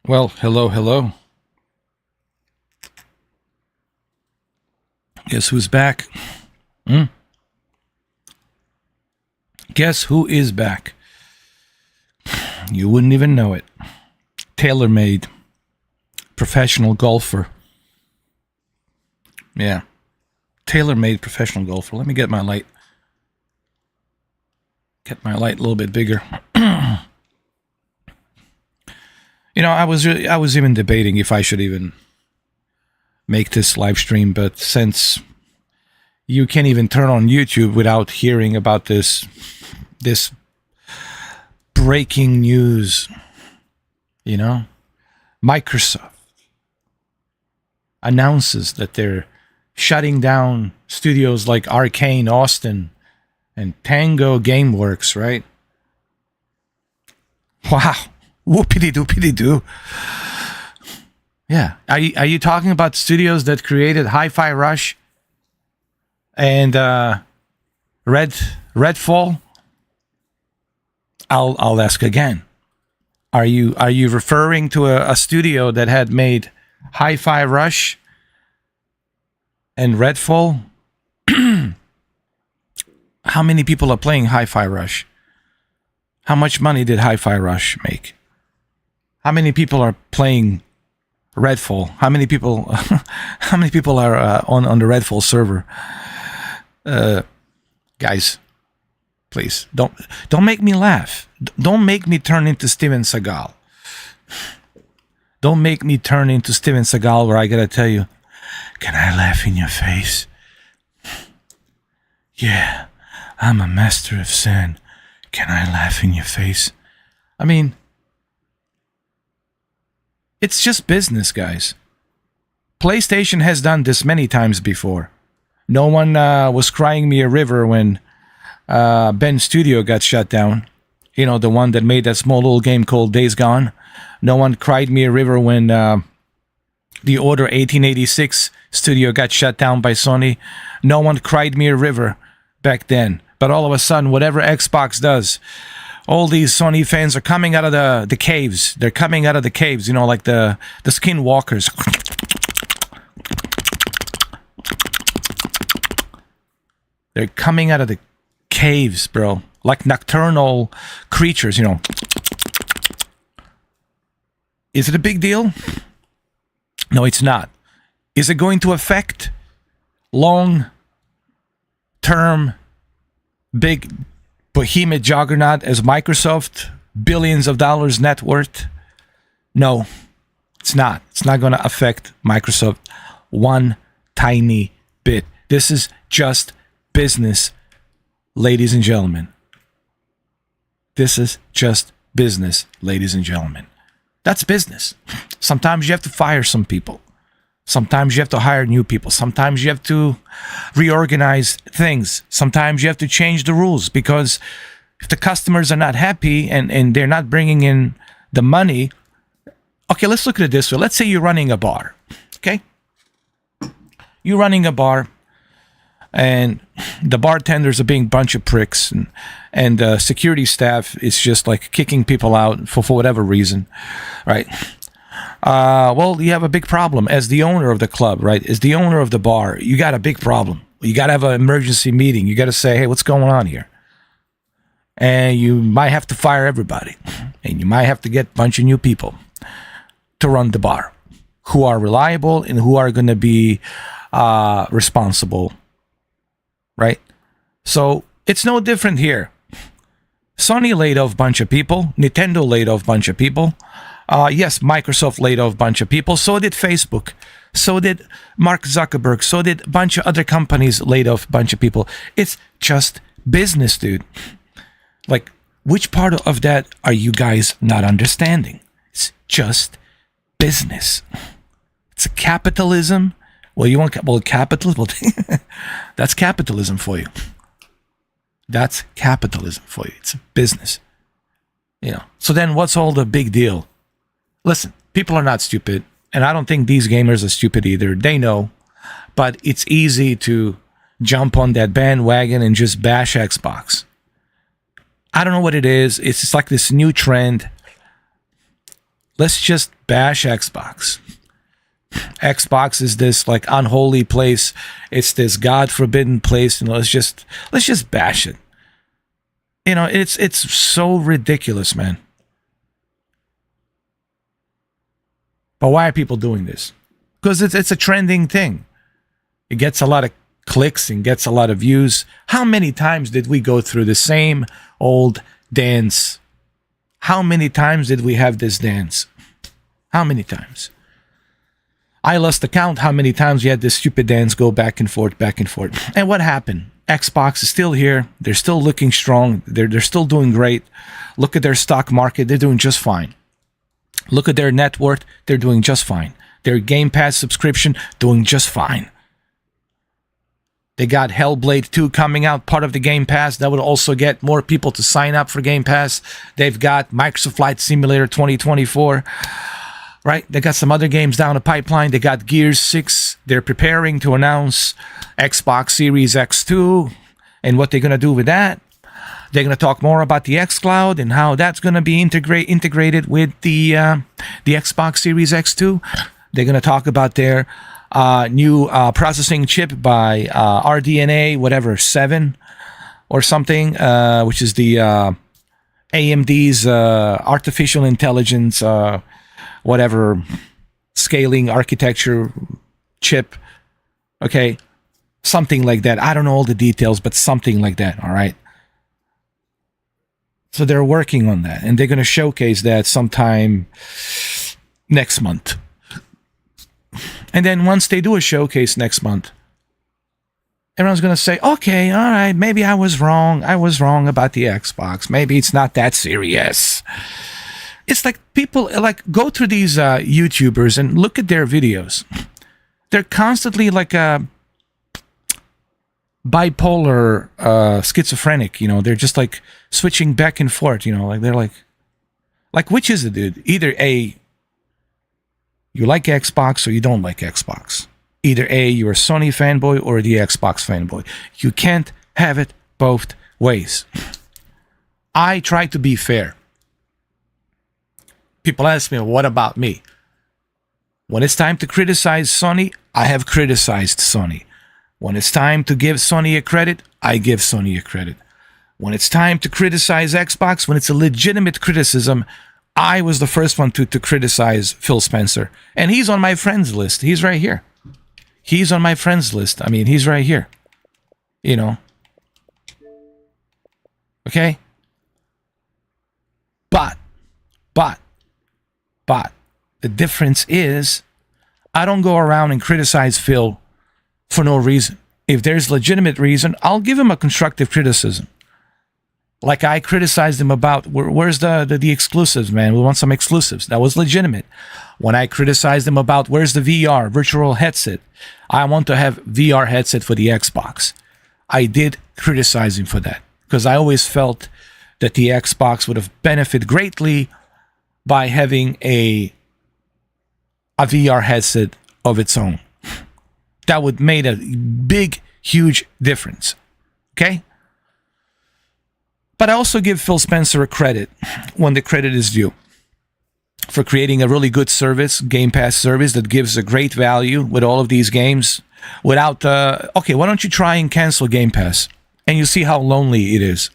Well, hello, hello. Guess who's back? Guess who is back? You wouldn't even know it. Tailor-made. Professional golfer. Yeah. Tailor-made professional golfer. Let me get my light. Get my light a little bit bigger. I was even debating if I should even make this live stream, but since you can't even turn on YouTube without hearing about this breaking news, Microsoft announces that they're shutting down studios like Arkane, Austin, and Tango Gameworks, right? Wow. Whoopity-doopity-doo. Yeah. Are you talking about studios that created Hi-Fi Rush and RedFall? I'll ask again. Are you referring to a studio that had made Hi-Fi Rush and RedFall? How many people are playing Hi-Fi Rush? How much money did Hi-Fi Rush make? How many people are playing RedFall? How many people are on the RedFall server? Guys, please don't make me laugh. Don't make me turn into Steven Seagal. Don't make me turn into Steven Seagal where I gotta tell you, can I laugh in your face? Yeah, I'm a master of sin. Can I laugh in your face? I mean, it's just business, guys. PlayStation has done this many times before. No one was crying me a river when Ben's studio got shut down. The one that made that small little game called Days Gone. No one cried me a river when the Order 1886 studio got shut down by Sony. No one cried me a river back then. But all of a sudden, whatever Xbox does, all these Sony fans are coming out of the caves. They're coming out of the caves, like the skinwalkers. They're coming out of the caves, bro. Like nocturnal creatures, Is it a big deal? No, it's not. Is it going to affect long-term big behemoth juggernaut as Microsoft, billions of dollars net worth? No, it's not. It's not going to affect Microsoft one tiny bit. This is just business, ladies and gentlemen. This is just business, ladies and gentlemen. That's business. Sometimes you have to fire some people. Sometimes you have to hire new people. Sometimes you have to reorganize things. Sometimes you have to change the rules because if the customers are not happy and they're not bringing in the money. Okay, let's look at it this way. Let's say you're running a bar. Okay? You're running a bar and the bartenders are being a bunch of pricks and the security staff is just like kicking people out for whatever reason, right? Well, you have a big problem as the owner of the club, right? As the owner of the bar, you got a big problem. You got to have an emergency meeting. You got to say, hey, what's going on here? And you might have to fire everybody. And you might have to get a bunch of new people to run the bar who are reliable and who are going to be responsible, right? So it's no different here. Sony laid off a bunch of people. Nintendo laid off a bunch of people. Yes, Microsoft laid off a bunch of people. So did Facebook. So did Mark Zuckerberg. So did a bunch of other companies laid off a bunch of people. It's just business, dude. Like, which part of that are you guys not understanding? It's just business. It's a capitalism. Well, capitalism. That's capitalism for you. That's capitalism for you. It's a business. So then what's all the big deal? Listen, people are not stupid, and I don't think these gamers are stupid either. They know, but it's easy to jump on that bandwagon and just bash Xbox. I don't know what it is. It's just like this new trend. let's just bash Xbox. Xbox is this like unholy place. It's this God forbidden place, and let's just bash it. You know, it's so ridiculous, man. But why are people doing this? Because it's a trending thing. It gets a lot of clicks and gets a lot of views. How many times did we go through the same old dance? How many times did we have this dance? How many times? I lost the count how many times we had this stupid dance go back and forth, back and forth. And what happened? Xbox is still here. They're still looking strong. They're still doing great. Look at their stock market. They're doing just fine. Look at their net worth. They're doing just fine. Their Game Pass subscription, doing just fine. They got Hellblade 2 coming out, part of the Game Pass. That would also get more people to sign up for Game Pass. They've got Microsoft Flight Simulator 2024. Right? They got some other games down the pipeline. They got Gears 6. They're preparing to announce Xbox Series X2 and what they're going to do with that. They're going to talk more about the xCloud and how that's going to be integrated with the Xbox Series X2. They're going to talk about their new processing chip by RDNA, whatever, 7 or something, which is the AMD's artificial intelligence whatever scaling architecture chip. Okay, something like that. I don't know all the details, but something like that. All right. So they're working on that, and they're going to showcase that sometime next month. And then once they do a showcase next month, everyone's going to say, okay, all right, maybe I was wrong. I was wrong about the Xbox. Maybe it's not that serious. It's like people like go through these YouTubers and look at their videos. They're constantly like a bipolar schizophrenic, you know. They're just like switching back and forth, you know. Like they're like which is it, dude? Either A, you like Xbox or you don't like Xbox. Either A, you're a Sony fanboy or the Xbox fanboy. You can't have it both ways. I try to be fair. People ask me, what about me? When it's time to criticize Sony, I have criticized Sony. When it's time to give Sony a credit, I give Sony a credit. When it's time to criticize Xbox, when it's a legitimate criticism, I was the first one to criticize Phil Spencer. And he's on my friends list. He's right here. He's on my friends list. I mean, he's right here. You know. Okay? But, the difference is, I don't go around and criticize Phil for no reason. If there's legitimate reason, I'll give him a constructive criticism. Like I criticized him about, where's the exclusives, man? We want some exclusives. That was legitimate. When I criticized him about, where's the VR, virtual headset? I want to have VR headset for the Xbox. I did criticize him for that. Because I always felt that the Xbox would have benefited greatly by having a VR headset of its own. That would made a big, huge difference. Okay? But I also give Phil Spencer a credit when the credit is due for creating a really good service, Game Pass service that gives a great value with all of these games without, okay, why don't you try and cancel Game Pass and you see how lonely it is.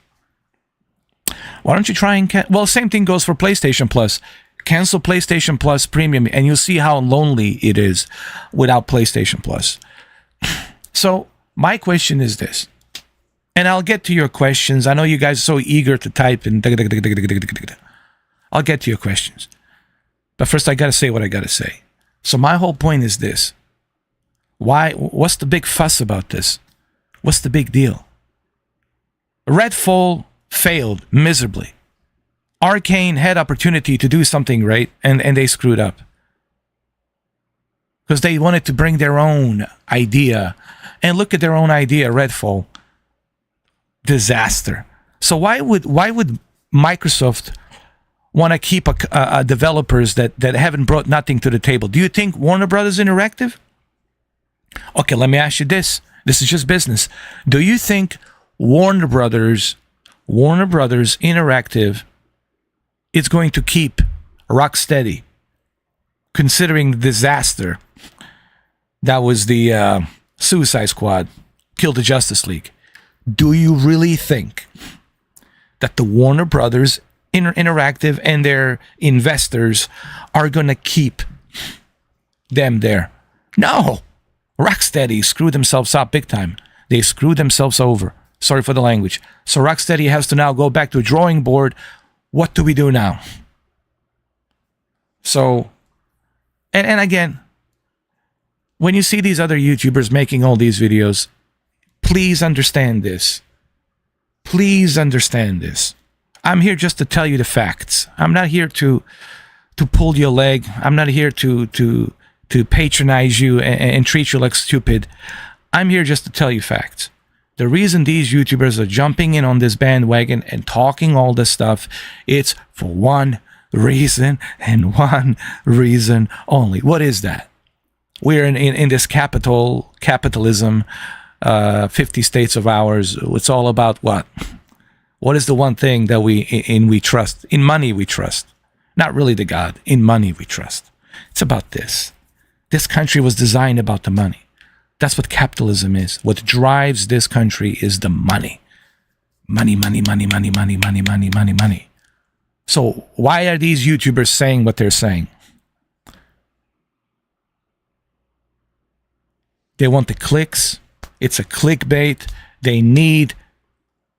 Why don't you try and well, same thing goes for PlayStation Plus. Cancel PlayStation Plus Premium and you'll see how lonely it is without PlayStation Plus. So my question is this, and I'll get to your questions. I know you guys are so eager to type and I'll get to your questions. But first I got to say what I got to say. So my whole point is this. What's the big fuss about this? What's the big deal? RedFall failed miserably. Arkane had opportunity to do something right, and they screwed up. Because they wanted to bring their own idea. And look at their own idea, RedFall. Disaster. So why would Microsoft want to keep developers that haven't brought nothing to the table? Do you think Warner Brothers Interactive? Okay, let me ask you this. This is just business. Do you think Warner Brothers Interactive is going to keep Rocksteady, considering the disaster that was the Suicide Squad, killed the Justice League. Do you really think that the Warner Brothers Interactive and their investors are going to keep them there? No. Rocksteady screwed themselves up big time. They screwed themselves over. Sorry for the language. So Rocksteady has to now go back to a drawing board. What do we do now? So, and again, when you see these other YouTubers making all these videos, please understand this. Please understand this. I'm here just to tell you the facts. I'm not here to pull your leg. I'm not here to patronize you and treat you like stupid. I'm here just to tell you facts. The reason these YouTubers are jumping in on this bandwagon and talking all this stuff, it's for one reason and one reason only. What is that? We're in this capitalism, 50 states of ours. It's all about what? What is the one thing that we trust? In money we trust. Not really the God. In money we trust. It's about this. This country was designed about the money. That's what capitalism is. What drives this country is the money. Money, money, money, money, money, money, money, money, money. So why are these YouTubers saying what they're saying? They want the clicks. It's a clickbait. They need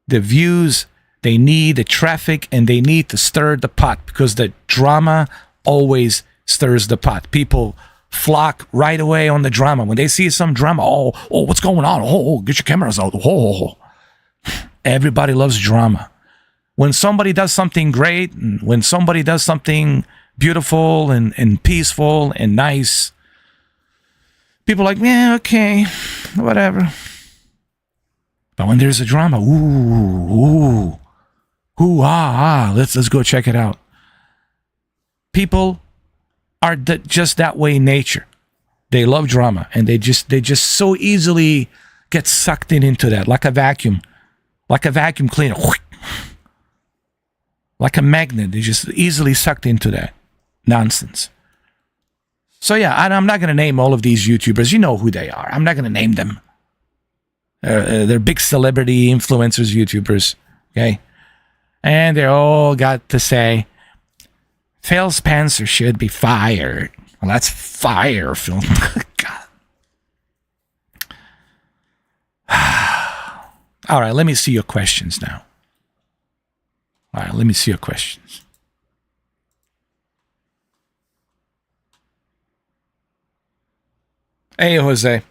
the views. They need the traffic, and they need to stir the pot, because the drama always stirs the pot. People flock right away on the drama. When they see some drama, oh, what's going on? Oh, get your cameras out. Oh. Everybody loves drama. When somebody does something great, and when somebody does something beautiful and peaceful and nice, people are like, yeah, okay, whatever. But when there's a drama, let's go check it out. People are just that way in nature. They love drama, and they just so easily get sucked into that, like a vacuum cleaner, like a magnet. They just easily sucked into that nonsense. So yeah, I'm not going to name all of these YouTubers. You know who they are. I'm not going to name them. They're big celebrity influencers, YouTubers, okay? And they all got to say, Phil Spencer should be fired. Well, that's fire, Phil. God. All right, let me see your questions now. All right, let me see your questions. Hey, Jose.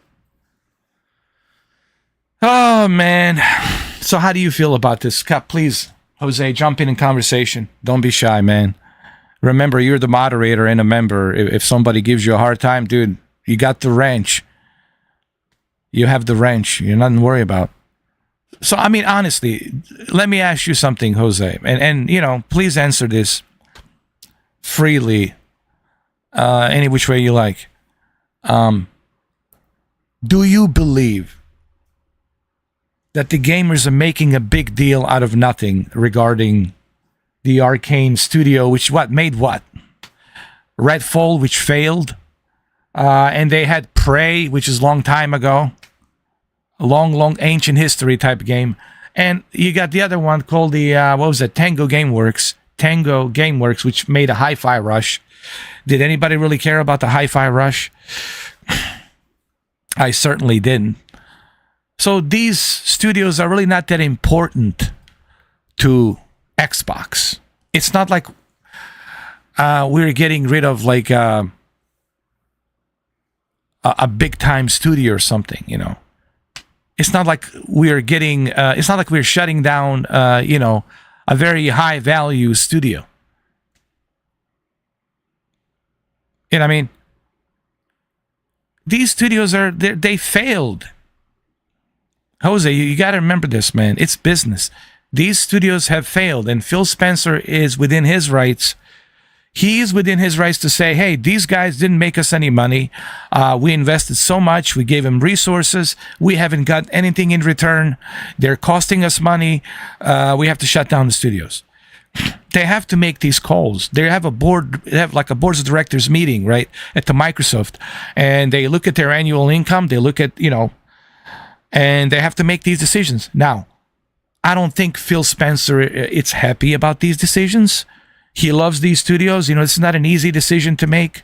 Oh, man. So how do you feel about this? Please, Jose, jump in conversation. Don't be shy, man. Remember, you're the moderator and a member. If somebody gives you a hard time, dude, you got the wrench. You have the wrench. You're nothing to worry about. So, I mean, honestly, let me ask you something, Jose. And you know, please answer this freely, any which way you like. Do you believe that the gamers are making a big deal out of nothing regarding the Arkane studio, which made what? RedFall, which failed. And they had Prey, which is a long time ago. A long ancient history type game. And you got the other one called the, Tango Gameworks, which made a Hi-Fi Rush. Did anybody really care about the Hi-Fi Rush? I certainly didn't. So these studios are really not that important to Xbox. It's not like we're getting rid of like a big time studio or something, you know. It's not like we're getting it's not like we're shutting down a very high value studio. You know what I mean? These studios they failed. Jose, you got to remember this, man. It's business. These studios have failed, and Phil Spencer is within his rights. He is within his rights to say, hey, these guys didn't make us any money. We invested so much. We gave them resources. We haven't got anything in return. They're costing us money. We have to shut down the studios. they have to make these calls. They have a board, they have like a board of directors meeting, right, at the Microsoft, and they look at their annual income. They look at, and they have to make these decisions. Now, I don't think Phil Spencer is happy about these decisions. He loves these studios. This is not an easy decision to make.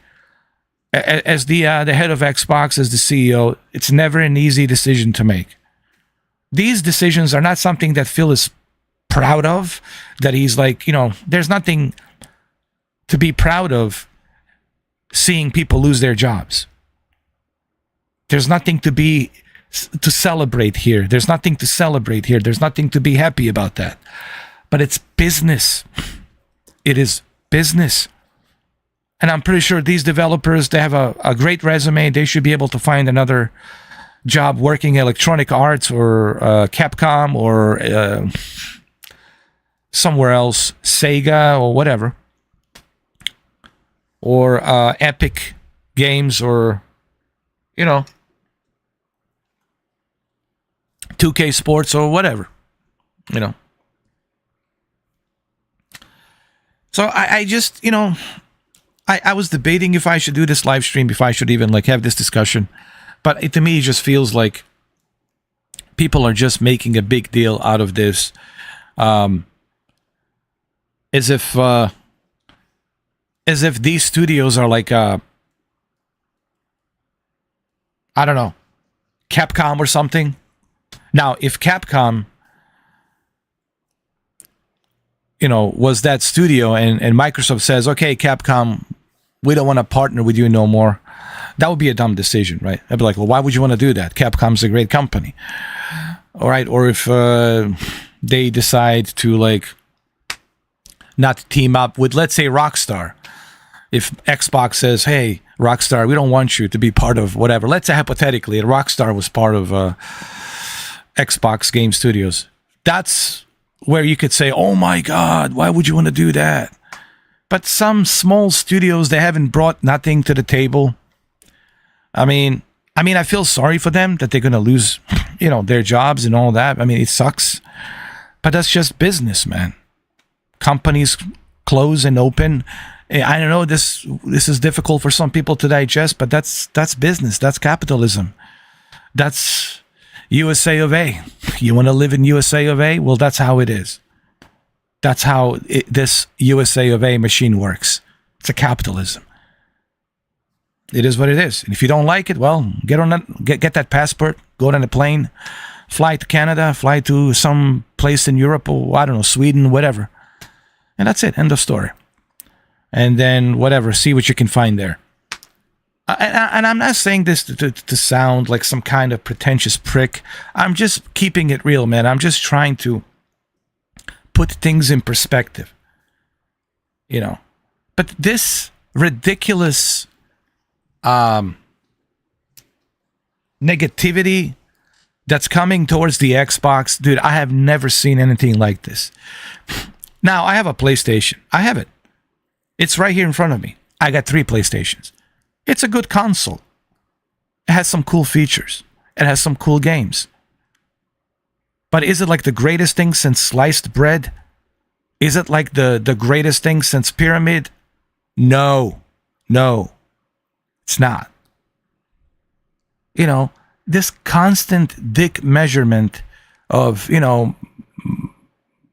As the head of Xbox, as the CEO, it's never an easy decision to make. These decisions are not something that Phil is proud of, that he's like, there's nothing to be proud of seeing people lose their jobs. There's nothing to celebrate here. There's nothing to celebrate here. There's nothing to be happy about that. But it's business. It is business. And I'm pretty sure these developers, they have a great resume. They should be able to find another job working Electronic Arts or Capcom or somewhere else, Sega or whatever. Or Epic Games or, 2K Sports or whatever, So I just, I was debating if I should do this live stream, if I should even have this discussion. But to me, it just feels like people are just making a big deal out of this. As if these studios are like, I don't know, Capcom or something. Now, if Capcom, was that studio and Microsoft says, okay, Capcom, we don't want to partner with you no more, that would be a dumb decision, right? I'd be like, well, why would you want to do that? Capcom's a great company. All right. Or if they decide to not team up with, let's say, Rockstar. If Xbox says, hey, Rockstar, we don't want you to be part of whatever. Let's say hypothetically, Rockstar was part of Xbox Game Studios. That's where you could say, oh my God, why would you want to do that? But some small studios, they haven't brought nothing to the table. I mean, I feel sorry for them that they're going to lose, their jobs and all that. I mean, it sucks. But that's just business, man. Companies close and open. I don't know, this is difficult for some people to digest, but that's business. That's capitalism. That's USA of A. You want to live in USA of A? Well, that's how it is. That's how this USA of A machine works. It's a capitalism. It is what it is. And if you don't like it, well, get that passport, go on a plane, fly to Canada, fly to some place in Europe, or I don't know, Sweden, whatever. And that's it. End of story. And then whatever, see what you can find there. And I'm not saying this to sound like some kind of pretentious prick. I'm just keeping it real, man. I'm just trying to put things in perspective. But this ridiculous negativity that's coming towards the Xbox, dude, I have never seen anything like this. Now, I have a PlayStation. I have it. It's right here in front of me. I got 3 PlayStations. It's a good console. It has some cool features. It has some cool games. But is it like the greatest thing since sliced bread? Is it like the greatest thing since Pyramid? No. It's not. This constant dick measurement of,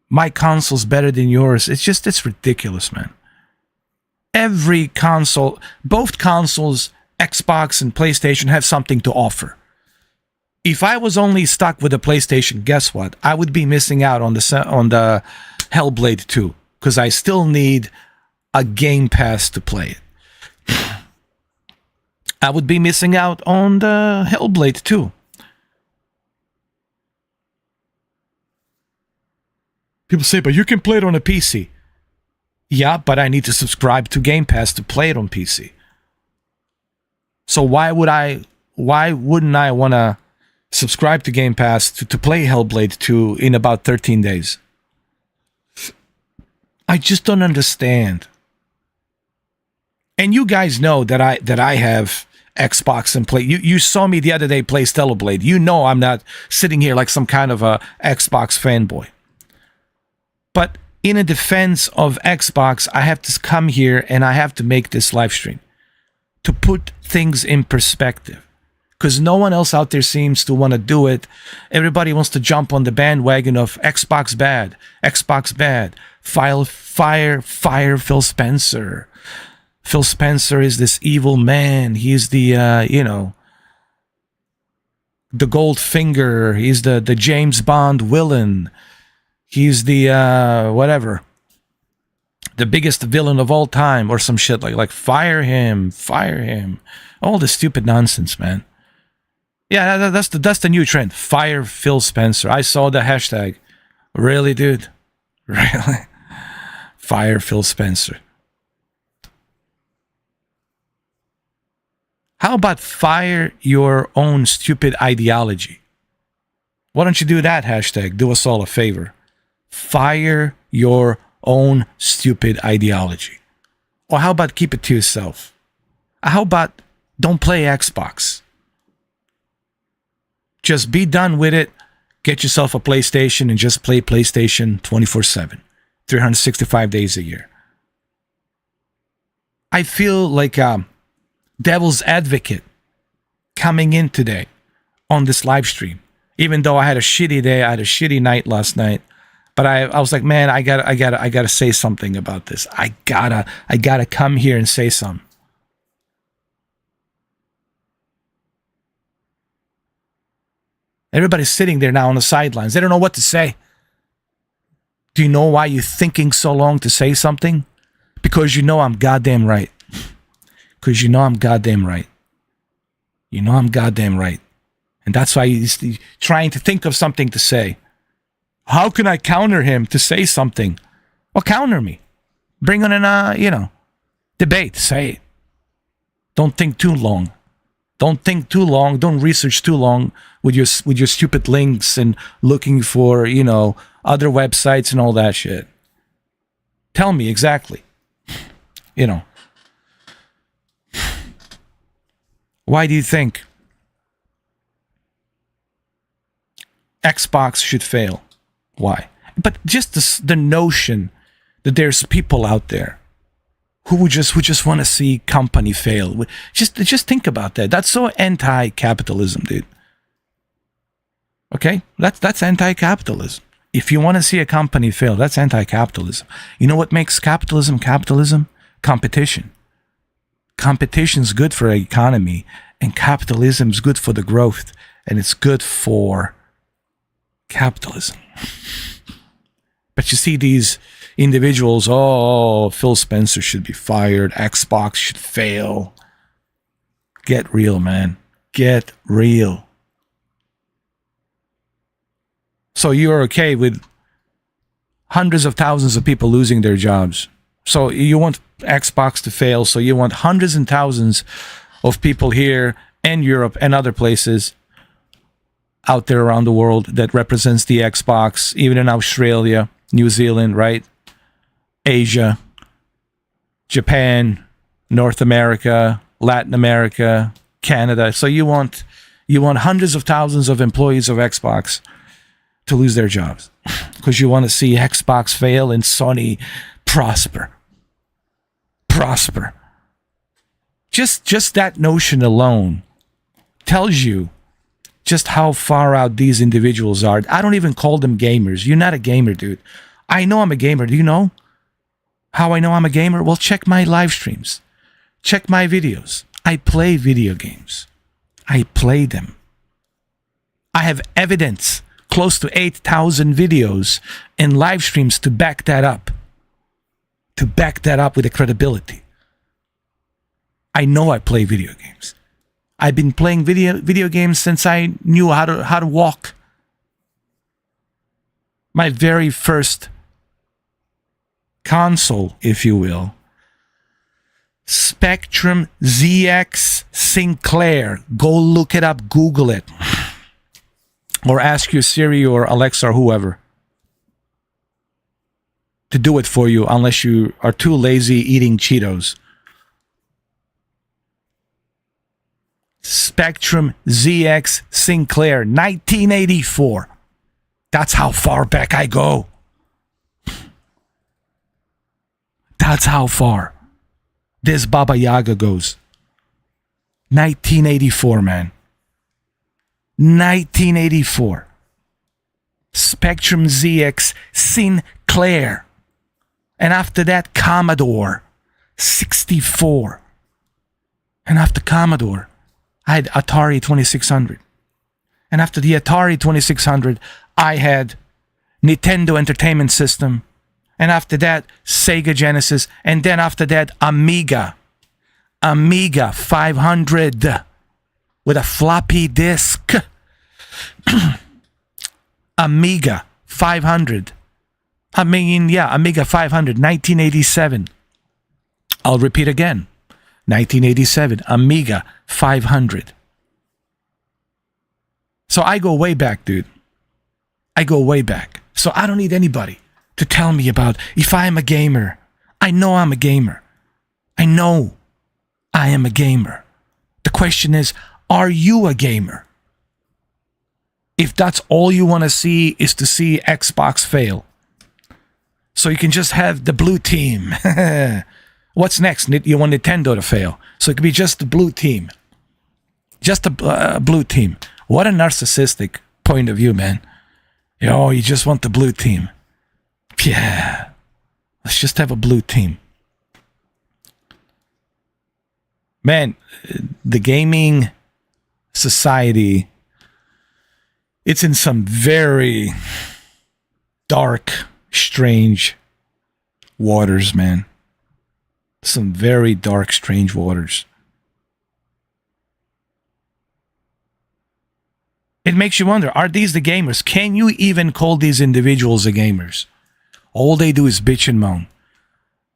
my console's better than yours. It's ridiculous, man. Every console, both consoles, Xbox and PlayStation, have something to offer. If I was only stuck with a PlayStation, guess what? I would be missing out on the Hellblade 2 because I still need a Game Pass to play it. I would be missing out on the Hellblade 2. People say, but you can play it on a PC. Yeah, but I need to subscribe to Game Pass to play it on PC. So why wouldn't I want to subscribe to Game Pass to play Hellblade 2 in about 13 days? I just don't understand. And you guys know that I have Xbox and play. You saw me the other day play Stellar Blade. You know I'm not sitting here like some kind of a Xbox fanboy. But in a defense of Xbox, I have to come here and I have to make this live stream to put things in perspective. Because no one else out there seems to want to do it. Everybody wants to jump on the bandwagon of Xbox bad, Xbox bad, fire Phil Spencer. Phil Spencer is this evil man. He's the, the Goldfinger. He's the James Bond villain. He's the, whatever. The biggest villain of all time or some shit like fire him. All this stupid nonsense, man. Yeah, that's the new trend. Fire Phil Spencer. I saw the hashtag. Really, dude? Really? Fire Phil Spencer. How about fire your own stupid ideology? Why don't you do that hashtag? Do us all a favor. Fire your own stupid ideology. Or how about keep it to yourself? How about don't play Xbox? Just be done with it. Get yourself a PlayStation and just play PlayStation 24/7, 365 days a year. I feel like devil's advocate coming in today on this live stream. Even though I had a shitty day, I had a shitty night last night, but I was like, man, I gotta say something about this. I gotta come here and say something. Everybody's sitting there now on the sidelines. They don't know what to say. Do you know why you're thinking so long to say something? Because you know I'm goddamn right. Because you know I'm goddamn right. You know I'm goddamn right. And that's why he's trying to think of something to say. How can I counter him to say something? Well, counter me. Bring on an, debate. Say it. Don't think too long. Don't think too long. Don't research too long with your stupid links and looking for, other websites and all that shit. Tell me exactly. Why do you think Xbox should fail? Why? But just the notion that there's people out there who just want to see company fail. Just think about that. That's so anti-capitalism, dude. Okay? That's anti-capitalism. If you want to see a company fail, that's anti-capitalism. You know what makes capitalism capitalism? Competition. Competition's good for an economy, and capitalism's good for the growth, and it's good for capitalism. But you see these individuals, Phil Spencer should be fired, Xbox should fail. Get real, man. Get real. So you're okay with hundreds of thousands of people losing their jobs. So you want Xbox to fail, so you want hundreds and thousands of people here and Europe and other places out there around the world that represents the Xbox, even in Australia, New Zealand, right? Asia, Japan, North America, Latin America, Canada. So you want hundreds of thousands of employees of Xbox to lose their jobs because you want to see Xbox fail and Sony prosper. Just that notion alone tells you just how far out these individuals are. I don't even call them gamers. You're not a gamer, dude. I know I'm a gamer. Do you know how I know I'm a gamer? Well, check my live streams. Check my videos. I play video games. I play them. I have evidence, close to 8,000 videos and live streams to back that up. To back that up with the credibility. I know I play video games. I've been playing video games since I knew how to walk. My very first console, if you will, Spectrum ZX Sinclair. Go look it up, Google it. Or ask your Siri or Alexa or whoever to do it for you, unless you are too lazy eating Cheetos. Spectrum ZX Sinclair, 1984. That's how far back I go. That's how far this Baba Yaga goes. 1984, man. 1984. Spectrum ZX Sinclair. And after that, Commodore 64. And after Commodore, I had Atari 2600. And after the Atari 2600, I had Nintendo Entertainment System. And after that, Sega Genesis. And then after that, Amiga 500 with a floppy disk. Amiga 500. Amiga 500, 1987. I'll repeat again. 1987, Amiga 500. So I go way back, dude. I go way back. So I don't need anybody to tell me about if I am a gamer. I know I'm a gamer. I know I am a gamer. The question is, are you a gamer? If that's all you want to see is to see Xbox fail, so you can just have the blue team. What's next? You want Nintendo to fail, so it could be just the blue team. Just the blue team. What a narcissistic point of view, man. You just want the blue team. Yeah. Let's just have a blue team. Man, the gaming society, it's in some very dark, strange waters, man. Some very dark, strange waters. It makes you wonder, are these the gamers? Can you even call these individuals the gamers? All they do is bitch and moan.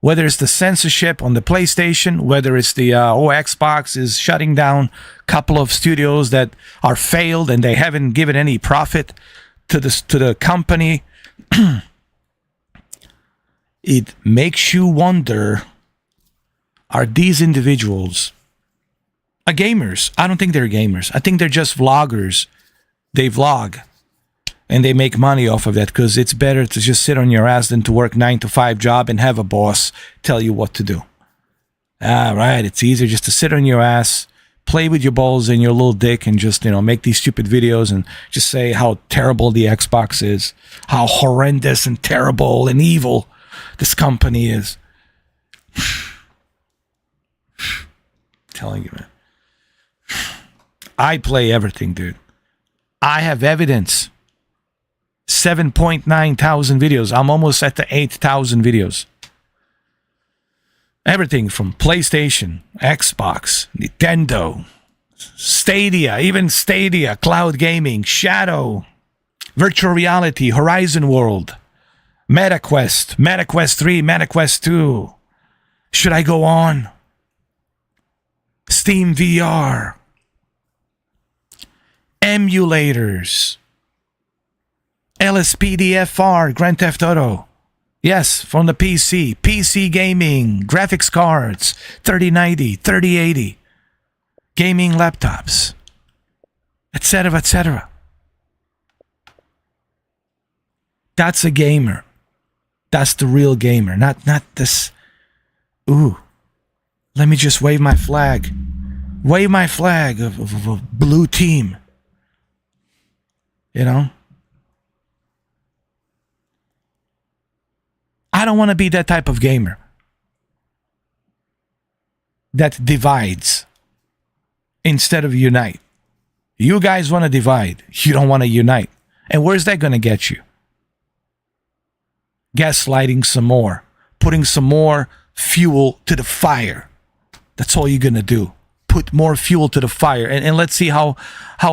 Whether it's the censorship on the PlayStation, whether it's the Xbox is shutting down a couple of studios that are failed and they haven't given any profit to the company. It makes you wonder, are these individuals gamers? I don't think they're gamers. I think they're just vloggers. They vlog and they make money off of that because it's better to just sit on your ass than to work 9-to-5 job and have a boss tell you what to do. Right, it's easier just to sit on your ass, play with your balls and your little dick and just, make these stupid videos and just say how terrible the Xbox is, how horrendous and terrible and evil this company is. Telling you, man. I play everything, dude. I have evidence. 7.9 thousand videos. I'm almost at the 8,000 videos. Everything from PlayStation, Xbox, Nintendo, Stadia, even Stadia, cloud gaming, Shadow, virtual reality, Horizon World, MetaQuest, MetaQuest 3, MetaQuest 2. Should I go on? Steam VR. Emulators. LSPDFR, Grand Theft Auto. Yes, from the PC. PC gaming, graphics cards, 3090, 3080. Gaming laptops. Etc., etc. That's a gamer. That's the real gamer. Not this. Ooh. Let me just wave my flag. Wave my flag of a blue team. I don't want to be that type of gamer that divides instead of unite. You guys want to divide. You don't want to unite. And where's that going to get you? Gaslighting some more. Putting some more fuel to the fire. That's all you're going to do. Put more fuel to the fire. And let's see how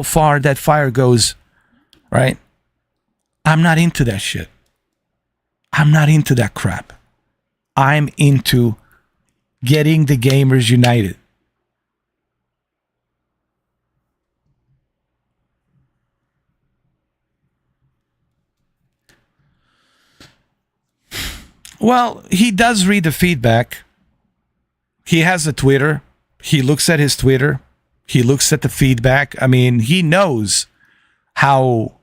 far that fire goes. Right? I'm not into that shit. I'm not into that crap. I'm into getting the gamers united. Well, he does read the feedback. He has a Twitter. He looks at his Twitter. He looks at the feedback. I mean, he knows how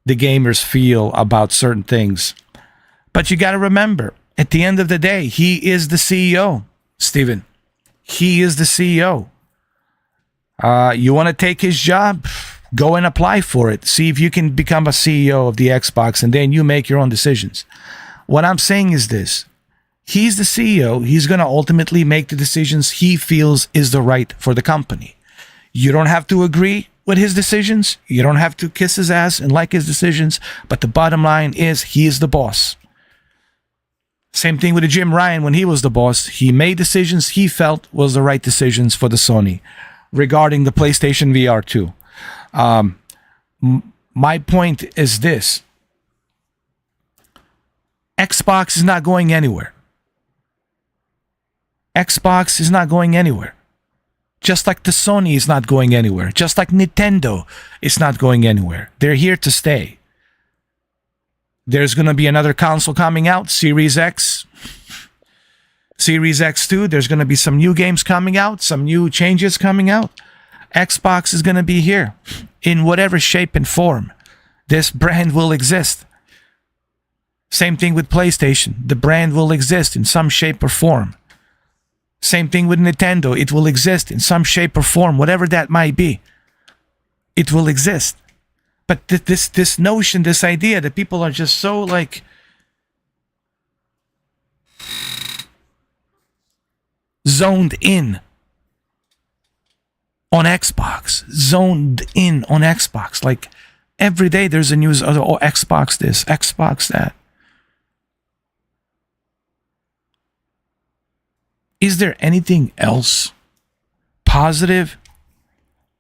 the gamers feel about certain things. But you got to remember, At the end of the day, he is the CEO, Steven. He is the CEO. You want to take his job? Go and apply for it. See if you can become a CEO of the Xbox, and then you make your own decisions. What I'm saying is this. He's the CEO. He's going to ultimately make the decisions he feels is the right for the company. You don't have to agree with his decisions. You don't have to kiss his ass and like his decisions. But the bottom line is he is the boss. Same thing with Jim Ryan when he was the boss. He made decisions he felt was the right decisions for the Sony regarding the PlayStation VR 2. My point is this. Xbox is not going anywhere. Xbox is not going anywhere. Just like the Sony is not going anywhere. Just like Nintendo is not going anywhere. They're here to stay. There's going to be another console coming out, Series X, Series X2. There's going to be some new games coming out, some new changes coming out. Xbox is going to be here in whatever shape and form. This brand will exist. Same thing with PlayStation. The brand will exist in some shape or form. Same thing with Nintendo. It will exist in some shape or form, whatever that might be. It will exist. But this notion, this idea that people are just so like zoned in on Xbox, like every day there's a news, oh, Xbox this, Xbox that. Is there anything else positive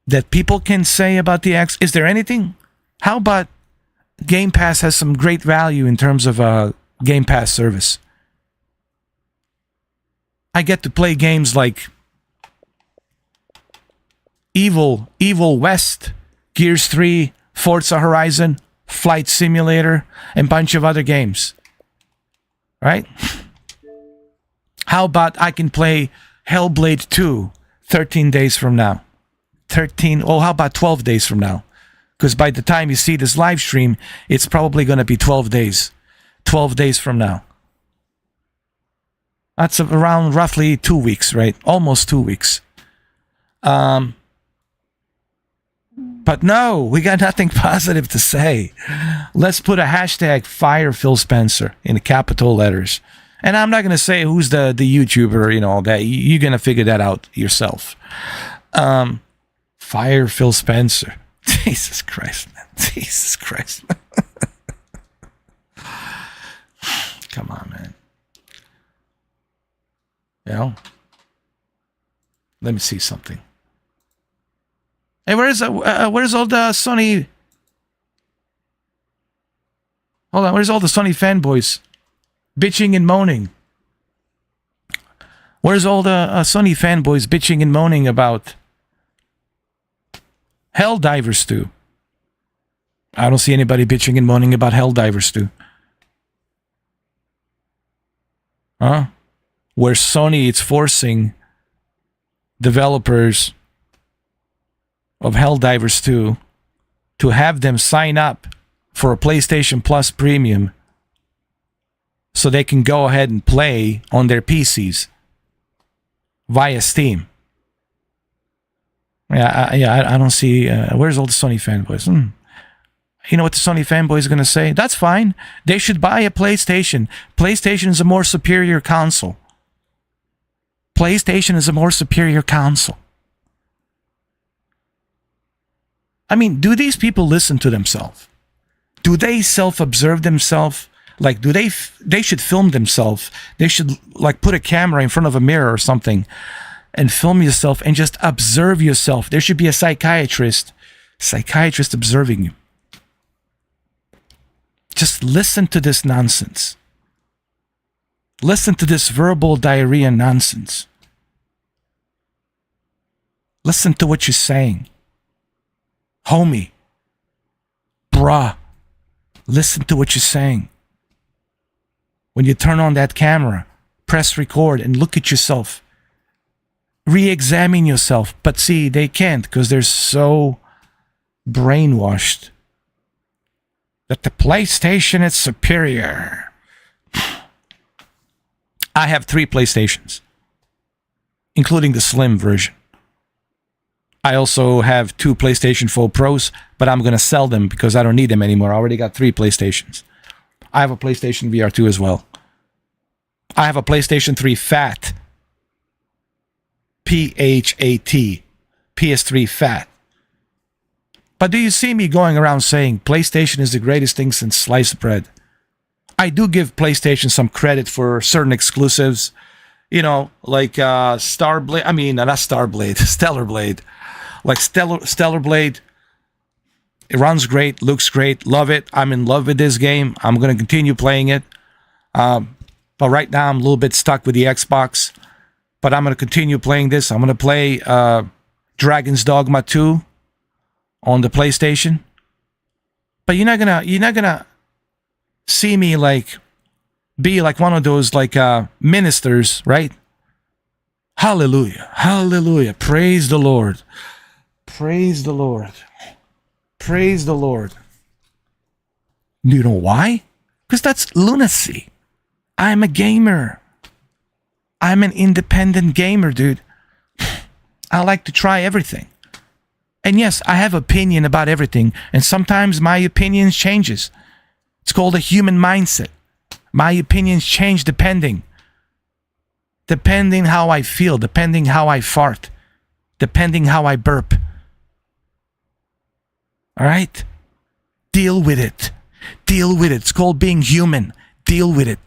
that people can say about the X? Is there anything? How about Game Pass has some great value in terms of Game Pass service? I get to play games like Evil West, Gears 3, Forza Horizon, Flight Simulator, and a bunch of other games. Right? How about I can play Hellblade 2 13 days from now? How about 12 days from now? Because by the time you see this live stream, it's probably going to be 12 days. 12 days from now. That's around roughly 2 weeks, right? Almost 2 weeks. But no, we got nothing positive to say. Let's put a hashtag fire Phil Spencer in capital letters. And I'm not going to say who's the YouTuber, that you're going to figure that out yourself. Fire Phil Spencer. Jesus Christ, man. Jesus Christ. Come on, man. Let me see something. Hey, where's all the Sony? Hold on, where's all the Sony fanboys bitching and moaning? Where's all the Sony fanboys bitching and moaning about Helldivers 2? I don't see anybody bitching and moaning about Helldivers 2. Huh? Where Sony is forcing developers of Helldivers 2 to have them sign up for a PlayStation Plus Premium so they can go ahead and play on their PCs via Steam. I don't see... where's all the Sony fanboys? You know what the Sony fanboys are going to say? That's fine. They should buy a PlayStation. PlayStation is a more superior console. PlayStation is a more superior console. I mean, do these people listen to themselves? Do they self-observe themselves? Like, they should film themselves. They should, like, put a camera in front of a mirror or something and film yourself and just observe yourself. There should be a psychiatrist observing you. Just listen to this nonsense. Listen to this verbal diarrhea nonsense. Listen to what you're saying. Homie. Bruh. Listen to what you're saying. When you turn on that camera, press record and look at yourself. Re-examine yourself. But see, they can't because they're so brainwashed that the PlayStation is superior. I have 3 PlayStations, including the slim version. I also have 2 PlayStation 4 Pros, but I'm going to sell them because I don't need them anymore. I already got 3 PlayStations. I have a PlayStation VR 2 as well. I have a PlayStation 3 Fat. P-H-A-T. PS3 Fat. But do you see me going around saying PlayStation is the greatest thing since sliced bread? I do give PlayStation some credit for certain exclusives. You know, like Starblade. I mean, not Starblade. Stellar Blade. Like Stellar Blade. It runs great, looks great, love it. I'm in love with this game. I'm going to continue playing it. But right now, I'm a little bit stuck with the Xbox. But I'm going to continue playing this. I'm going to play Dragon's Dogma 2 on the PlayStation. But you're not gonna see me like be like one of those like ministers, right? Hallelujah, hallelujah, praise the Lord, praise the Lord, praise the Lord. Do you know why? Because that's lunacy. I'm a gamer. I'm an independent gamer, dude. I like to try everything. And yes, I have opinion about everything, and sometimes my opinions changes. It's called a human mindset. My opinions change depending how I feel, depending how I fart, depending how I burp. All right? Deal with it. Deal with it. It's called being human. Deal with it.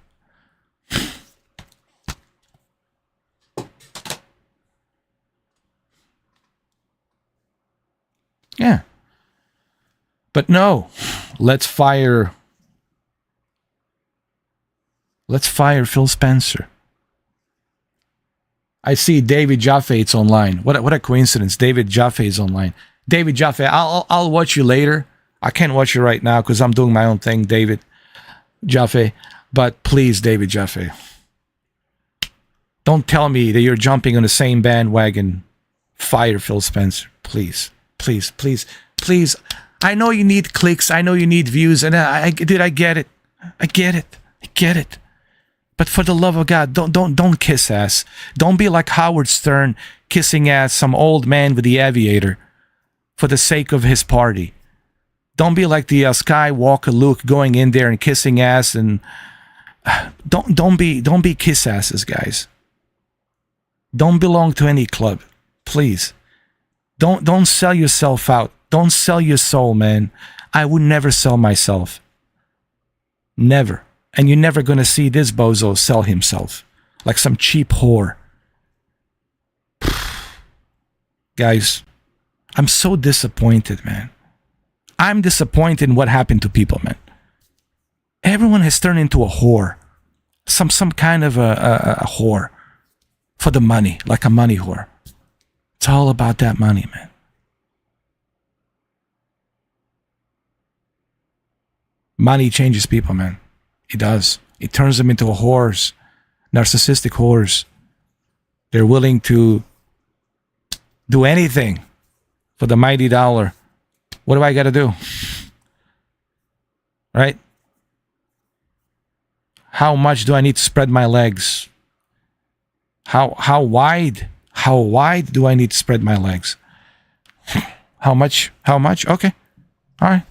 Yeah. But no, let's fire Phil Spencer. I see David Jaffe's online. What a coincidence. David Jaffe's online. David Jaffe, I'll watch you later. I can't watch you right now because I'm doing my own thing, David Jaffe. But please, David Jaffe, don't tell me that you're jumping on the same bandwagon. Fire Phil Spencer. Please. Please, please, please. I know you need clicks. I know you need views. And I get it. I get it. But for the love of God, don't kiss ass. Don't be like Howard Stern kissing ass some old man with the aviator for the sake of his party. Don't be like the Skywalker Luke going in there and kissing ass, and don't be kiss asses, guys. Don't belong to any club, please. Don't sell yourself out. Don't sell your soul, man. I would never sell myself. Never. And you're never going to see this bozo sell himself like some cheap whore. Guys, I'm so disappointed, man. I'm disappointed in what happened to people, man. Everyone has turned into a whore. Some kind of a whore. For the money, like a money whore. It's all about that money, man. Money changes people, man. It does. It turns them into whores. Narcissistic whores. They're willing to do anything for the mighty dollar. What do I got to do? Right? How much do I need to spread my legs? How wide do I need to spread my legs? How much? Okay. All right.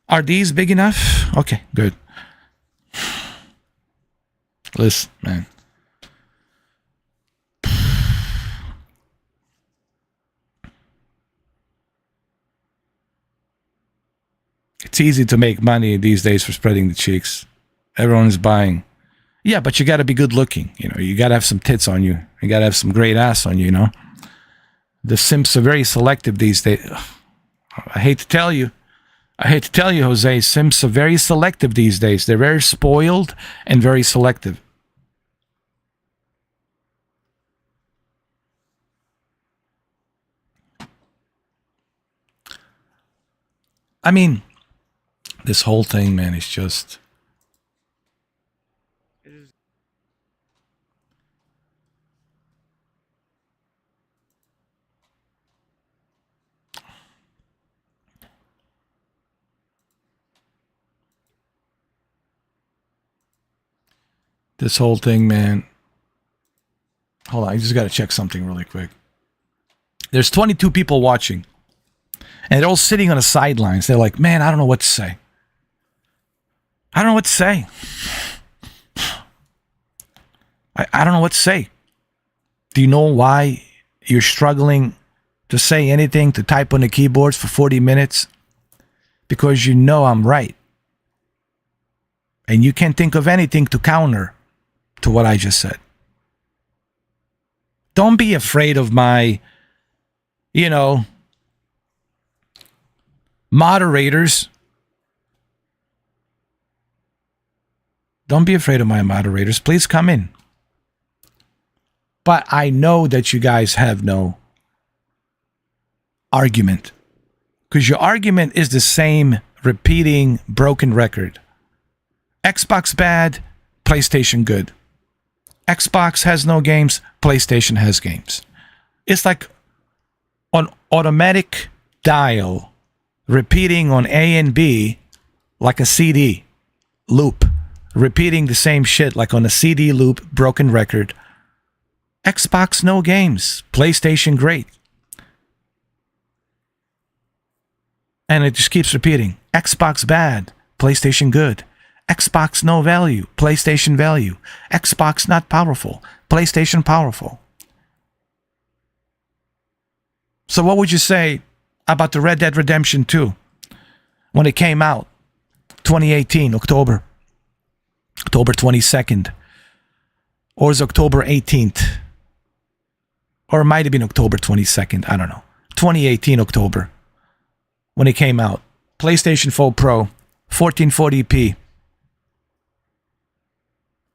Are these big enough? Okay, good. Listen, man. It's easy to make money these days for spreading the cheeks. Everyone is buying. Yeah, but you got to be good looking. You know, you got to have some tits on you. You got to have some great ass on you, you know. The simps are very selective these days. I hate to tell you, Jose, simps are very selective these days. They're very spoiled and very selective. I mean, this whole thing, man, is just... This whole thing, man. Hold on, I just got to check something really quick. There's 22 people watching. And they're all sitting on the sidelines. They're like, man, I don't know what to say. I don't know what to say. I don't know what to say. Do you know why you're struggling to say anything, to type on the keyboards for 40 minutes? Because you know I'm right. And you can't think of anything to counter to what I just said. Don't be afraid of my, moderators. Don't be afraid of my moderators. Please come in. But I know that you guys have no argument. Because your argument is the same repeating broken record. Xbox bad, PlayStation good. Xbox has no games, PlayStation has games. It's like on automatic dial, repeating on A and B like a CD loop. Repeating the same shit like on a CD loop, broken record. Xbox no games, PlayStation great. And it just keeps repeating. Xbox bad, PlayStation good. Xbox no value, PlayStation value. Xbox not powerful, PlayStation powerful. So what would you say about the Red Dead Redemption 2 when it came out? 2018, October 22nd. Or is October 18th? Or it might have been October 22nd, I don't know. 2018, October, when it came out. PlayStation 4 Pro, 1440p.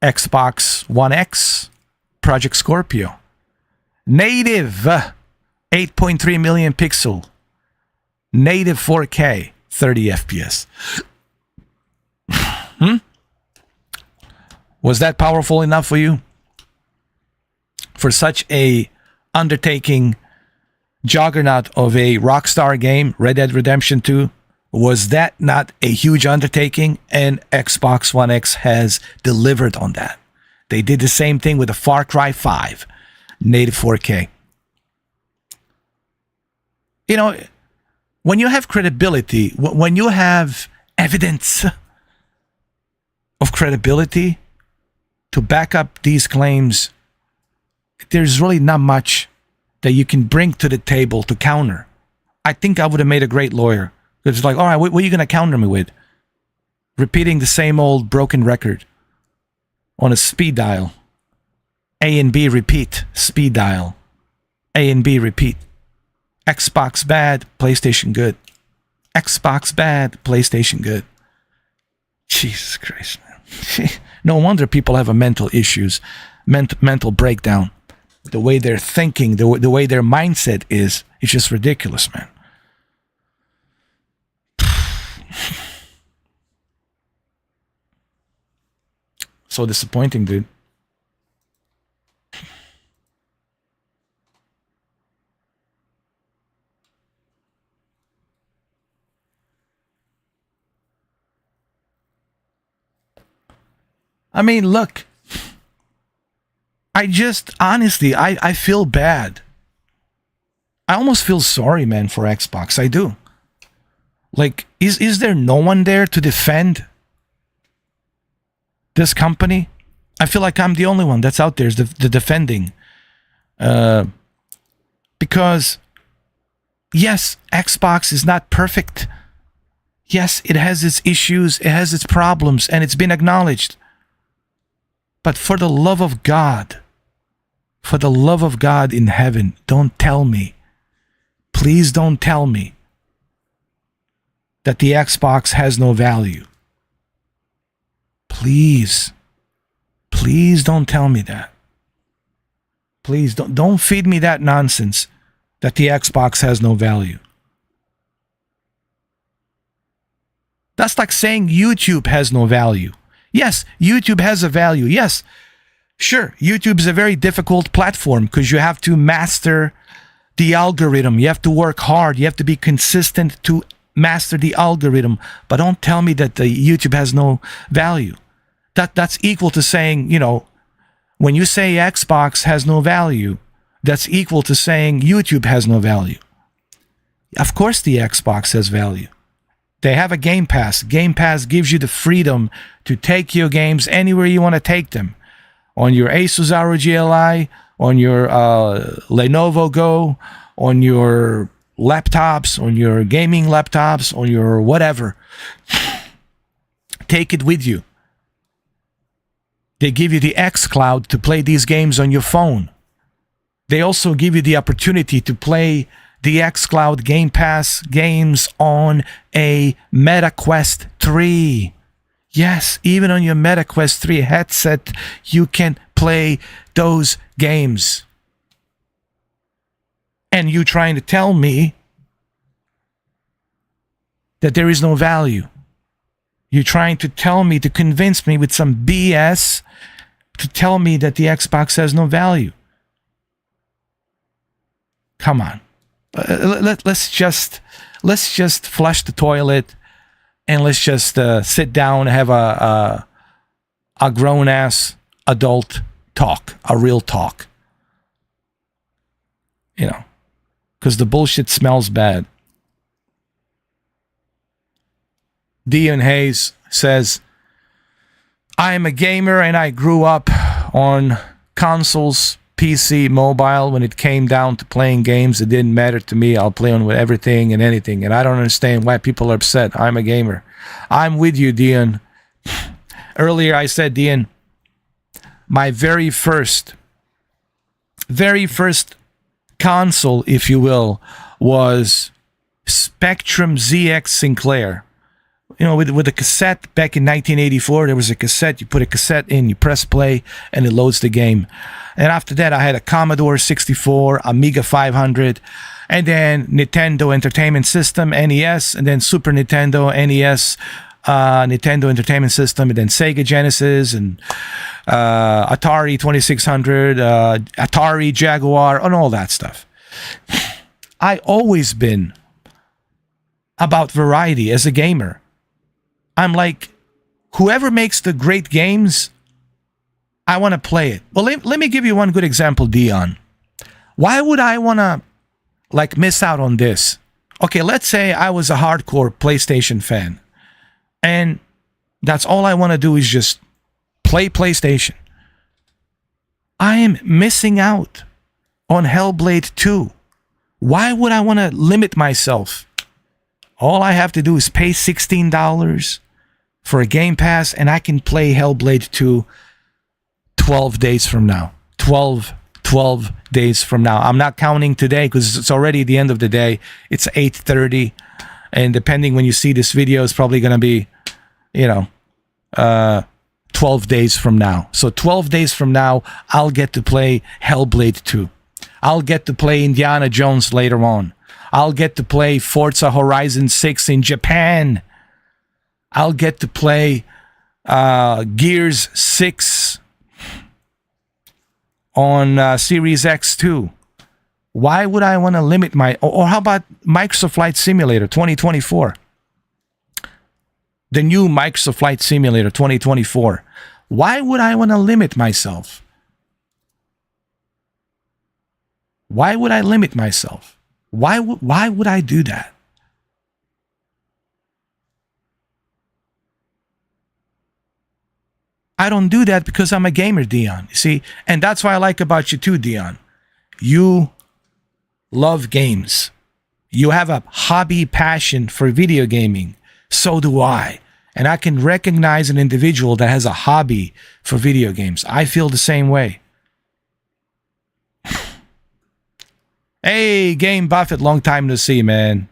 Xbox One X, Project Scorpio. Native, 8.3 million pixel. Native 4K, 30 FPS. Was that powerful enough for you? For such a undertaking juggernaut of a Rockstar game, Red Dead Redemption 2, was that not a huge undertaking? And Xbox One X has delivered on that. They did the same thing with the Far Cry 5, native 4K. When you have credibility, when you have evidence of credibility to back up these claims, there's really not much that you can bring to the table to counter. I think I would have made a great lawyer. It's like, all right, what are you going to counter me with? Repeating the same old broken record on a speed dial. A and B repeat, speed dial. A and B repeat. Xbox bad, PlayStation good. Xbox bad, PlayStation good. Jesus Christ, man. No wonder people have a mental issues, mental breakdown. The way they're thinking, the way their mindset is, it's just ridiculous, man. So disappointing, dude. I mean, look, I feel bad. I almost feel sorry, man, for Xbox. I do. Like, is there no one there to defend this company? I feel like I'm the only one that's out there, the defending. Because, yes, Xbox is not perfect. Yes, it has its issues, it has its problems, and it's been acknowledged. But for the love of God in heaven, don't tell me, please don't tell me that the Xbox has no value. Please don't tell me that. Please don't feed me that nonsense that the Xbox has no value. That's like saying YouTube has no value. Yes, YouTube has a value. Yes, sure, YouTube is a very difficult platform because you have to master the algorithm. You have to work hard. You have to be consistent to master the algorithm. But don't tell me that the YouTube has no value. That's equal to saying, you know, when you say Xbox has no value, that's equal to saying YouTube has no value. Of course the Xbox has value. They have a Game Pass. Game Pass gives you the freedom to take your games anywhere you want to take them. On your Asus ROG Ally, on your Lenovo Go, on your laptops, on your gaming laptops, on your whatever. Take it with you. They give you the xCloud to play these games on your phone. They also give you the opportunity to play the xCloud Game Pass games on a MetaQuest 3. Yes, even on your MetaQuest 3 headset, you can play those games. And you trying to tell me that there is no value. You're trying to tell me, to convince me with some BS, to tell me that the Xbox has no value. Come on. Let's just flush the toilet and let's just sit down and have a grown-ass adult talk, a real talk. You know, because the bullshit smells bad. Dion Hayes says, I am a gamer and I grew up on consoles, PC, mobile. When it came down to playing games, it didn't matter to me. I'll play on with everything and anything. And I don't understand why people are upset. I'm a gamer. I'm with you, Dion. Earlier I said, Dion, my very first console, if you will, was Spectrum ZX Sinclair. You know, with a cassette back in 1984, there was a cassette. You put a cassette in, you press play, and it loads the game. And after that, I had a Commodore 64, Amiga 500, and then Nintendo Entertainment System, NES, and then Super Nintendo, NES, Nintendo Entertainment System, and then Sega Genesis, and Atari 2600, Atari Jaguar, and all that stuff. I always been about variety as a gamer. I'm like, whoever makes the great games, I want to play it. Well, let me give you one good example, Dion. Why would I want to, like, miss out on this? Okay, let's say I was a hardcore PlayStation fan. And that's all I want to do is just play PlayStation. I am missing out on Hellblade 2. Why would I want to limit myself? All I have to do is pay $16 for a Game Pass, and I can play Hellblade 2 12 days from now. 12 days from now. I'm not counting today because it's already the end of the day. It's 8:30, and depending when you see this video, it's probably going to be, 12 days from now. So 12 days from now, I'll get to play Hellblade 2. I'll get to play Indiana Jones later on. I'll get to play Forza Horizon 6 in Japan. I'll get to play Gears 6 on Series X2. Why would I want to limit or how about Microsoft Flight Simulator 2024? The new Microsoft Flight Simulator 2024. Why would I want to limit myself? Why would I limit myself? Why would I do that? I don't do that because I'm a gamer, Dion. You see? And that's what I like about you too, Dion. You love games. You have a hobby passion for video gaming. So do I. And I can recognize an individual that has a hobby for video games. I feel the same way. Hey, Game Buffett, long time no see, man.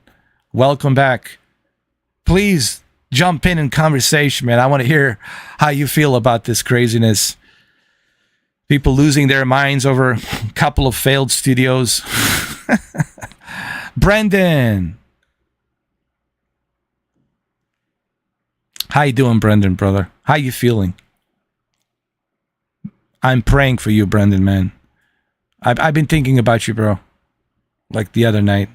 Welcome back. Please jump in conversation, man. I want to hear how you feel about this craziness. People losing their minds over a couple of failed studios. Brendan. How you doing, Brendan, brother? How you feeling? I'm praying for you, Brendan, man. I've been thinking about you, bro. Like the other night.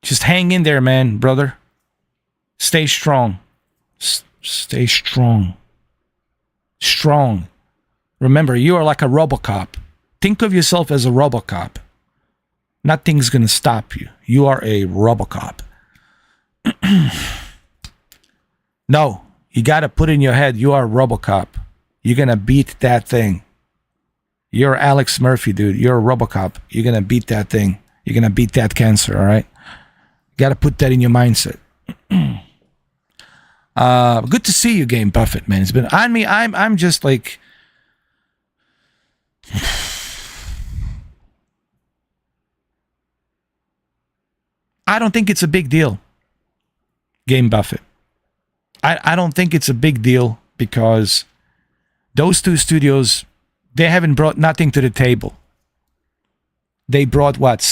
Just hang in there, man, brother. Stay strong. Stay strong. strong. Remember, you are like a RoboCop. Think of yourself as a RoboCop. Nothing's going to stop you. You are a RoboCop. No, you got to put in your head, you are a RoboCop. You're going to beat that thing. You're Alex Murphy, dude. You're a RoboCop. You're going to beat that thing. You're going to beat that cancer, all right? You got to put that in your mindset. Good to see you, Game Buffett, man. It's been on me. I'm just like, I don't think it's a big deal, Game Buffett. I don't think it's a big deal because those two studios, they haven't brought nothing to the table. They brought what?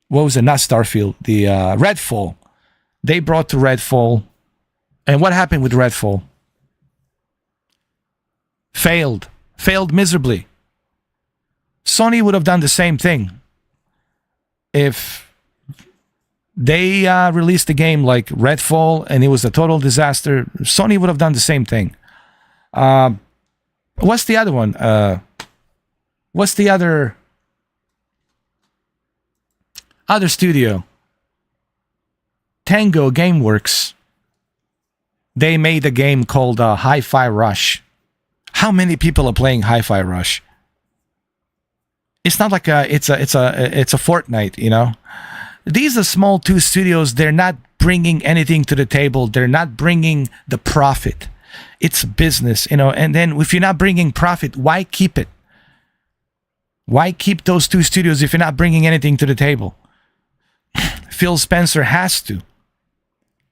What was it? Not Starfield. The Redfall. They brought to Redfall. And what happened with Redfall? Failed miserably. Sony would have done the same thing if they released a game like Redfall and it was a total disaster. Sony would have done the same thing. What's the other one? What's the other studio? Tango Gameworks. They made a game called Hi-Fi Rush. How many people are playing Hi-Fi Rush? It's not like it's a Fortnite, you know. These are small two studios. They're not bringing anything to the table. They're not bringing the profit. It's business, you know. And then if you're not bringing profit, why keep it? Why keep those two studios if you're not bringing anything to the table? Phil Spencer has to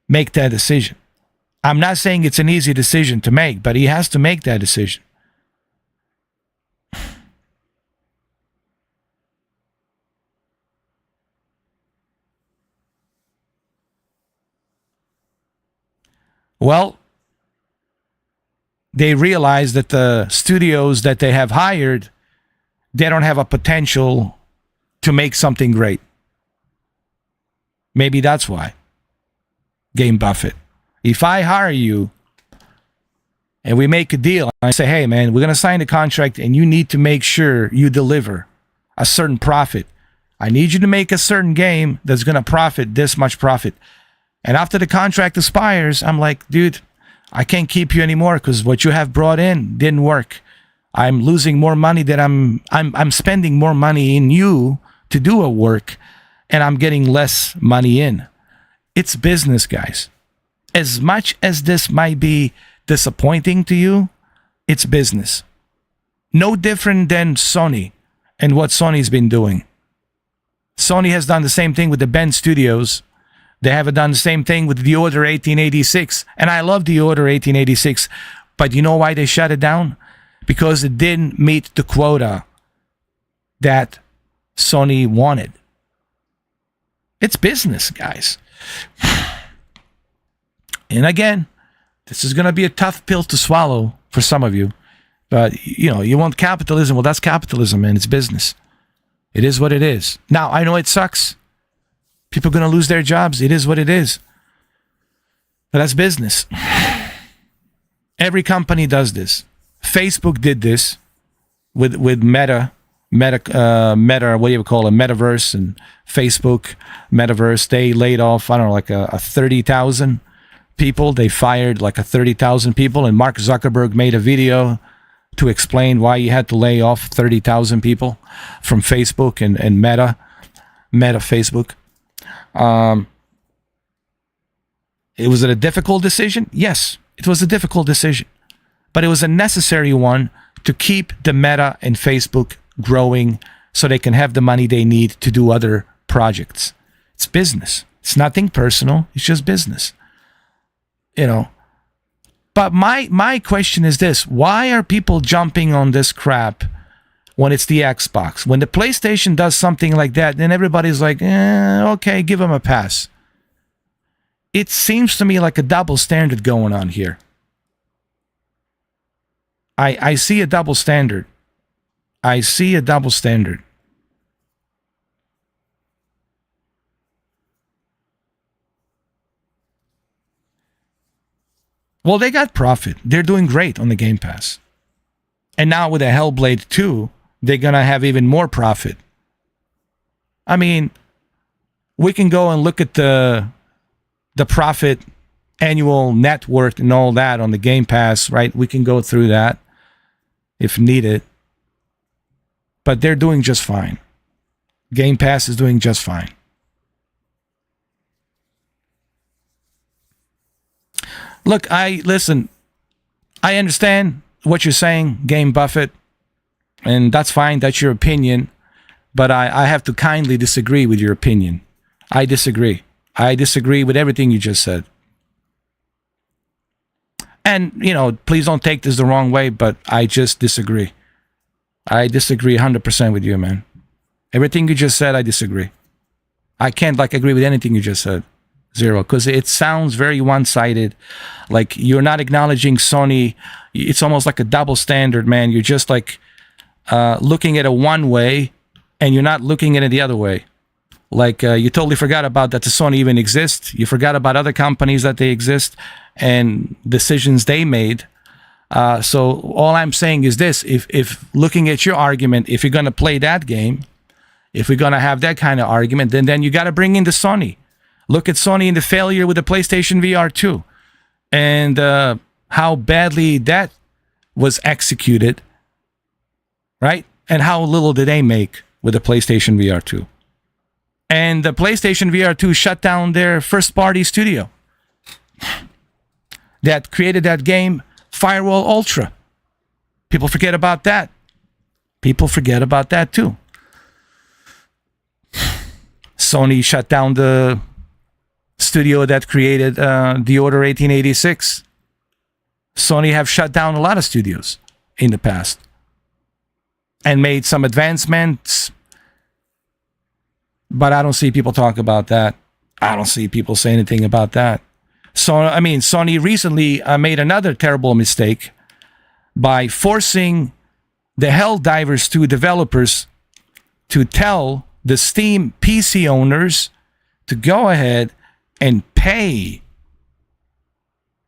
make that decision. I'm not saying it's an easy decision to make, but he has to make that decision. Well, they realize that the studios that they have hired, they don't have a potential to make something great. Maybe that's why. Game Buffett. If I hire you and we make a deal, I say, hey, man, we're going to sign the contract and you need to make sure you deliver a certain profit. I need you to make a certain game that's going to profit this much profit. And after the contract expires, I'm like, dude, I can't keep you anymore because what you have brought in didn't work. I'm losing more money than I'm spending more money in you to do a work, and I'm getting less money in. It's business, guys. As much as this might be disappointing to you, it's business. No different than Sony and what Sony's been doing. Sony has done the same thing with the Bend Studios. They haven't done the same thing with the Order 1886. And I love the Order 1886. But you know why they shut it down? Because it didn't meet the quota that Sony wanted. It's business, guys. And again, this is going to be a tough pill to swallow for some of you. But, you know, you want capitalism. Well, that's capitalism, man. It's business. It is what it is. Now, I know it sucks. People are going to lose their jobs. It is what it is. But that's business. Every company does this. Facebook did this with Meta, what do you call it, Metaverse and Facebook, Metaverse. They laid off, I don't know, like a 30,000 people. They fired like 30,000 people. And Mark Zuckerberg made a video to explain why he had to lay off 30,000 people from Facebook and Meta Facebook. Was it a difficult decision? Yes, it was a difficult decision. But it was a necessary one to keep the Meta and Facebook growing so they can have the money they need to do other projects. It's business. It's nothing personal. It's just business. You know. But my question is this. Why are people jumping on this crap when it's the Xbox? When the PlayStation does something like that, then everybody's like, okay, give them a pass. It seems to me like a double standard going on here. I see a double standard. I see a double standard. Well, they got profit. They're doing great on the Game Pass. And now with the Hellblade 2, they're going to have even more profit. I mean, we can go and look at the profit, annual net worth and all that on the Game Pass, right? We can go through that if needed. But they're doing just fine. Game Pass is doing just fine. Look, listen, I understand what you're saying, Game Buffett, and that's fine. That's your opinion. But I have to kindly disagree with your opinion. I disagree. I disagree with everything you just said. And, please don't take this the wrong way, but I just disagree. I disagree 100% with you, man. Everything you just said, I disagree. I can't, agree with anything you just said. Zero. Because it sounds very one-sided. Like, you're not acknowledging Sony. It's almost like a double standard, man. You're just, looking at it one way, and you're not looking at it the other way. You totally forgot about that the Sony even exists. You forgot about other companies that they exist and decisions they made. So all I'm saying is this. If looking at your argument, if you're going to play that game, if we're going to have that kind of argument, then you got to bring in the Sony. Look at Sony and the failure with the PlayStation VR 2 and how badly that was executed, right? And how little did they make with the PlayStation VR 2. And the PlayStation VR 2 shut down their first-party studio that created that game, Firewall Ultra. People forget about that. People forget about that too. Sony shut down the studio that created The Order 1886. Sony have shut down a lot of studios in the past and made some advancements, but I don't see people talk about that. I don't see people say anything about that. So, Sony recently made another terrible mistake by forcing the Helldivers 2 developers to tell the Steam PC owners to go ahead and pay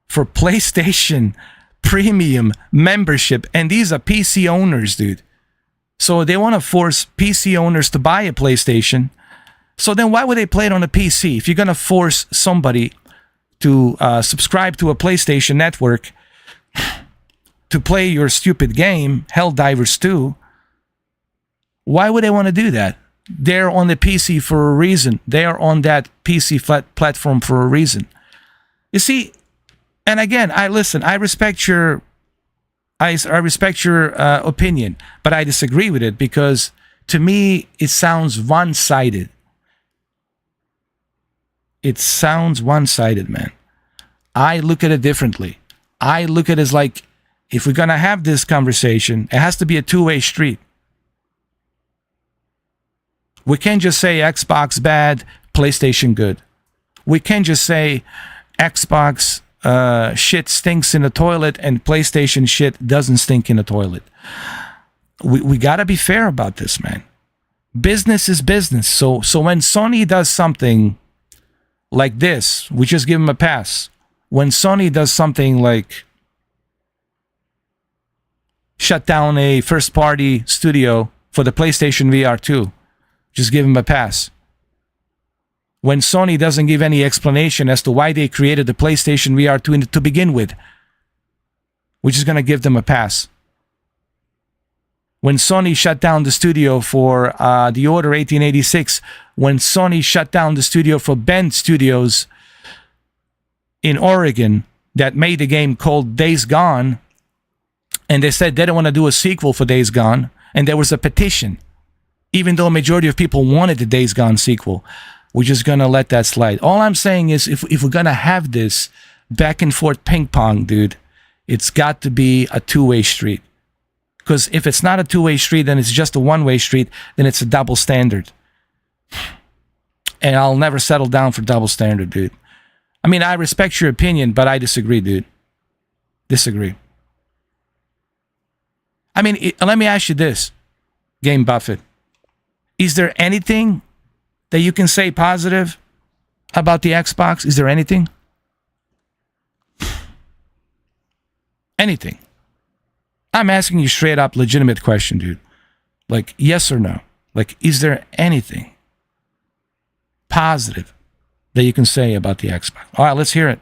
for PlayStation Premium membership. And these are PC owners, dude. So they want to force PC owners to buy a PlayStation. So then why would they play it on a PC? If you're going to force somebody to subscribe to a PlayStation network to play your stupid game, Helldivers 2, why would they want to do that? They're on the PC for a reason. They're on that PC platform for a reason. You see, and again, I respect your opinion, but I disagree with it because to me it sounds one-sided. It sounds one-sided, man. I look at it differently. I look at it as like, if we're going to have this conversation, it has to be a two-way street. We can't just say Xbox bad, PlayStation good. We can't just say Xbox shit stinks in the toilet and PlayStation shit doesn't stink in the toilet. We got to be fair about this, man. Business is business. So when Sony does something like this, we just give them a pass. When Sony does something like shut down a first-party studio for the PlayStation VR 2, just give them a pass. When Sony doesn't give any explanation as to why they created the PlayStation VR 2 to begin with, we're just going to give them a pass. When Sony shut down the studio for The Order 1886, when Sony shut down the studio for Bend Studios in Oregon that made a game called Days Gone, and they said they don't want to do a sequel for Days Gone, and there was a petition, even though a majority of people wanted the Days Gone sequel, we're just going to let that slide. All I'm saying is if we're going to have this back and forth ping pong, dude, it's got to be a two-way street. Because if it's not a two-way street, then it's just a one-way street, then it's a double standard. And I'll never settle down for double standard, dude. I mean, I respect your opinion, but I disagree, dude. Disagree. I mean, let me ask you this, Game Buffett. Is there anything that you can say positive about the Xbox? Is there anything? Anything. I'm asking you straight up, legitimate question, dude. Like, yes or no? Like, is there anything positive that you can say about the Xbox? All right, let's hear it.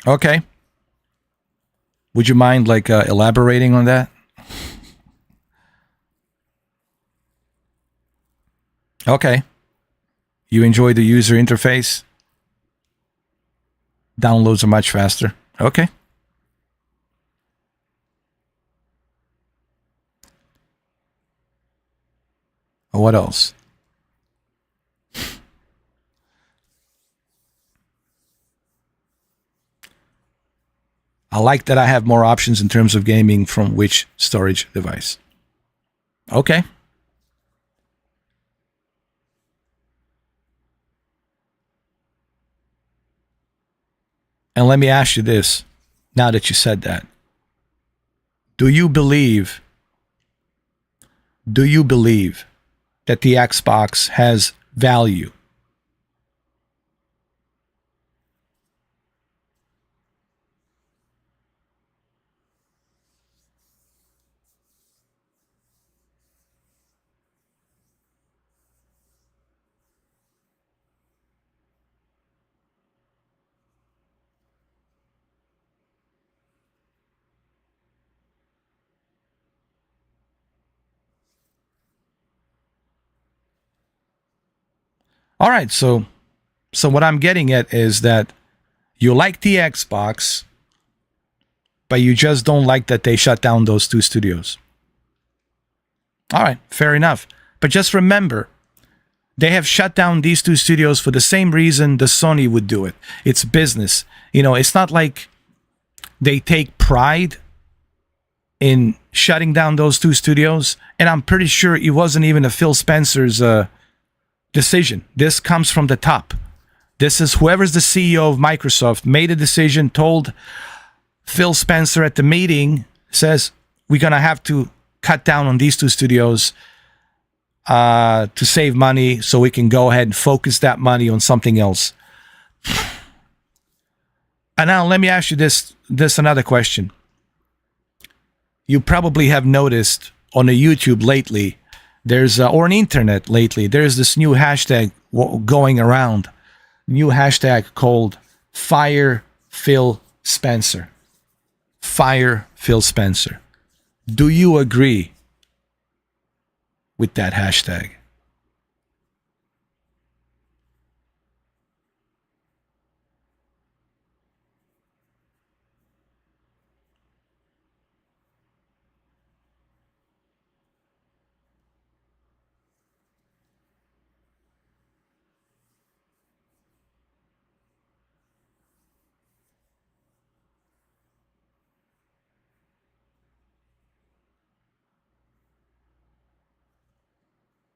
Okay. Would you mind like elaborating on that? Okay. You enjoy the user interface? Downloads are much faster. Okay. What else? I like that I have more options in terms of gaming from which storage device. Okay. And let me ask you this, now that you said that. Do you believe that the Xbox has value? All right, so what I'm getting at is that you like the Xbox, but you just don't like that they shut down those two studios. All right, fair enough. But just remember, they have shut down these two studios for the same reason the Sony would do it. It's business. You know, it's not like they take pride in shutting down those two studios. And I'm pretty sure it wasn't even a Phil Spencer's decision. This comes from the top. This is whoever's the CEO of Microsoft made a decision, told Phil Spencer at the meeting, says, we're going to have to cut down on these two studios to save money so we can go ahead and focus that money on something else. And now let me ask you this another question. You probably have noticed on the YouTube lately, or on internet lately, there's this new hashtag going around. New hashtag called Fire Phil Spencer. Fire Phil Spencer. Do you agree with that hashtag?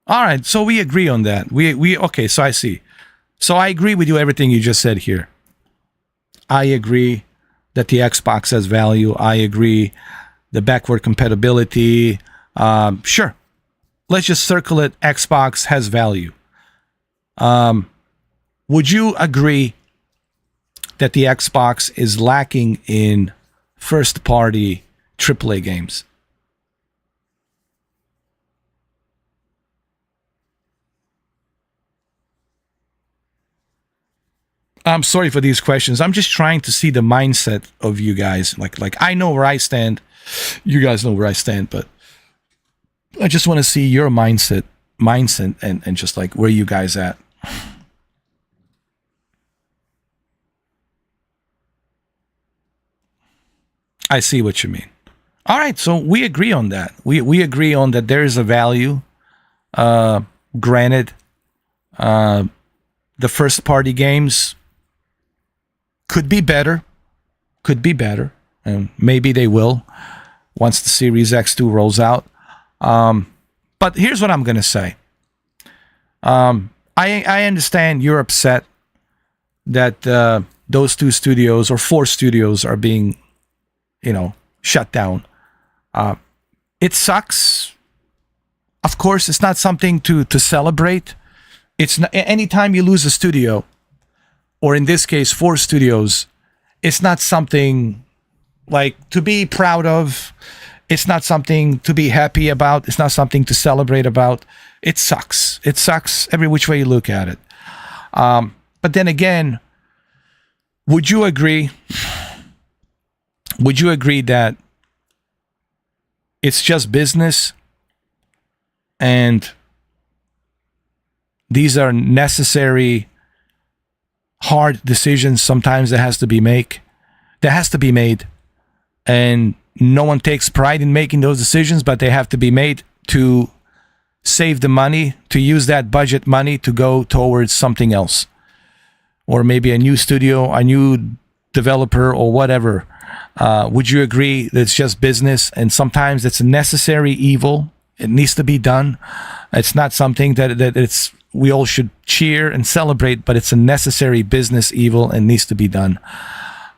All right, so we agree on that. We okay, so I see. So I agree with you everything you just said here. I agree that the Xbox has value. I agree the backward compatibility. Sure. Let's just circle it. Xbox has value. Would you agree that the Xbox is lacking in first-party AAA games? I'm sorry for these questions. I'm just trying to see the mindset of you guys. Like I know where I stand. You guys know where I stand, but I just want to see your mindset and just like where you guys at. I see what you mean. All right, so we agree on that. We agree on that there is a value. Granted, the first party games could be better, and maybe they will once the Series X2 rolls out. But here's what I'm going to say. I understand you're upset that those two studios or four studios are being, shut down. It sucks. Of course, it's not something to celebrate. It's not, anytime you lose a studio, or in this case, 4 studios, it's not something like to be proud of. It's not something to be happy about. It's not something to celebrate about. It sucks. It sucks every which way you look at it. But then again, would you agree? Would you agree that it's just business and these are necessary, hard decisions sometimes that has to be made, and no one takes pride in making those decisions, but they have to be made to save the money, to use that budget money to go towards something else, or maybe a new studio, a new developer, or whatever. Would you agree that it's just business and sometimes it's a necessary evil? It needs to be done. It's not something that it's we all should cheer and celebrate, but it's a necessary business evil and needs to be done.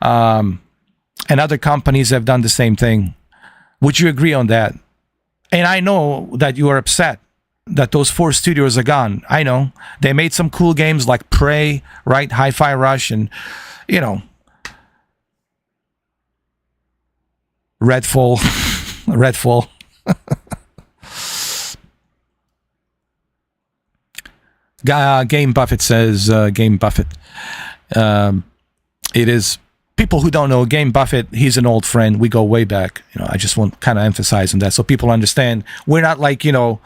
And other companies have done the same thing. Would you agree on that? And I know that you are upset that those 4 studios are gone. I know. They made some cool games like Prey, right? Hi-Fi Rush, and, you know, RedFall. RedFall. Game Buffett says, Game Buffett. It is, people who don't know, Game Buffett, he's an old friend. We go way back. You know, I just want to kind of emphasize on that so people understand. We're not like, you know,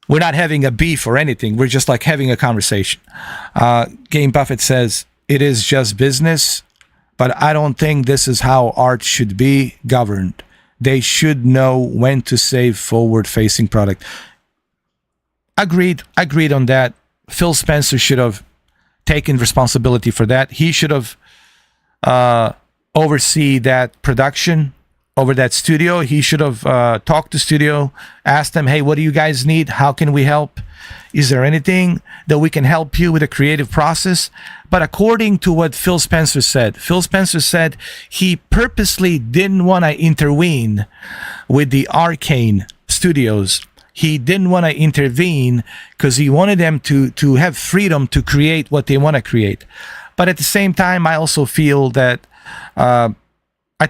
we're not having a beef or anything. We're just like having a conversation. Game Buffett says, it is just business, but I don't think this is how art should be governed. They should know when to save forward-facing product. Agreed on that. Phil Spencer should have taken responsibility for that. He should have oversee that production over that studio. He should have talked to studio, asked them, hey, what do you guys need? How can we help? Is there anything that we can help you with a creative process? But according to what Phil Spencer said he purposely didn't want to intervene with the Arkane studios. He didn't want to intervene because he wanted them to have freedom to create what they want to create. But at the same time, I also feel that I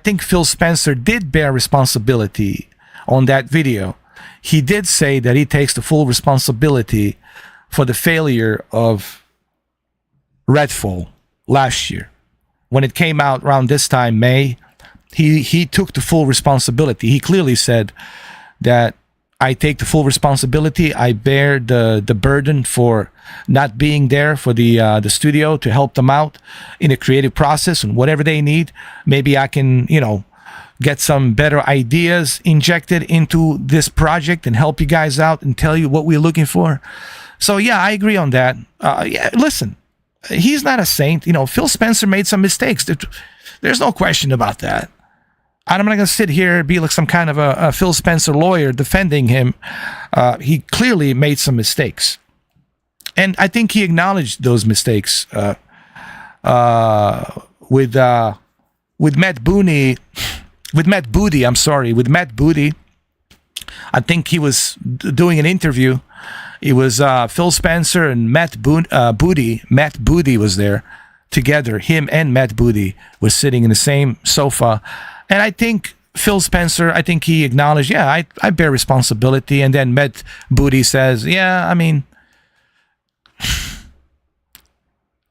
think Phil Spencer did bear responsibility on that video. He did say that he takes the full responsibility for the failure of RedFall last year. When it came out around this time, May, he took the full responsibility. He clearly said that I take the full responsibility. I bear the burden for not being there for the studio to help them out in a creative process and whatever they need. Maybe I can, you know, get some better ideas injected into this project and help you guys out and tell you what we're looking for. So yeah, I agree on that. Yeah, listen, he's not a saint. You know, Phil Spencer made some mistakes. There's no question about that. I'm not going to sit here and be like some kind of a Phil Spencer lawyer defending him. He clearly made some mistakes. And I think he acknowledged those mistakes with Matt Booty. With Matt Booty, I think he was doing an interview. It was Phil Spencer and Matt Booty. Matt Booty was there together. Him and Matt Booty was sitting in the same sofa. And I think Phil Spencer, I think he acknowledged, yeah, I bear responsibility. And then Matt Booty says, yeah, I mean,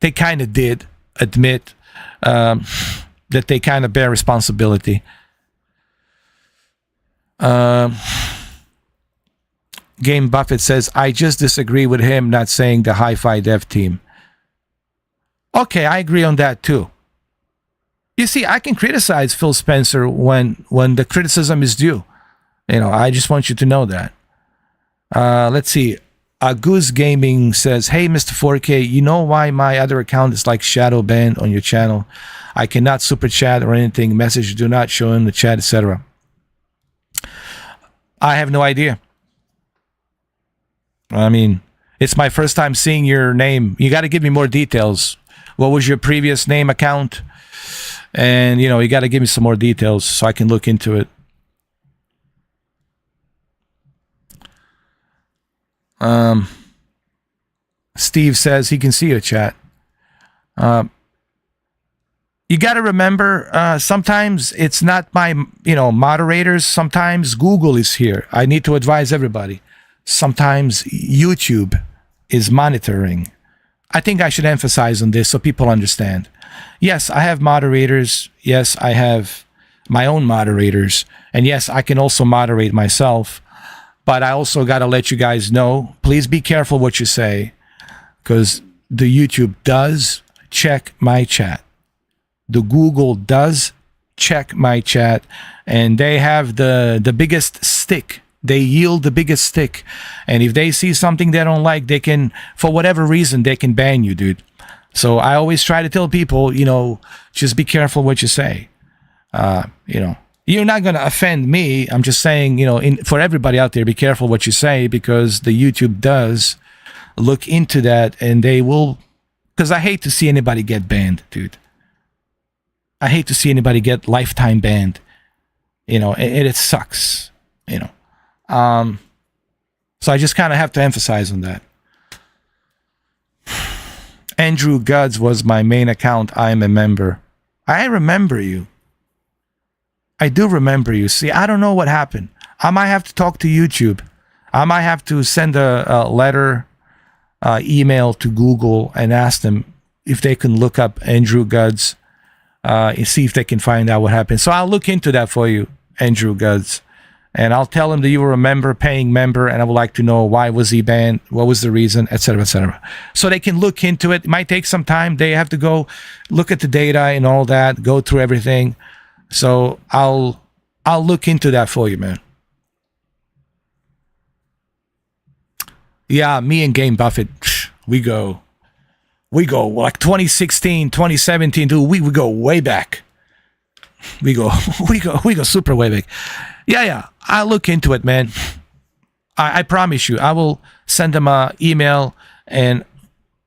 they kind of did admit that they kind of bear responsibility. Game Buffett says, I just disagree with him not saying the hi-fi dev team. Okay, I agree on that too. You see, I can criticize Phil Spencer when the criticism is due. You know, I just want you to know that. Let's see. Goose Gaming says, hey, Mr. 4K, you know why my other account is like shadow banned on your channel? I cannot super chat or anything. Messages do not show in the chat, etc. I have no idea. I mean, it's my first time seeing your name. You got to give me more details. What was your previous name account? And, you got to give me some more details so I can look into it. Steve says he can see your chat. You got to remember, sometimes it's not my, moderators. Sometimes Google is here. I need to advise everybody. Sometimes YouTube is monitoring. I think I should emphasize on this so people understand. Yes, I have moderators. Yes, I have my own moderators. And yes, I can also moderate myself. But I also got to let you guys know, please be careful what you say, because the YouTube does check my chat. The Google does check my chat, and they have the biggest stick. They yield the biggest stick. And if they see something they don't like, they can, for whatever reason, they can ban you, dude. So I always try to tell people, just be careful what you say. You're not going to offend me. I'm just saying, for everybody out there, be careful what you say, because the YouTube does look into that, and they will, because I hate to see anybody get banned, dude. I hate to see anybody get lifetime banned. It sucks, So I just kind of have to emphasize on that. Andrew Guds was my main account. I am a member. I remember you. I do remember you. See, I don't know what happened. I might have to talk to YouTube. I might have to send a letter, email to Google and ask them if they can look up Andrew Guds. And see if they can find out what happened. So I'll look into that for you, Andrew Guds. And I'll tell them that you were a member, paying member, and I would like to know why was he banned, what was the reason, etc., etc. So they can look into it. It might take some time. They have to go look at the data and all that, go through everything. So I'll look into that for you, man. Yeah, me and Game Buffett, we go like 2016, 2017, dude. We go way back. We go super way back. Yeah. I'll look into it, man. I promise you. I will send them an email and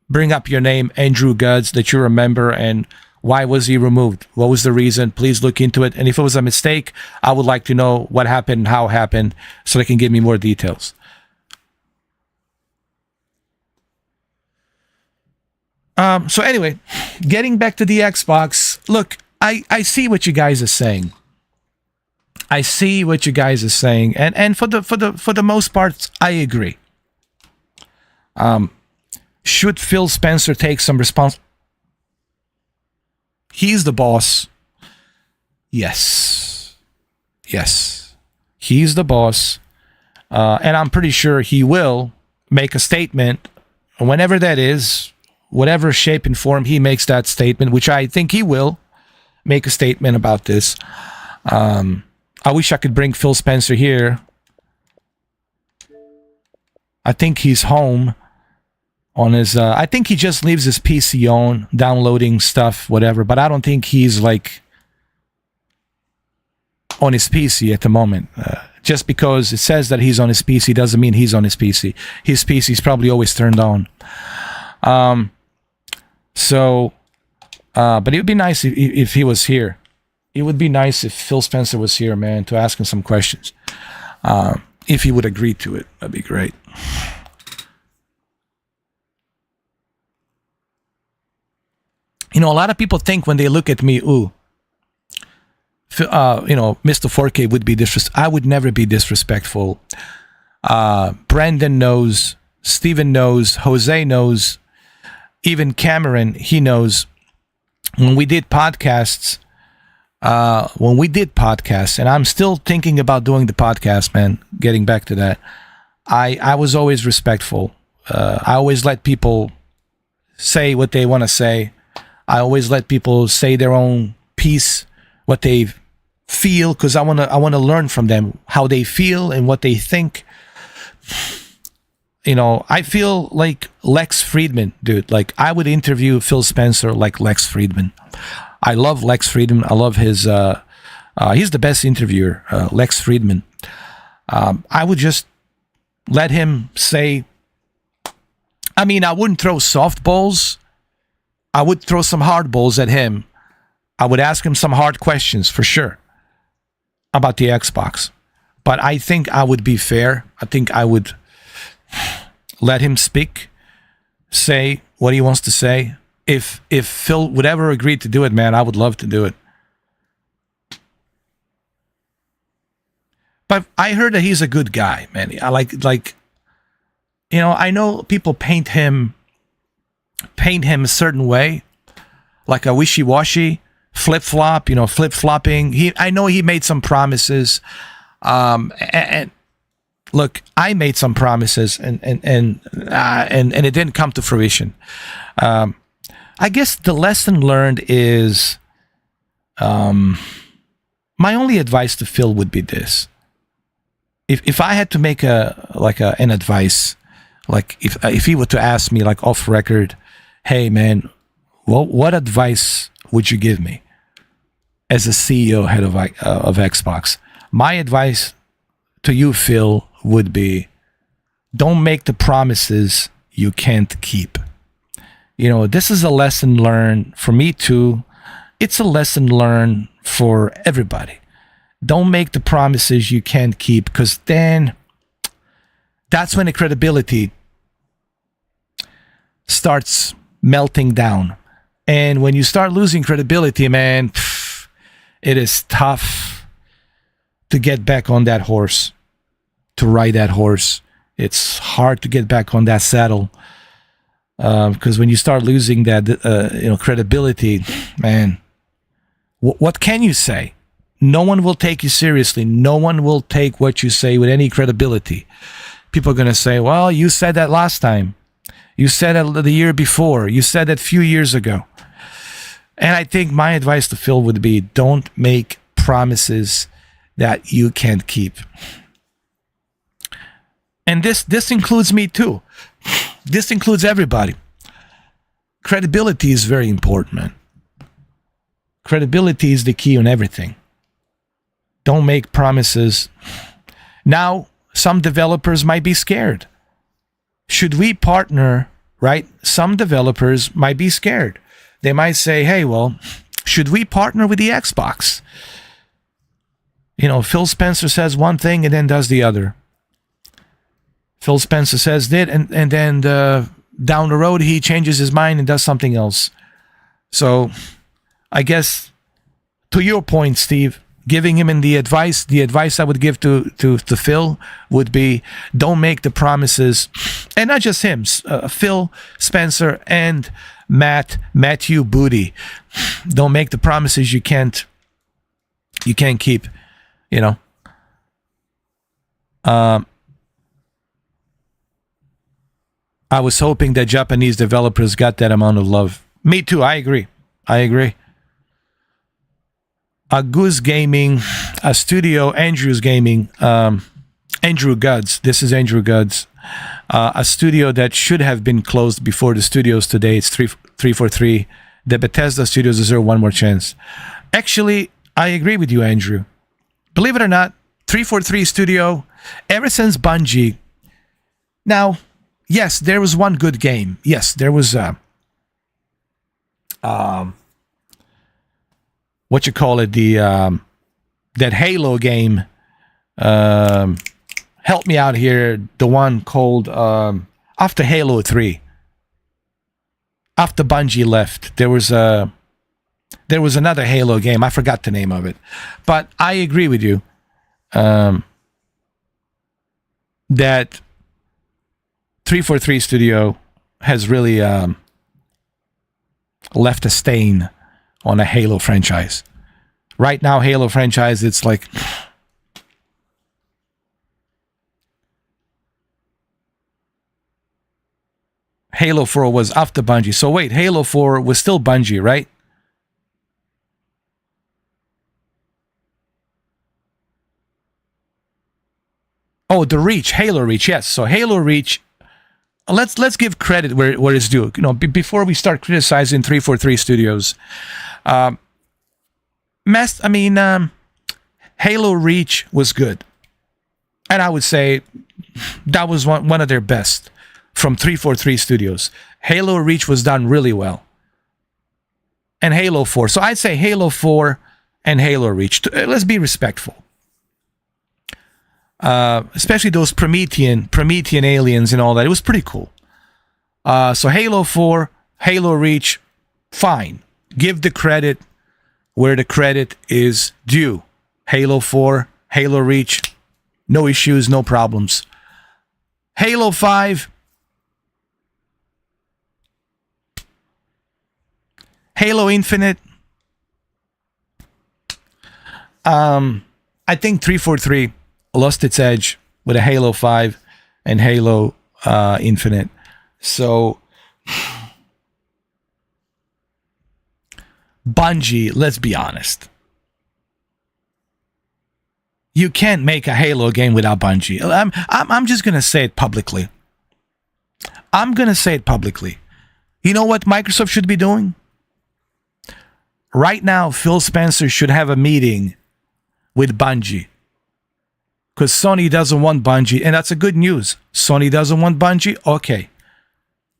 bring up your name, Andrew Guds, that you remember, and why was he removed? What was the reason? Please look into it. And if it was a mistake, I would like to know what happened and how it happened, so they can give me more details. So anyway, getting back to the Xbox, look, I see what you guys are saying. I see what you guys are saying, and for the most part, I agree. Should Phil Spencer take some responsibility? He's the boss. Yes, he's the boss, and I'm pretty sure he will make a statement whenever that is. Whatever shape and form he makes that statement, which I think he will make a statement about this. I wish I could bring Phil Spencer here. I think he's home on his... I think he just leaves his PC on, downloading stuff, whatever. But I don't think he's like on his PC at the moment. Just because it says that he's on his PC doesn't mean he's on his PC. His PC is probably always turned on. But it would be nice if he was here. It would be nice if Phil Spencer was here, man, to ask him some questions. If he would agree to it, that'd be great. A lot of people think when they look at me, Mr. 4K would be disrespectful. I would never be disrespectful. Brandon knows, Steven knows, Jose knows, even Cameron, he knows. When we did podcasts, and I'm still thinking about doing the podcast, man, getting back to that, I was always respectful. I always let people say what they want to say. I always let people say their own piece, what they feel, because I want to learn from them how they feel and what they think. I feel like Lex Friedman, dude. Like, I would interview Phil Spencer like Lex Friedman. I love Lex Friedman. I love his... he's the best interviewer, Lex Friedman. I would just let him say... I wouldn't throw softballs. I would throw some hard balls at him. I would ask him some hard questions for sure about the Xbox. But I think I would be fair. I think I would let him speak, say what he wants to say. If Phil would ever agree to do it, man, I would love to do it. But I heard that he's a good guy, man. I like I know people paint him a certain way, like a wishy-washy, flip-flop, flip-flopping. I know he made some promises. And look, I made some promises and it didn't come to fruition. I guess the lesson learned is, my only advice to Phil would be this. If I had to make an advice, like if he were to ask me like off record, hey man, what advice would you give me as a CEO head of Xbox? My advice to you, Phil, would be, don't make the promises you can't keep. This is a lesson learned for me too. It's a lesson learned for everybody. Don't make the promises you can't keep, because then that's when the credibility starts melting down. And when you start losing credibility, man, it is tough to get back on that horse, to ride that horse. It's hard to get back on that saddle, because when you start losing that credibility, man, what can you say? No one will take you seriously. No one will take what you say with any credibility. People are going to say, well, you said that last time. You said it the year before. You said that a few years ago. And I think my advice to Phil would be, don't make promises that you can't keep. And this includes me too. This includes everybody. Credibility is very important, man. Credibility is the key on everything. Don't make promises. Now, some developers might be scared. Should we partner, right? Some developers might be scared. They might say, hey, well, should we partner with the Xbox? Phil Spencer says one thing and then does the other. Phil Spencer says that, and then down the road, he changes his mind and does something else. So I guess to your point, Steve, giving him the advice I would give to Phil would be, don't make the promises, and not just him, Phil Spencer and Matthew Booty. Don't make the promises you can't keep. I was hoping that Japanese developers got that amount of love. Me too. I agree. A Goose Gaming, a studio, Andrew's Gaming, Andrew Guds. This is Andrew Guds. A studio that should have been closed before the studios today. It's 343. The Bethesda studios deserve one more chance. Actually, I agree with you, Andrew. Believe it or not, 343 studio, ever since Bungie. Now, yes, there was one good game. Yes, there was what you call it, that Halo game. Help me out here. The one called after Halo 3. After Bungie left, there was another Halo game. I forgot the name of it, but I agree with you that 343 Studio has really left a stain on a Halo franchise. Right now, Halo franchise, it's like Halo 4 was after Bungie. So wait, Halo 4 was still Bungie, right? Oh, the Reach, Halo Reach, yes. So Halo Reach, let's give credit where it's due. Before we start criticizing 343 Studios, Halo Reach was good, and I would say that was one of their best from 343 Studios. Halo Reach was done really well, and Halo 4. So I'd say Halo 4 and Halo Reach. Let's be respectful. Especially those Promethean aliens and all that. It was pretty cool. So Halo 4, Halo Reach, fine. Give the credit where the credit is due. Halo 4, Halo Reach, no issues, no problems. Halo 5, Halo Infinite. I think 343 lost its edge with a Halo 5 and Halo Infinite. So Bungie, let's be honest. You can't make a Halo game without Bungie. I'm just going to say it publicly. You know what Microsoft should be doing? Right now, Phil Spencer should have a meeting with Bungie. Because Sony doesn't want Bungie. And that's a good news. Sony doesn't want Bungie? Okay.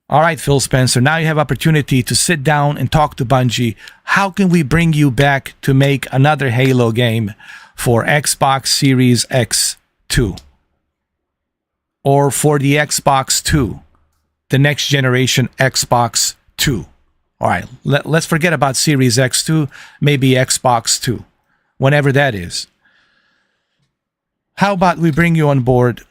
All right, Phil Spencer. Now you have opportunity to sit down and talk to Bungie. How can we bring you back to make another Halo game for Xbox Series X2? Or for the Xbox 2? The next generation Xbox 2. All right, let's forget about Series X2, maybe Xbox 2, whenever that is. How about we bring you on board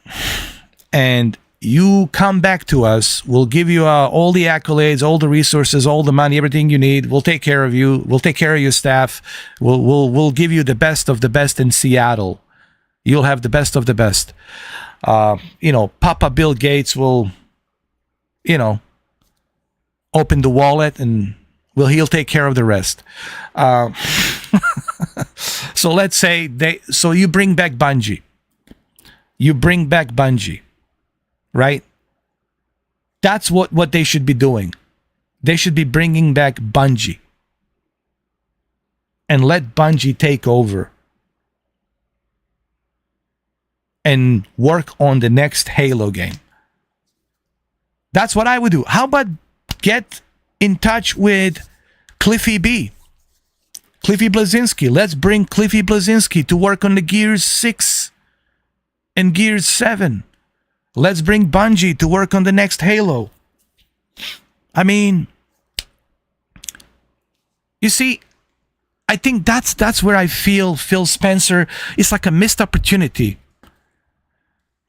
and you come back to us. We'll give you all the accolades, all the resources, all the money, everything you need. We'll take care of you. We'll take care of your staff. We'll give you the best of the best in Seattle. You'll have the best of the best. Papa Bill Gates will, open the wallet and he'll take care of the rest. So let's say you bring back Bungie. Right? That's what they should be doing. They should be bringing back Bungie. And let Bungie take over. And work on the next Halo game. That's what I would do. How about get in touch with Cliffy Bleszinski. Let's bring Cliffy Bleszinski to work on the Gears 6 and Gears 7. Let's bring Bungie to work on the next Halo. I mean, you see, I think that's where I feel Phil Spencer is like a missed opportunity.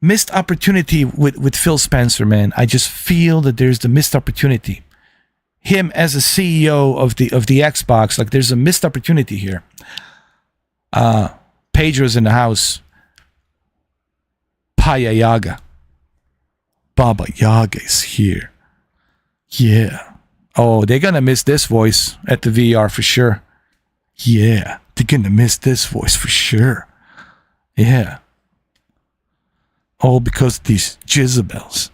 Missed opportunity with Phil Spencer, man. I just feel that there's the missed opportunity. Him as a CEO of the Xbox, like there's a missed opportunity here. Pedro's in the house. Paya Yaga. Baba Yaga is here. Yeah. Oh, they're gonna miss this voice at the VR for sure. Yeah, they're gonna miss this voice for sure. Yeah. All because of these Jezebels.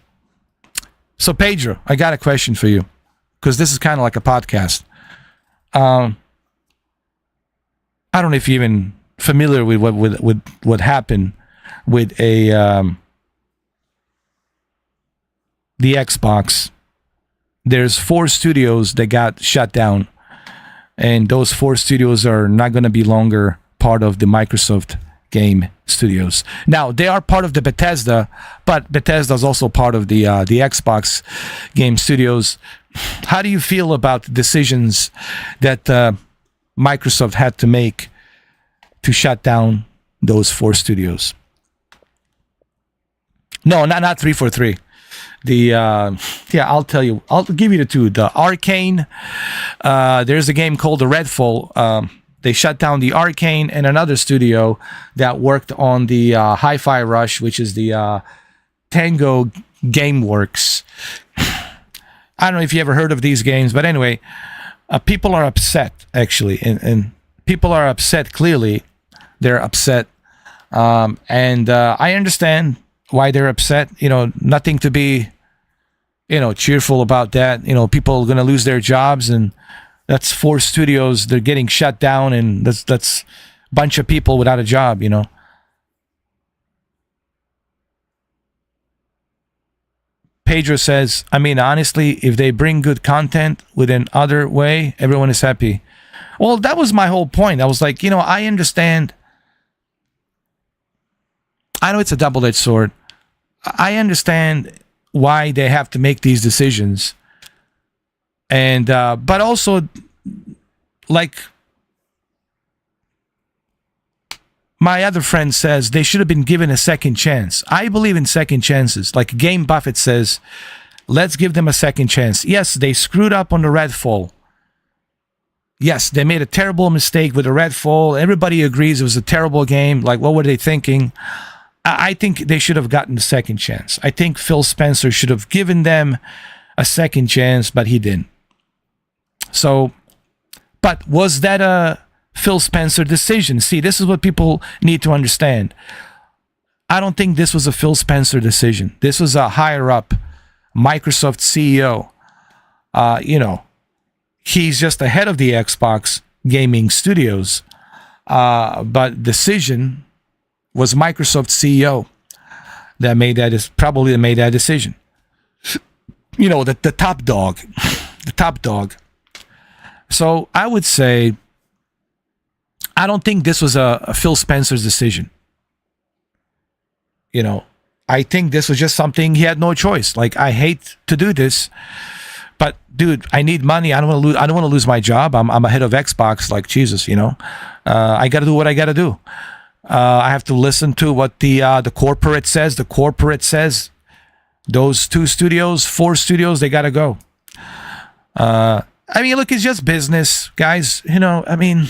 So Pedro, I got a question for you. Because this is kind of like a podcast. I don't know if you're even familiar with what happened with the Xbox. There's 4 studios that got shut down, and those 4 studios are not going to be longer part of the Microsoft game studios. Now they are part of the Bethesda, but Bethesda is also part of the Xbox game studios. How do you feel about the decisions that Microsoft had to make to shut down those 4 studios? No, not 343. I'll tell you. I'll give you the 2. The Arkane. There's a game called the RedFall. They shut down the Arkane and another studio that worked on the Hi-Fi Rush, which is the Tango Gameworks. I don't know if you ever heard of these games, but anyway, people are upset, actually. And people are upset, clearly. They're upset. And I understand why they're upset. Nothing to be, cheerful about that. People are going to lose their jobs, and that's 4 studios. They're getting shut down, and that's a bunch of people without a job, Pedro says, I mean, honestly, if they bring good content with an other way, everyone is happy. Well, that was my whole point. I was like, I understand. I know it's a double-edged sword. I understand why they have to make these decisions. And, but also, like my other friend says, they should have been given a second chance. I believe in second chances. Like Game Buffett says, let's give them a second chance. Yes, they screwed up on the RedFall. Yes, they made a terrible mistake with the RedFall. Everybody agrees it was a terrible game. Like, what were they thinking? I think they should have gotten a second chance. I think Phil Spencer should have given them a second chance, but he didn't. So, but was that a Phil Spencer decision? See, this is what people need to understand. I don't think this was a Phil Spencer decision. This was a higher up Microsoft CEO. He's just the head of the Xbox gaming studios. But decision was Microsoft CEO that made that is probably made that decision. The top dog, the top dog. So I would say, I don't think this was a Phil Spencer's decision. I think this was just something he had no choice. Like, I hate to do this, but dude, I need money. I don't want to lose my job. I'm a head of Xbox. Like, Jesus, I got to do what I got to do. I have to listen to what the corporate says. The corporate says those 4 studios, they got to go. I mean, look, it's just business, guys. I mean,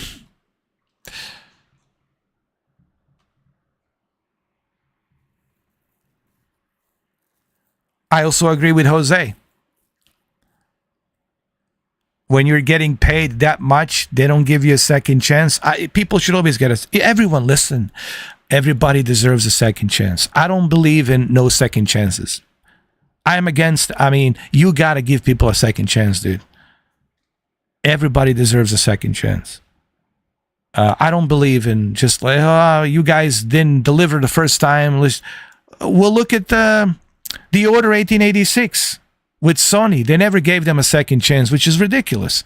I also agree with Jose. When you're getting paid that much, they don't give you a second chance. People should always everyone, listen. Everybody deserves a second chance. I don't believe in no second chances. You got to give people a second chance, dude. Everybody deserves a second chance. I don't believe in just like, you guys didn't deliver the first time. We'll look at the Order 1886 with Sony. They never gave them a second chance, which is ridiculous.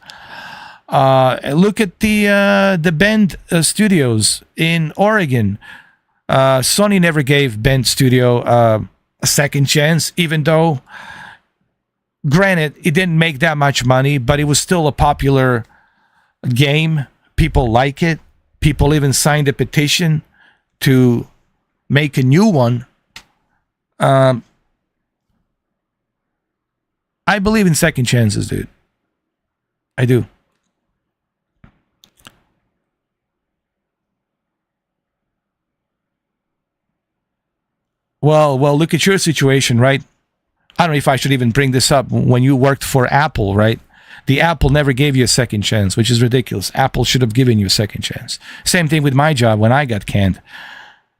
Look at the Bend Studios in Oregon. Sony never gave Bend Studio a second chance, even though, granted, it didn't make that much money, but it was still a popular game. People like it. People even signed a petition to make a new one. I believe in second chances, dude. I do. Well, look at your situation, right? I don't know if I should even bring this up. When you worked for Apple, right? The Apple never gave you a second chance, which is ridiculous. Apple should have given you a second chance. Same thing with my job when I got canned.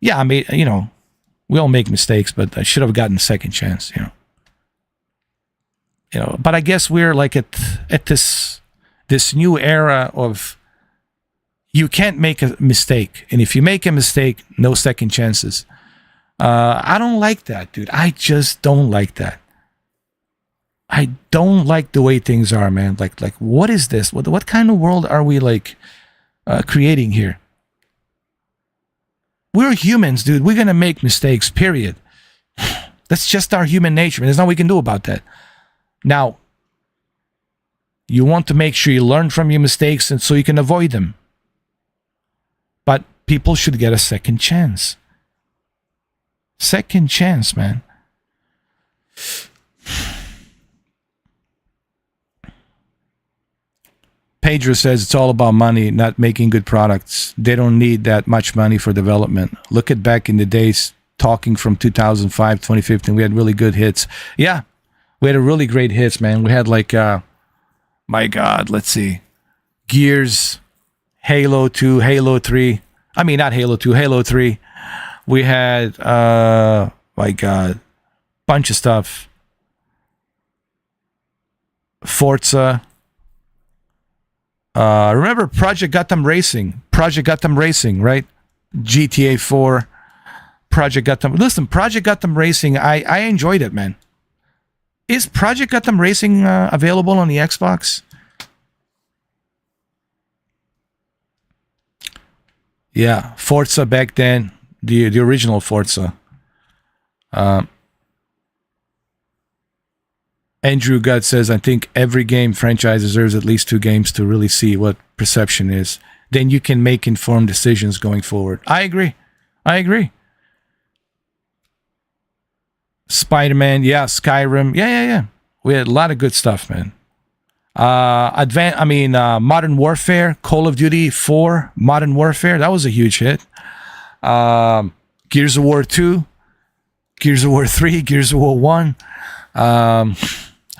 Yeah, we all make mistakes, but I should have gotten a second chance, But I guess we're like at this new era of you can't make a mistake. And if you make a mistake, no second chances. I don't like that, dude. I just don't like that. I don't like the way things are, man. Like what is this? What kind of world are we creating here? We're humans, dude. We're gonna make mistakes, period. That's just our human nature, and there's nothing we can do about that. Now, you want to make sure you learn from your mistakes and so you can avoid them. But people should get a second chance. Second chance, man. Pedro says it's all about money, not making good products. They don't need that much money for development. Look at back in the days, talking from 2005, 2015, we had really good hits. Yeah, we had a really great hits, man. We had my God, let's see. Gears, Halo 2, Halo 3. I mean, not Halo 2, Halo 3. We had, my God, bunch of stuff. Forza. Remember Project Gotham Racing? Project Gotham Racing, right? GTA 4. Project Gotham. Listen, Project Gotham Racing, I enjoyed it, man. Is Project Gotham Racing available on the Xbox? Yeah, Forza back then, the original Forza. Andrew Gutt says, I think every game franchise deserves at least 2 games to really see what perception is. Then you can make informed decisions going forward. I agree. Spider-Man, yeah, Skyrim, yeah. We had a lot of good stuff, man. Modern Warfare, Call of Duty 4, Modern Warfare, that was a huge hit. Gears of War 2, Gears of War 3, Gears of War 1,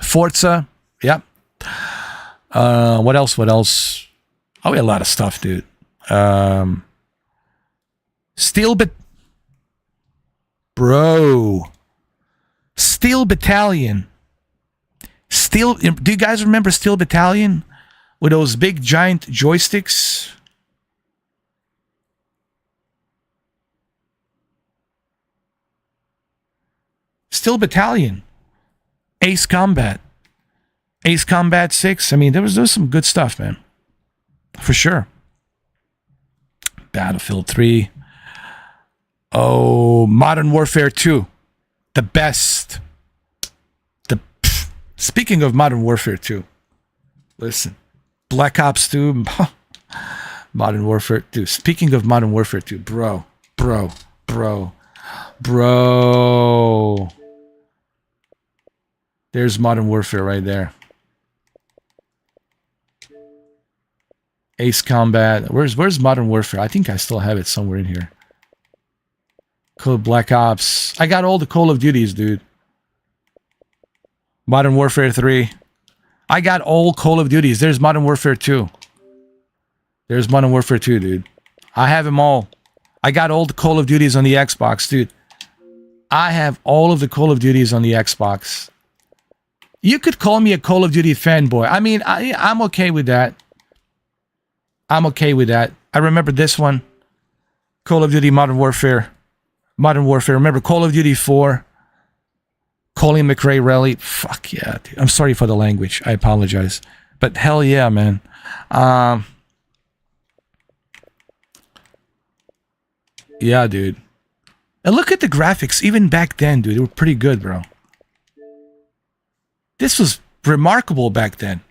Forza, yep. What else? Oh, we had a lot of stuff, dude. Steel Battalion. Do you guys remember Steel Battalion? With those big giant joysticks? Steel Battalion. Ace Combat 6. I mean, there was some good stuff, man. For sure. Battlefield 3. Oh, Modern Warfare 2. The best. Speaking of Modern Warfare 2. Listen. Black Ops 2. Modern Warfare 2. Speaking of Modern Warfare 2. Bro. There's Modern Warfare right there. Ace Combat. Where's Modern Warfare? I think I still have it somewhere in here. Code Black Ops. I got all the Call of Duties, dude. Modern Warfare 3. I got all Call of Duties. There's Modern Warfare 2. There's Modern Warfare 2, dude. I have them all. I got all the Call of Duties on the Xbox, dude. I have all of the Call of Duties on the Xbox. You could call me a Call of Duty fanboy. I mean, I'm okay with that. I remember this one. Call of Duty Modern Warfare. Remember Call of Duty 4. Colin McRae Rally. Fuck yeah, dude. I'm sorry for the language. I apologize. But hell yeah, man. Yeah, dude. And look at the graphics. Even back then, dude. They were pretty good, bro. This was remarkable back then.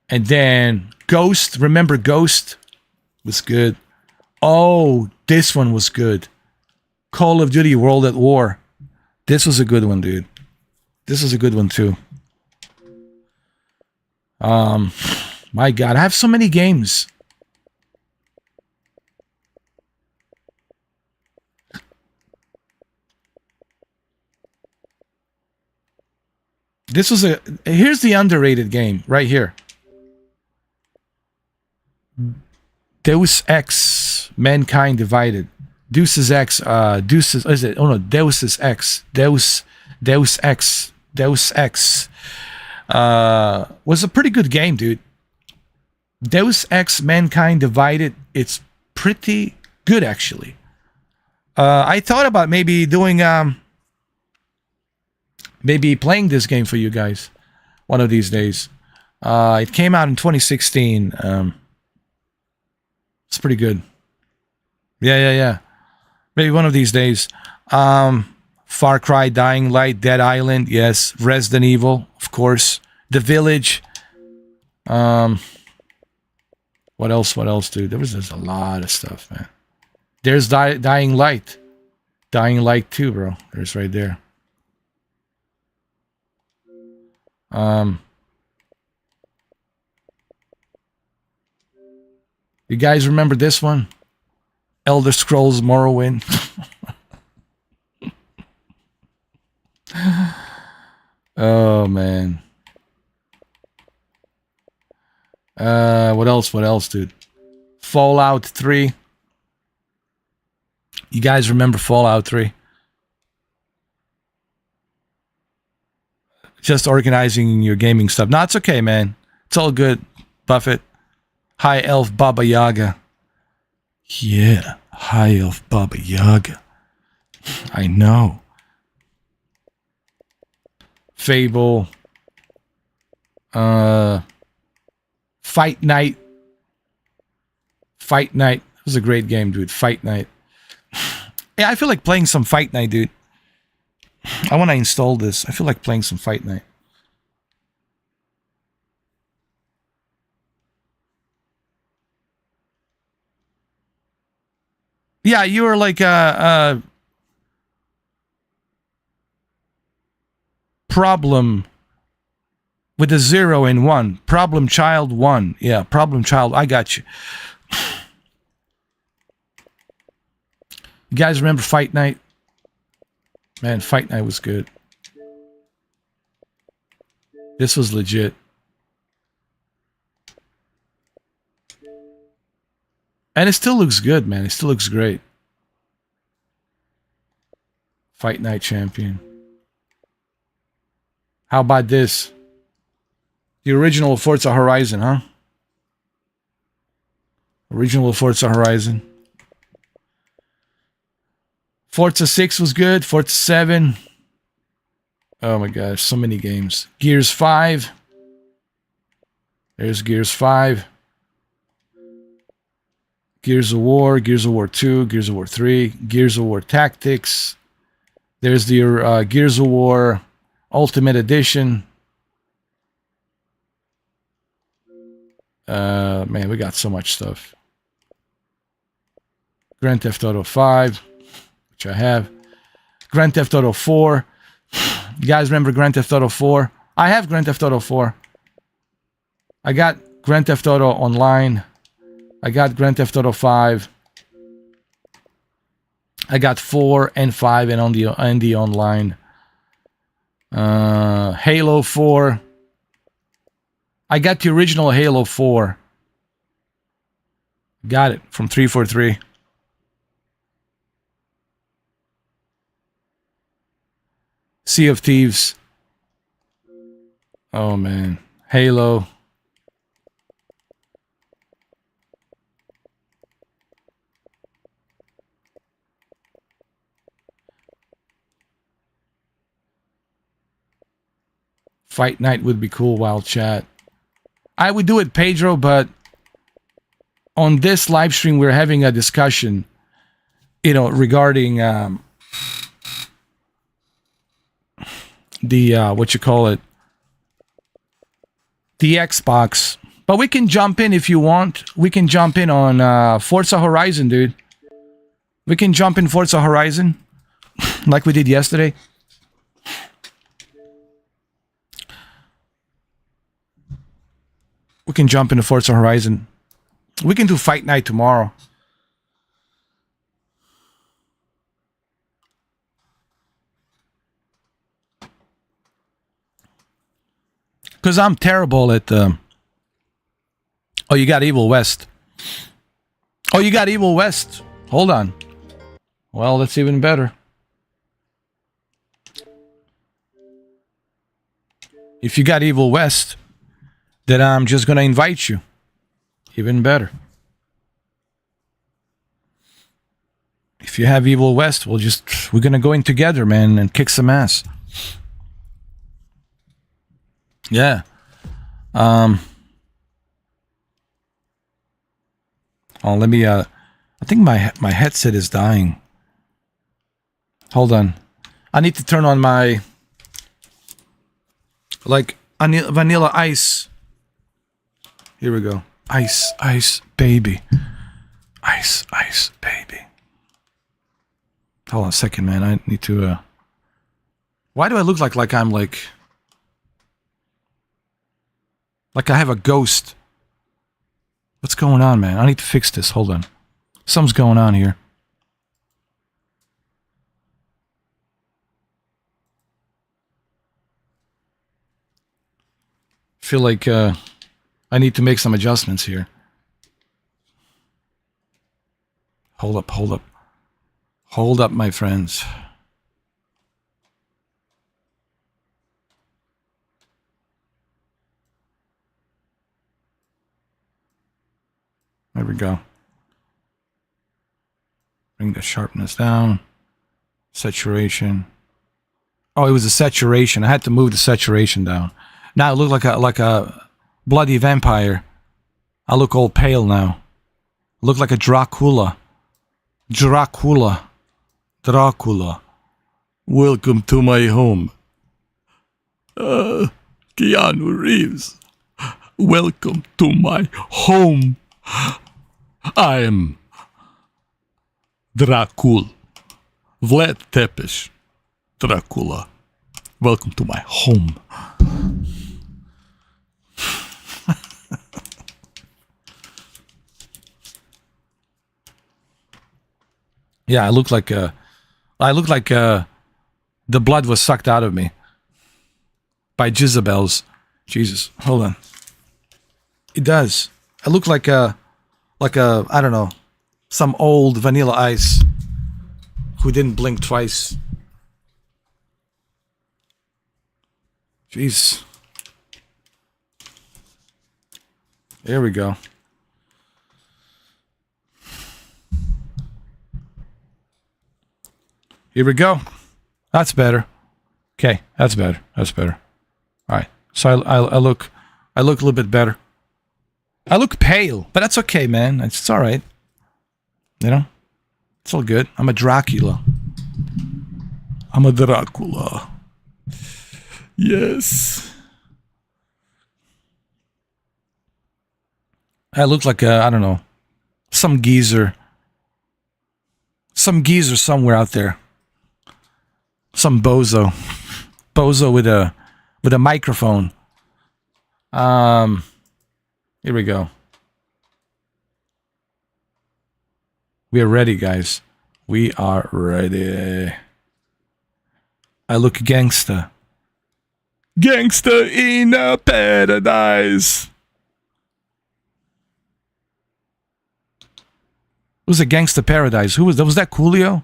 And then Ghost. Remember Ghost? Was good. Oh, this one was good. Call of Duty World at War. This was a good one, dude. This was a good one, too. My God, I have so many games. This was here's the underrated game right here. Deus Ex, Mankind Divided. Deus Ex, is it? Oh no, Deus Ex. Deus Ex. Was a pretty good game, dude. Deus Ex, Mankind Divided. It's pretty good, actually. I thought about maybe doing, maybe playing this game for you guys one of these days. It came out in 2016. It's pretty good. Yeah. Maybe one of these days. Far Cry, Dying Light, Dead Island, yes. Resident Evil, of course. The Village. What else, dude? There's a lot of stuff, man. There's Dying Light. Dying Light 2, bro. There's right there. You guys remember this one? Elder Scrolls Morrowind. Oh man. What else, dude? Fallout 3. You guys remember Fallout 3? Just organizing your gaming stuff. No, it's okay, man. It's all good. Buffett. High Elf Baba Yaga. Yeah, High Elf Baba Yaga. I know. Fable, Fight Night. Fight Night. It was a great game, dude. Fight Night. Yeah, I feel like playing some Fight Night, dude. I want to install this. I feel like playing some Fight Night. Yeah, you were like a problem with a 0 and 1. Problem child 1. Yeah, problem child. I got you. You guys remember Fight Night? Man, Fight Night was good. This was legit. And it still looks good, man. It still looks great. Fight Night champion. How about this? The original Forza Horizon, huh? Original Forza Horizon. Forza 6 was good. Forza 7. Oh my gosh, so many games. Gears 5. There's Gears 5. Gears of War, Gears of War 2, Gears of War 3, Gears of War Tactics. There's the Gears of War Ultimate Edition. Man, we got so much stuff. Grand Theft Auto 5, which I have. Grand Theft Auto 4. You guys remember Grand Theft Auto 4? I have Grand Theft Auto 4. I got Grand Theft Auto Online. I got Grand Theft Auto 5. I got 4 and 5 and on the online. Halo 4. I got the original Halo 4. Got it from 343. Sea of Thieves. Oh man. Halo. Fight Night would be cool, Wild Chat. I would do it, Pedro, but on this live stream, we're having a discussion, regarding the, what you call it, the Xbox. But we can jump in if you want. We can jump in on Forza Horizon, dude. We can jump in Forza Horizon like we did yesterday. We can jump into Forza Horizon. We can do Fight Night tomorrow. Because I'm terrible at... Oh, you got Evil West. Oh, you got Evil West. Hold on. Well, that's even better. If you got Evil West, then I'm just going to invite you. Even better. If you have Evil West, we're going to go in together, man, and kick some ass. Yeah. Oh, let me, I think my headset is dying. Hold on. I need to turn on my, like, Vanilla Ice. Here we go. Ice, ice, baby. Ice, ice, baby. Hold on a second, man. I need to, why do I look like I'm like I have a ghost? What's going on, man? I need to fix this. Hold on. Something's going on here. Feel like, I need to make some adjustments here. Hold up, hold up. Hold up, my friends. There we go. Bring the sharpness down. Saturation. Oh, it was the saturation. I had to move the saturation down. Now I look like a bloody vampire. I look all pale now. I look like a Dracula. Dracula. Dracula. Welcome to my home. Keanu Reeves. Welcome to my home. I am Dracul. Vlad Tepes. Dracula. Welcome to my home. Yeah, I look like the blood was sucked out of me by Jezebels. Jesus, hold on. It does. I look like a I don't know, some old Vanilla Ice who didn't blink twice. Jeez. There we go. Here we go. That's better. Okay, that's better. That's better. All right. So I look a little bit better. I look pale, but that's okay, man. It's all right. You know, it's all good. I'm a Dracula. I'm a Dracula. Yes. I look like I don't know, some geezer somewhere out there. Some bozo with a microphone. Here we go. We are ready, guys. We are ready. I look gangsta. Gangsta in a paradise. It was a Gangsta Paradise. Who was that? Was that Coolio?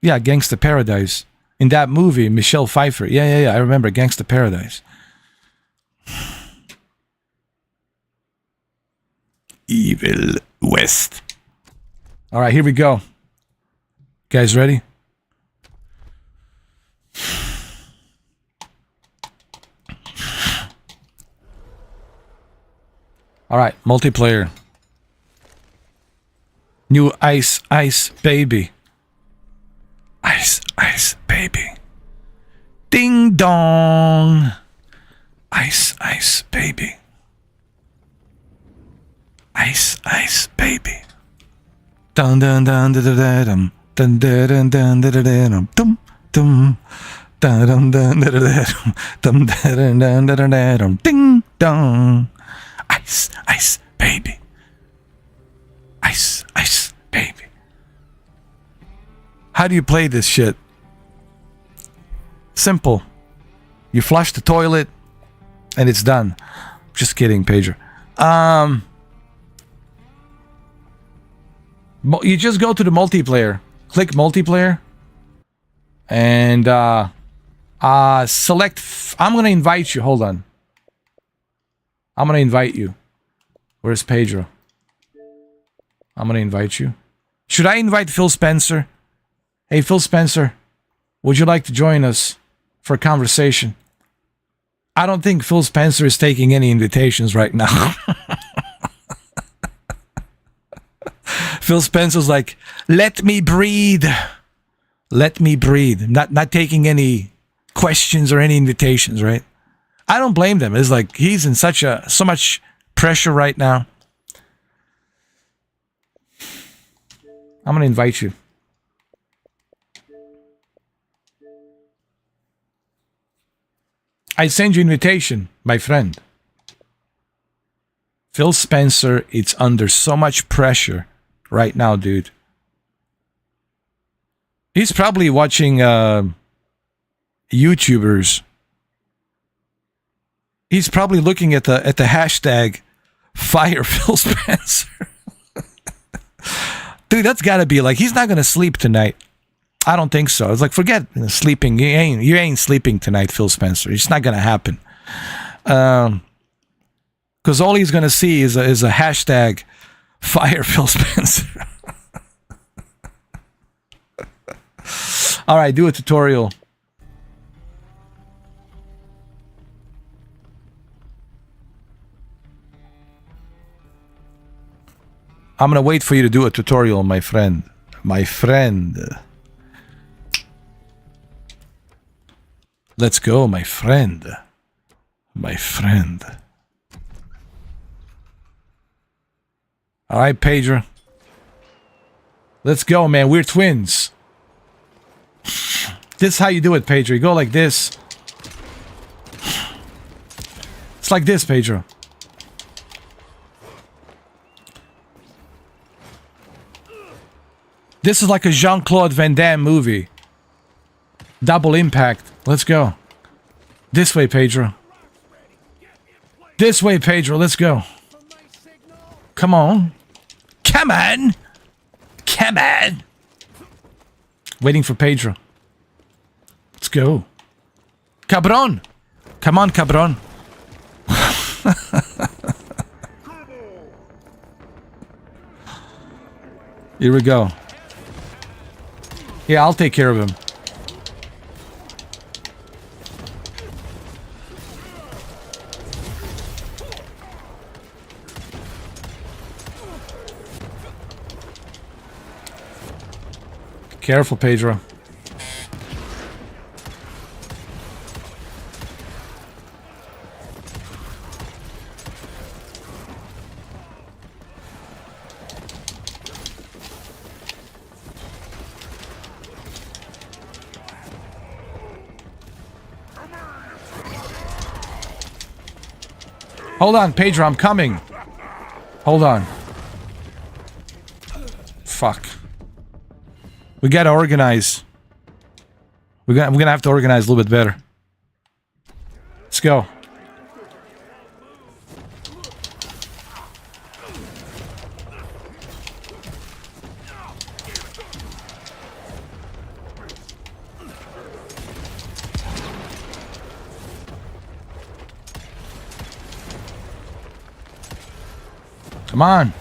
Yeah, Gangsta Paradise. In that movie, Michelle Pfeiffer. Yeah. I remember Gangsta Paradise. Evil West. All right, here we go. Guys ready? All right, multiplayer. New Ice Baby. Ice Baby. Ding dong. Ice Baby. Ice Baby. Dun dun dun dun dun dun dun dun dun dun dun dum dum dun dun dun dun dun dun ding dong. Ice Baby. Ice Baby. How do you play this shit? Simple. You flush the toilet and it's done. Just kidding, Pager. You just go to the multiplayer. Click multiplayer. And select... I'm going to invite you. Hold on. I'm going to invite you. Where's Pedro? I'm going to invite you. Should I invite Phil Spencer? Hey, Phil Spencer, would you like to join us for a conversation? I don't think Phil Spencer is taking any invitations right now. Phil Spencer's like, let me breathe. Let me breathe. Not taking any questions or any invitations, right? I don't blame them. It's like he's in so much pressure right now. I'm going to invite you. I send you an invitation, my friend. Phil Spencer, it's under so much pressure right now, dude. He's probably watching YouTubers. He's probably looking at the hashtag Fire Phil Spencer. Dude, that's got to be like, he's not going to sleep tonight. I don't think so. It's like, forget sleeping. You ain't sleeping tonight, Phil Spencer. It's not going to happen. Because all he's going to see is a hashtag Fire Phil Spencer. All right, do a tutorial. I'm gonna wait for you to do a tutorial, my friend. My friend. Let's go, my friend. My friend. All right, Pedro. Let's go, man. We're twins. This is how you do it, Pedro. You go like this. It's like this, Pedro. This is like a Jean-Claude Van Damme movie. Double impact. Let's go. This way, Pedro. This way, Pedro. Let's go. Come on. Come on. Come on. Waiting for Pedro. Let's go. Cabron. Come on, Cabron. Here we go. Yeah, I'll take care of him. Careful, Pedro. Hold on, Pedro, I'm coming. Hold on. Fuck. We gotta organize. We're gonna have to organize a little bit better. Let's go. Come on.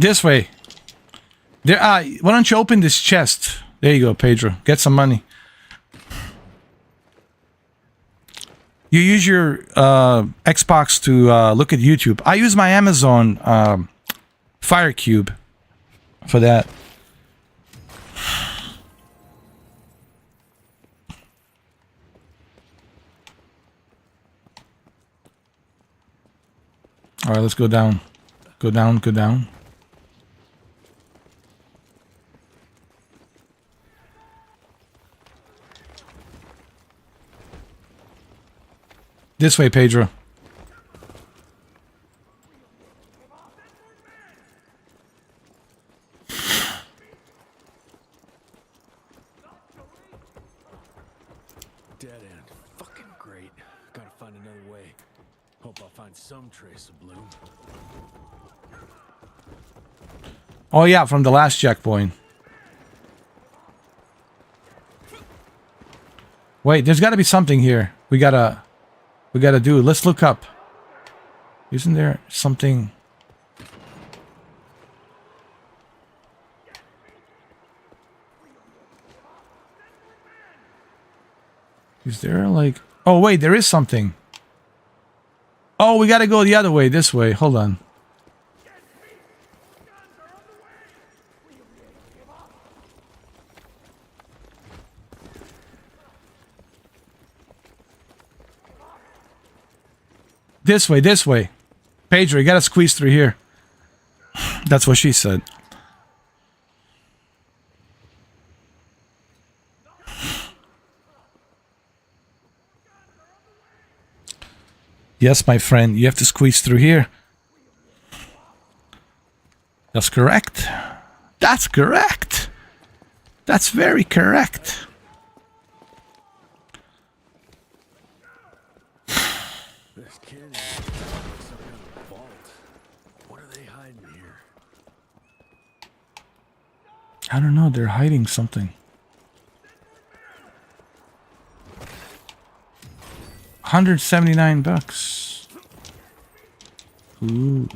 This way. There. Why don't you open this chest? There you go, Pedro. Get some money. You use your Xbox to look at YouTube. I use my Amazon Fire Cube for that. All right, let's go down. Go down, go down. This way, Pedro. Dead end. Fucking great. Gotta find another way. Hope I'll find some trace of Bloom. Oh yeah, from the last checkpoint. Wait, there's got to be something here. We gotta do. Let's look up. Isn't there something? Is there like? Oh wait, there is something. Oh, we gotta go the other way. This way. Hold on. This way, this way. Pedro, you gotta squeeze through here. That's what she said. Yes, my friend, you have to squeeze through here. That's correct. That's correct. That's very correct. This canyon looks like some kind of vault. What are they hiding here? I don't know, they're hiding something. 179 bucks. Ooh.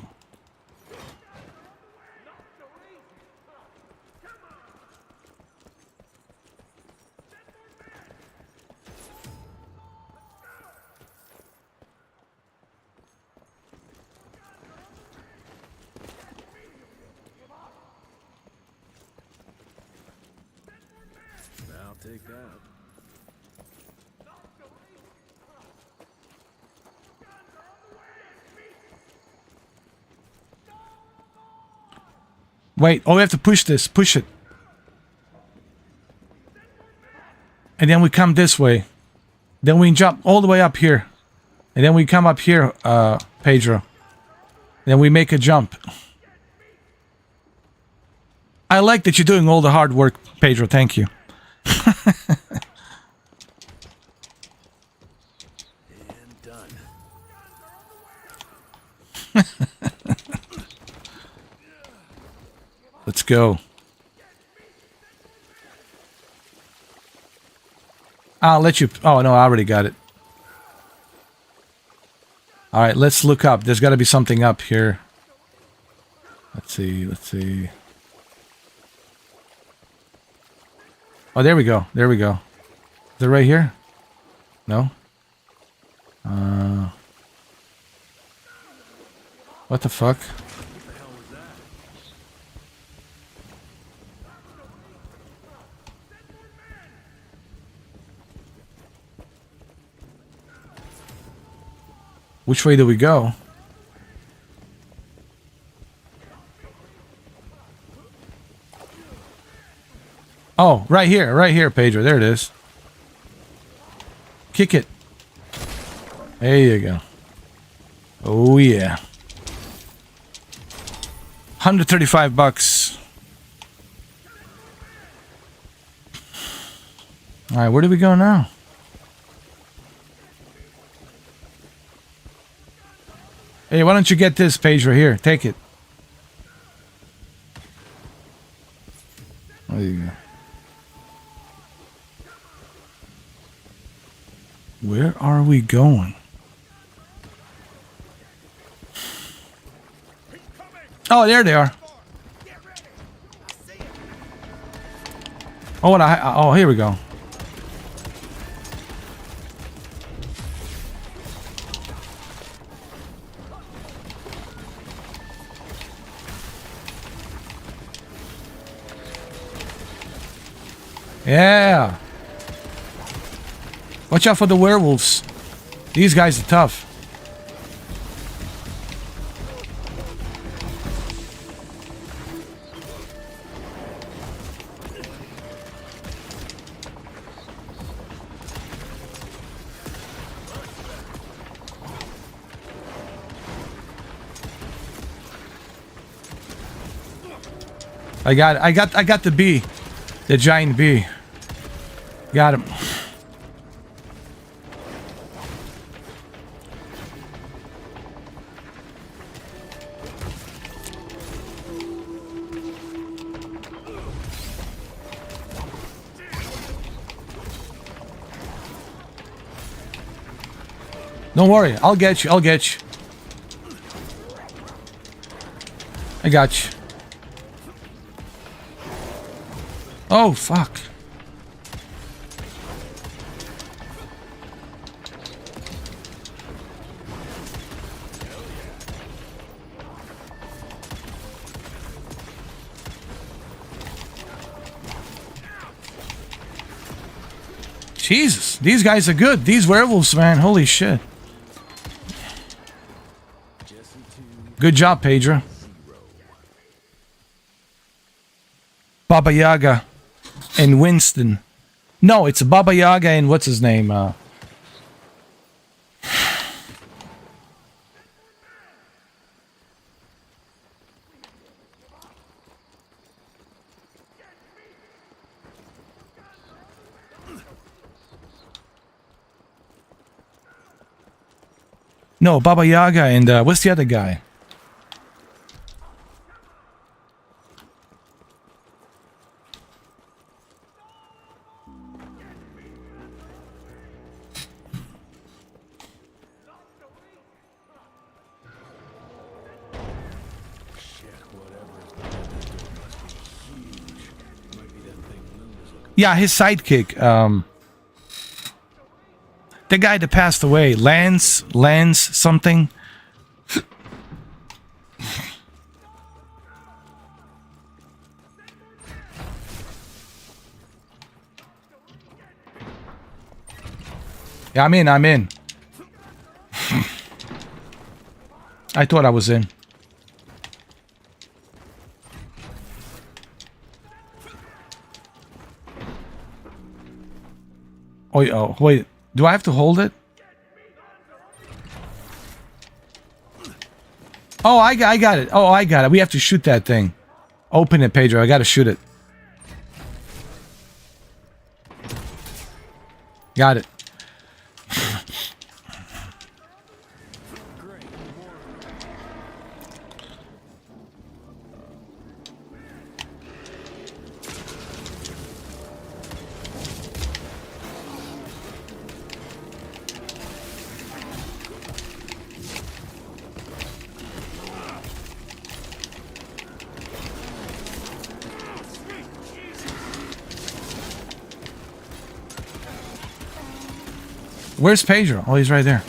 I'll take that. Wait, oh, we have to push this. Push it. And then we come this way. Then we jump all the way up here. And then we come up here, Pedro. Then we make a jump. I like that you're doing all the hard work, Pedro. Thank you. And done. Let's go. I'll let you... Oh, no, I already got it. Alright, let's look up. There's got to be something up here. Let's see, let's see. Oh, there we go. There we go. Is it right here? No? What the fuck? Which way do we go? Oh, right here, Pedro. There it is. Kick it. There you go. Oh, yeah. 135 bucks. All right, where do we go now? Hey, why don't you get this, Pedro? Here, take it. There you go. Where are we going? Oh, there they are. Oh, oh, here we go. Yeah. Watch out for the werewolves. These guys are tough. I got the bee. The giant bee. Got him. Don't worry, I'll get you, I'll get you. I got you. Oh, fuck. Jesus, these guys are good. These werewolves, man, holy shit. Jesse 2, Good job, Pedro. 0. Baba Yaga and Winston. No, it's Baba Yaga and what's his name? No, Baba Yaga and what's the other guy? Yeah, his sidekick. The guy that passed away, Lance something. Yeah, I'm in. I thought I was in. Oh, wait. Do I have to hold it? Oh, I got it. Oh, I got it. We have to shoot that thing. Open it, Pedro. I gotta shoot it. Got it. Where's Pedro? Oh, he's right there.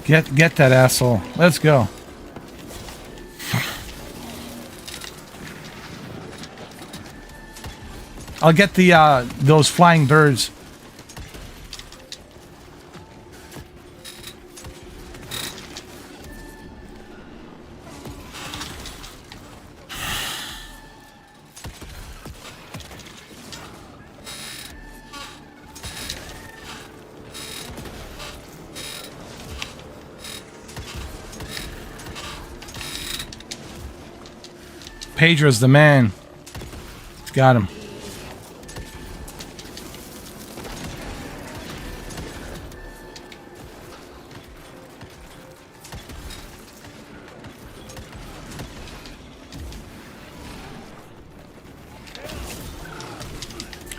Get that asshole. Let's go. I'll get the those flying birds. Pedro's the man. Got him.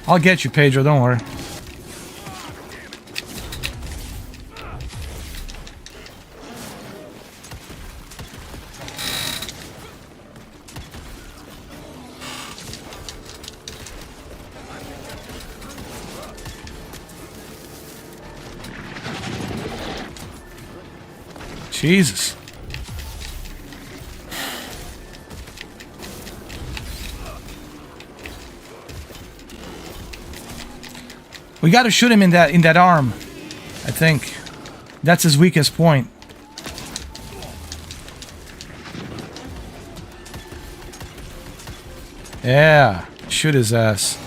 I'll get you, Pedro. Don't worry. Jesus. We gotta shoot him in that arm. I think. That's his weakest point. Yeah. Shoot his ass.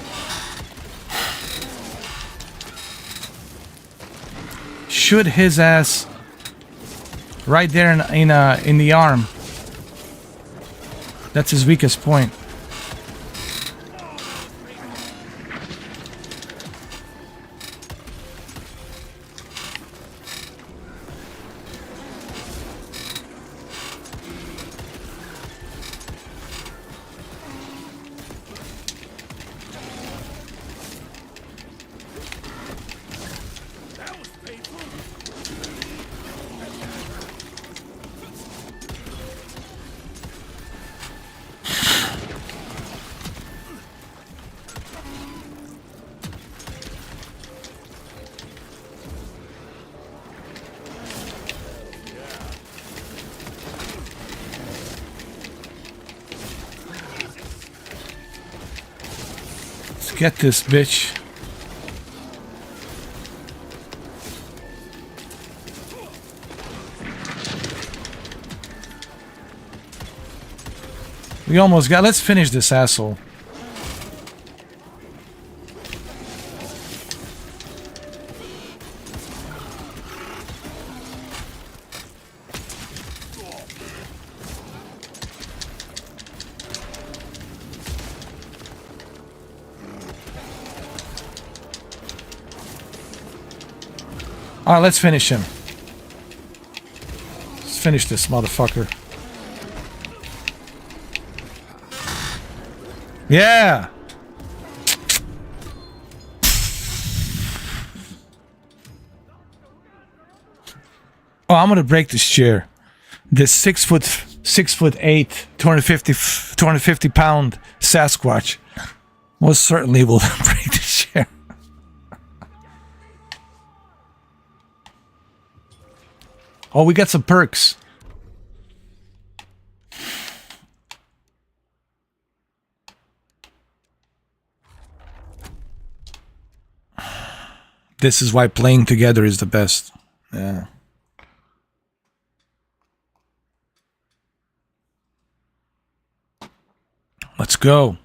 Shoot his ass right there in the arm. That's his weakest point. Get this bitch. We almost got. Let's finish this asshole. Alright, let's finish him. Let's finish this motherfucker. Yeah! Oh, I'm gonna break this chair. This 6'8", 250 pound Sasquatch most certainly will break this chair. Oh, we got some perks. This is why playing together is the best. Yeah. Let's go.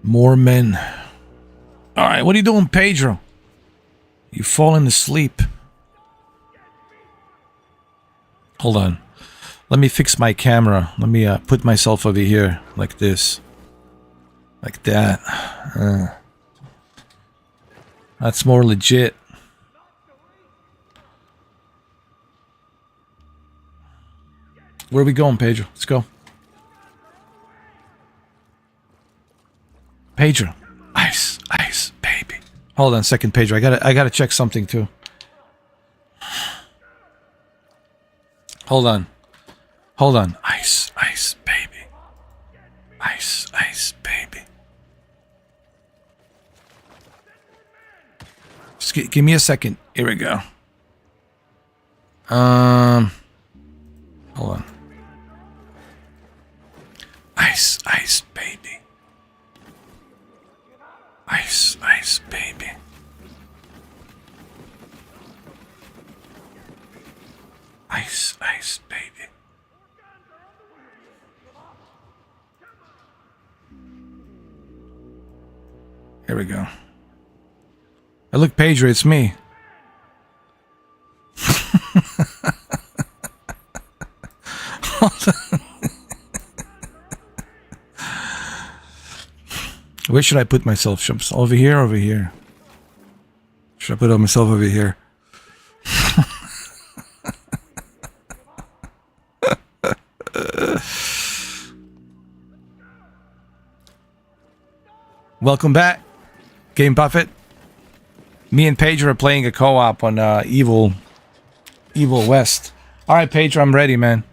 More men. All right, what are you doing, Pedro? You falling asleep. Hold on. Let me fix my camera. Let me put myself over here like this. Like that. That's more legit. Where are we going, Pedro? Let's go. Pedro. Ice, ice, baby. Hold on a second, Pedro. I gotta check something too. Hold on. Hold on. Ice, ice, baby. Ice, ice, baby. Just give me a second. Here we go. Hold on. Ice, ice, baby. Ice, ice, baby. Ice, ice, baby. Here we go. Hey, look, Pedro, it's me. Where should I put myself? Over here or over here? Should I put myself over here? Welcome back, Game Buffett. Me and Pedro are playing a co-op on Evil West. All right, Pedro, I'm ready, man.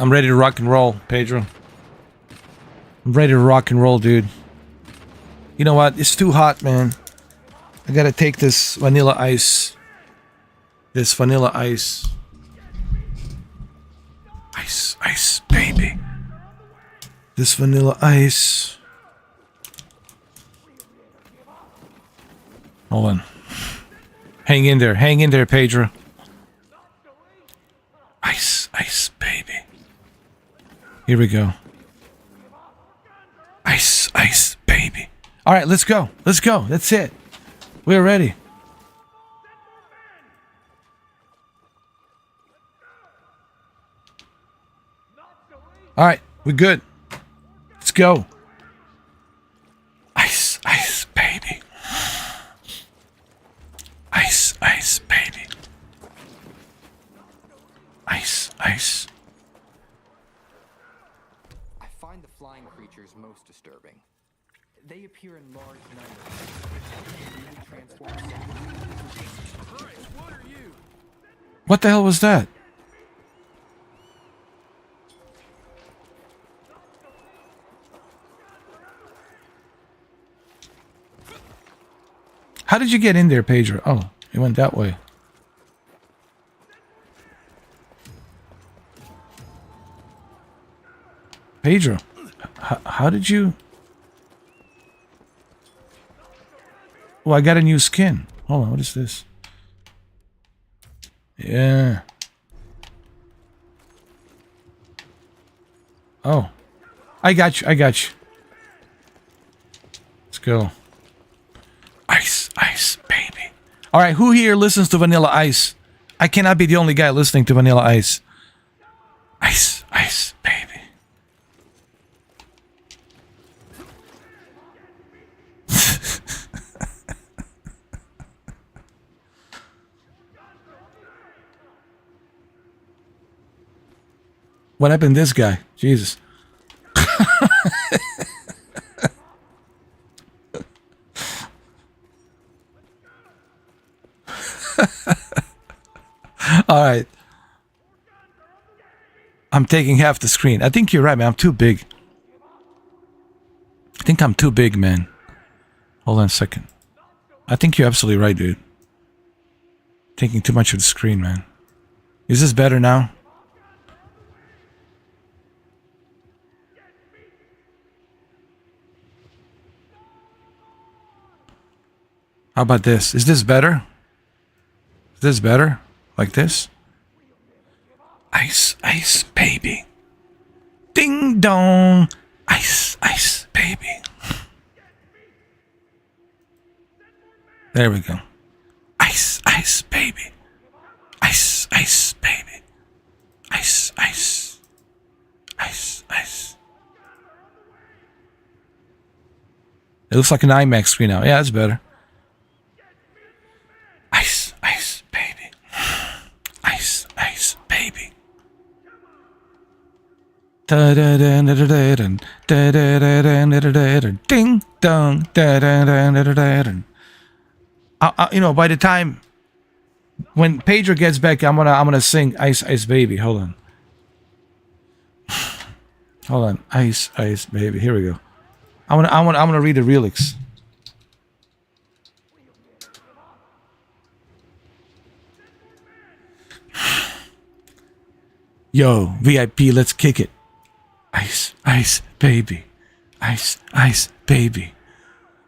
I'm ready to rock and roll, Pedro. I'm ready to rock and roll, dude. You know what? It's too hot, man. I gotta take this vanilla ice. This vanilla ice. Ice, baby. This vanilla ice. Hold on. Hang in there, Pedro. Ice, baby. Here we go. Ice, baby. All right, let's go. That's it. We're ready. All right, we're good. Let's go. Ice, baby. Ice, baby. Ice. I find the flying creatures most disturbing. They appear in large numbers. What are you? What the hell was that? How did you get in there, Pedro? Oh, it went that way. Pedro, how did you... Oh, I got a new skin. Hold on, what is this? Yeah. Oh. I got you. Let's go. Ice, baby. Alright, who here listens to Vanilla Ice? I cannot be the only guy listening to Vanilla Ice. Ice, baby. What happened to this guy? Jesus. All right. I'm taking half the screen. I think you're right, man. I'm too big. I think I'm too big, man. Hold on a second. I think you're absolutely right, dude. Taking too much of the screen, man. Is this better now? How about this? Is this better? Is this better? Like this? Ice, baby. Ding dong. Ice, baby. There we go. Ice, baby. Ice, baby. Ice. It looks like an IMAX screen now. Yeah, that's better. Ice, baby. Ice, baby. Ding dong. You know, by the time when Pedro gets back, I'm gonna sing Ice, baby. Hold on. Ice, baby. Here we go. I'm gonna read the lyrics. Yo, VIP, let's kick it. Ice, baby. Ice, baby.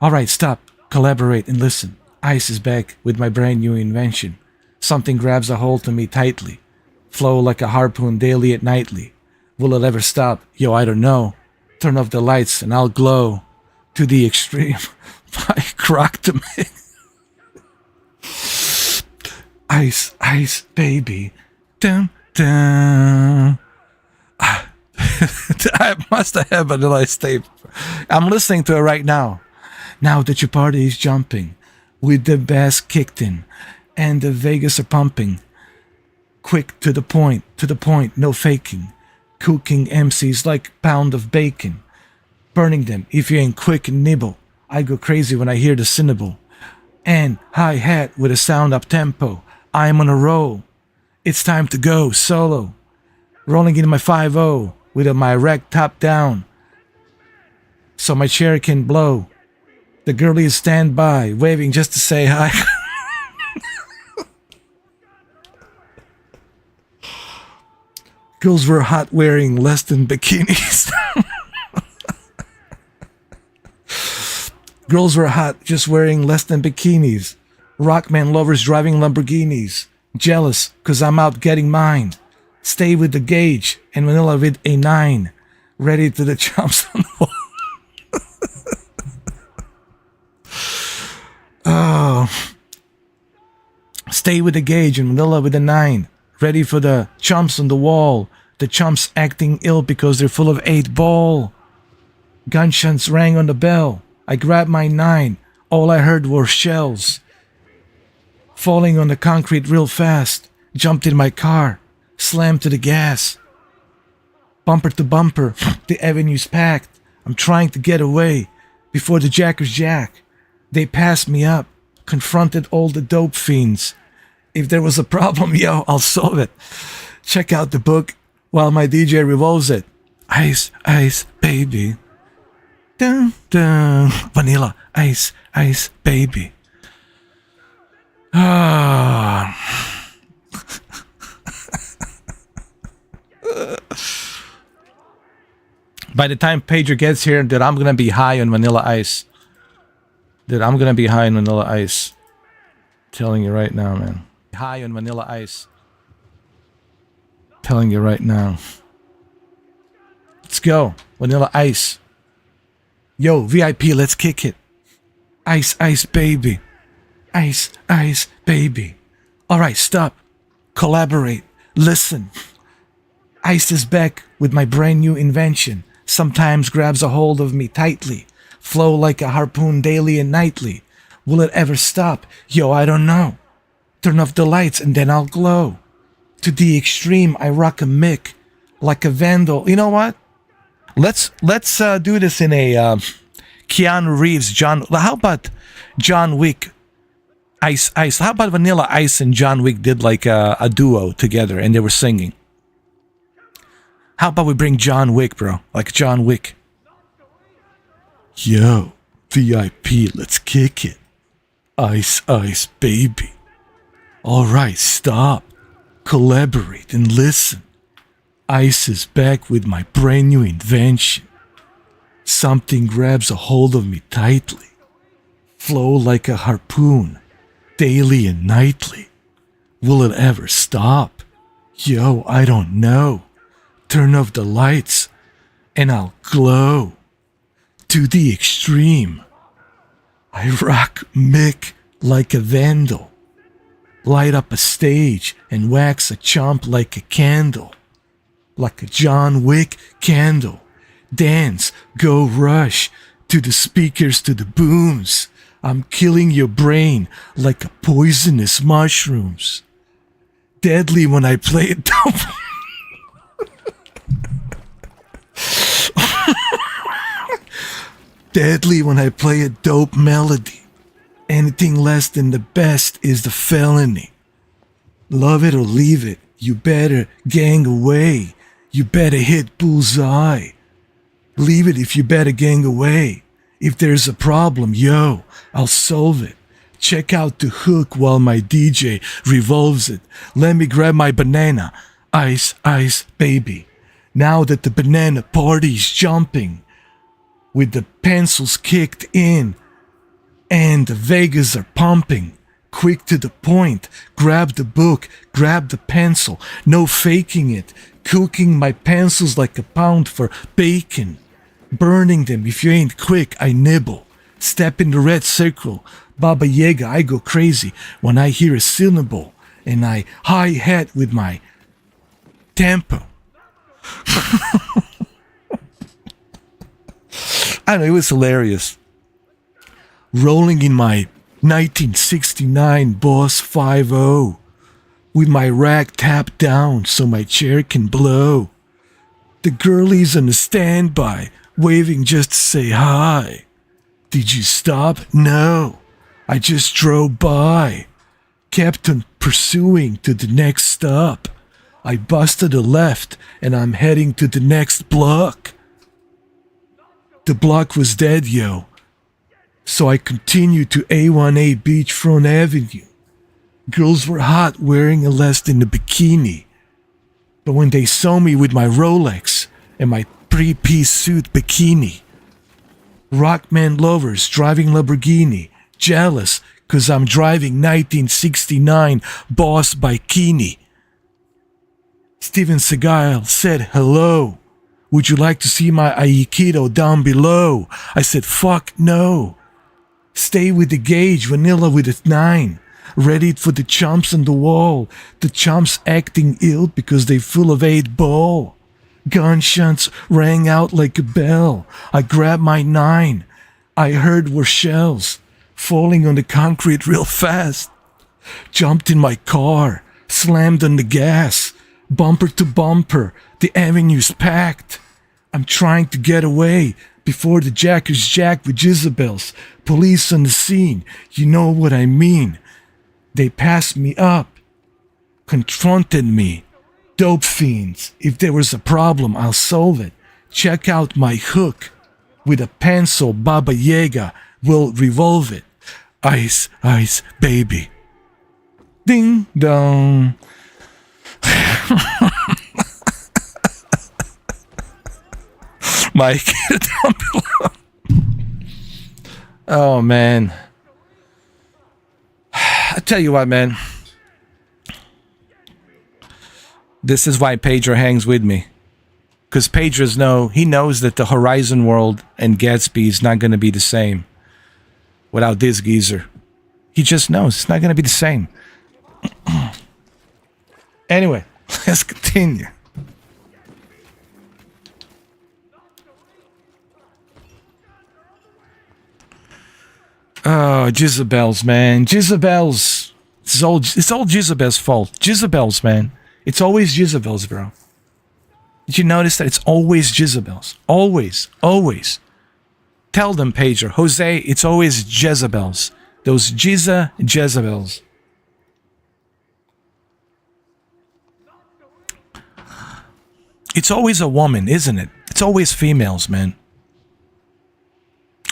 Alright, stop, collaborate, and listen. Ice is back with my brand new invention. Something grabs a hold to me tightly. Flow like a harpoon daily and nightly. Will it ever stop? Yo, I don't know. Turn off the lights and I'll glow to the extreme. My crock to me. Ice, baby. Dum. I must have Vanilla Ice tape. I'm listening to it right now. Now that your party is jumping, with the bass kicked in, and the Vegas are pumping. Quick to the point, no faking. Cooking MCs like pound of bacon. Burning them if you ain't quick and nibble. I go crazy when I hear the cymbal. And hi-hat with a sound up tempo. I'm on a roll. It's time to go solo. rolling in my 5-0 with my rack top down so my chair can blow. The girlies stand by, waving just to say hi. Girls were hot wearing less than bikinis. Girls were hot just wearing less than bikinis. Rockman lovers driving Lamborghinis. Jealous cause I'm out getting mine. Stay with the gauge and vanilla with a 9. Ready to the chomps on the wall. Oh. Stay with the gauge and vanilla with a 9. Ready for the chumps on the wall. The chumps acting ill because they're full of 8-ball. Gunshots rang on the bell. I grabbed my 9. All I heard were shells. Falling on the concrete real fast. Jumped in my car. Slammed to the gas. Bumper to bumper. The avenue's packed. I'm trying to get away. Before the jackers jack. They passed me up. Confronted all the dope fiends. If there was a problem, yo, I'll solve it. Check out the book while my DJ revolves it. Ice, ice, baby. Dun, dun. Vanilla, ice, ice, baby. Ah. By the time Pager gets here, dude, I'm gonna be high on vanilla ice. Dude, I'm gonna be high on vanilla ice. Telling you right now, man. High on vanilla ice. Telling you right now. Let's go. Vanilla ice. Yo, VIP, let's kick it. Ice, ice, baby. Ice, ice, baby. Alright, stop. Collaborate. Listen. Ice is back with my brand new invention. Sometimes grabs a hold of me tightly. Flow like a harpoon daily and nightly. Will it ever stop? Yo, I don't know. Turn off the lights and then I'll glow. To the extreme, I rock a mick. Like a vandal. You know what? Let's do this in a Keanu Reeves, how about John Wick? Ice. How about Vanilla Ice and John Wick did like a duo together and they were singing? How about we bring John Wick, bro? Like John Wick. Yo, VIP, let's kick it. Ice, ice, baby. Alright, stop. Collaborate and listen. Ice is back with my brand new invention. Something grabs a hold of me tightly. Flow like a harpoon, daily and nightly. Will it ever stop? Yo, I don't know. Turn off the lights and I'll glow. To the extreme. I rock Mick like a vandal. Light up a stage and wax a chomp like a candle. Like a John Wick candle. Dance, go rush. To the speakers, to the booms. I'm killing your brain like a poisonous mushrooms. Deadly when I play it dope. Deadly when I play a dope melody. Anything less than the best is the felony. Love it or leave it. You better gang away. You better hit bullseye. Leave it if you better gang away. If there's a problem, yo, I'll solve it. Check out the hook while my DJ revolves it. Let me grab my banana. Ice, ice, baby. Now that the banana party's jumping, with the pencils kicked in, and the Vegas are pumping. Quick to the point, grab the book, grab the pencil, no faking it. Cooking my pencils like a pound for bacon. Burning them, if you ain't quick, I nibble. Step in the red circle, Baba Yaga, I go crazy when I hear a syllable, and I hi-hat with my tempo. I know, it was hilarious. Rolling in my 1969 Boss 5-0 with my rack tapped down so my chair can blow. The girlies on the standby waving just to say hi. Did you stop? No, I just drove by. Kept on pursuing to the next stop. I busted a left and I'm heading to the next block. The block was dead, yo. So I continued to A1A Beachfront Avenue. Girls were hot wearing a less than a bikini. But when they saw me with my Rolex and my three-piece suit bikini, Rockman lovers driving Lamborghini, jealous cause I'm driving 1969 Boss Bikini. Steven Seagal said hello. Would you like to see my Aikido down below? I said fuck no. Stay with the gauge, vanilla with a 9. Ready for the chumps on the wall. The chumps acting ill because they full of 8-ball. Gunshots rang out like a bell. I grabbed my 9. I heard were shells falling on the concrete real fast. Jumped in my car, slammed on the gas. Bumper to bumper, the avenue's packed. I'm trying to get away before the jackers jack with Jezebels. Police on the scene, you know what I mean. They passed me up, confronted me. Dope fiends, if there was a problem, I'll solve it. Check out my hook. With a pencil, Baba Yaga will revolve it. Ice, ice, baby. Ding dong. Mike, down below. Oh man, I tell you what, man. This is why Pedro hangs with me, because he knows that the Horizon world and Gatsby is not going to be the same without this geezer. He just knows it's not going to be the same. Anyway, let's continue. Oh, Jezebels, man. Jezebels. It's all Jezebel's fault. Jezebels, man. It's always Jezebels, bro. Did you notice that it's always Jezebels? Always. Always. Tell them, Pedro. Jose, it's always Jezebels. Those Jezebels. It's always a woman, isn't it? It's always females, man.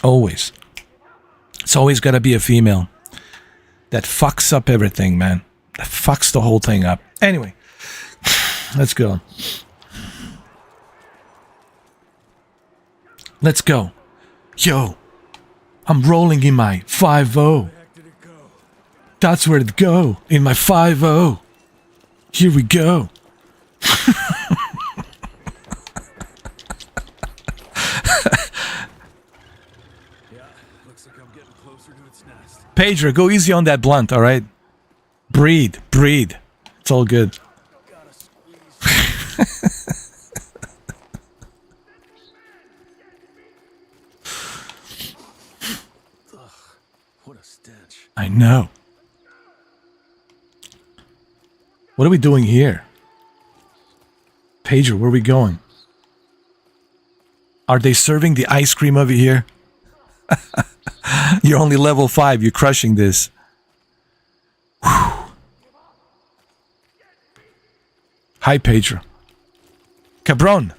Always. It's always got to be a female that fucks up everything, man. That fucks the whole thing up. Anyway, let's go. Let's go. Yo, I'm rolling in my 5-0. That's where it go, in my 5-0. Here we go. Pedro, go easy on that blunt, all right? Breathe. It's all good. What a stench. I know. What are we doing here? Pedro, where are we going? Are they serving the ice cream over here? You're only level 5. You're crushing this. Whew. Hi, Pedro. Cabron.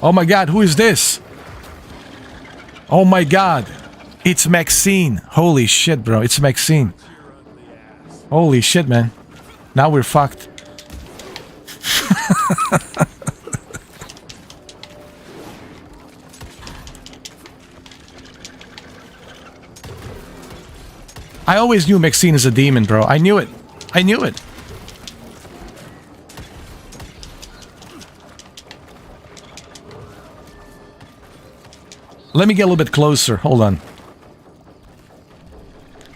Oh my God, who is this? Oh my God. It's Maxine. Holy shit, bro. It's Maxine. Holy shit, man. Now we're fucked. I always knew Maxine is a demon, bro. I knew it. Let me get a little bit closer. Hold on.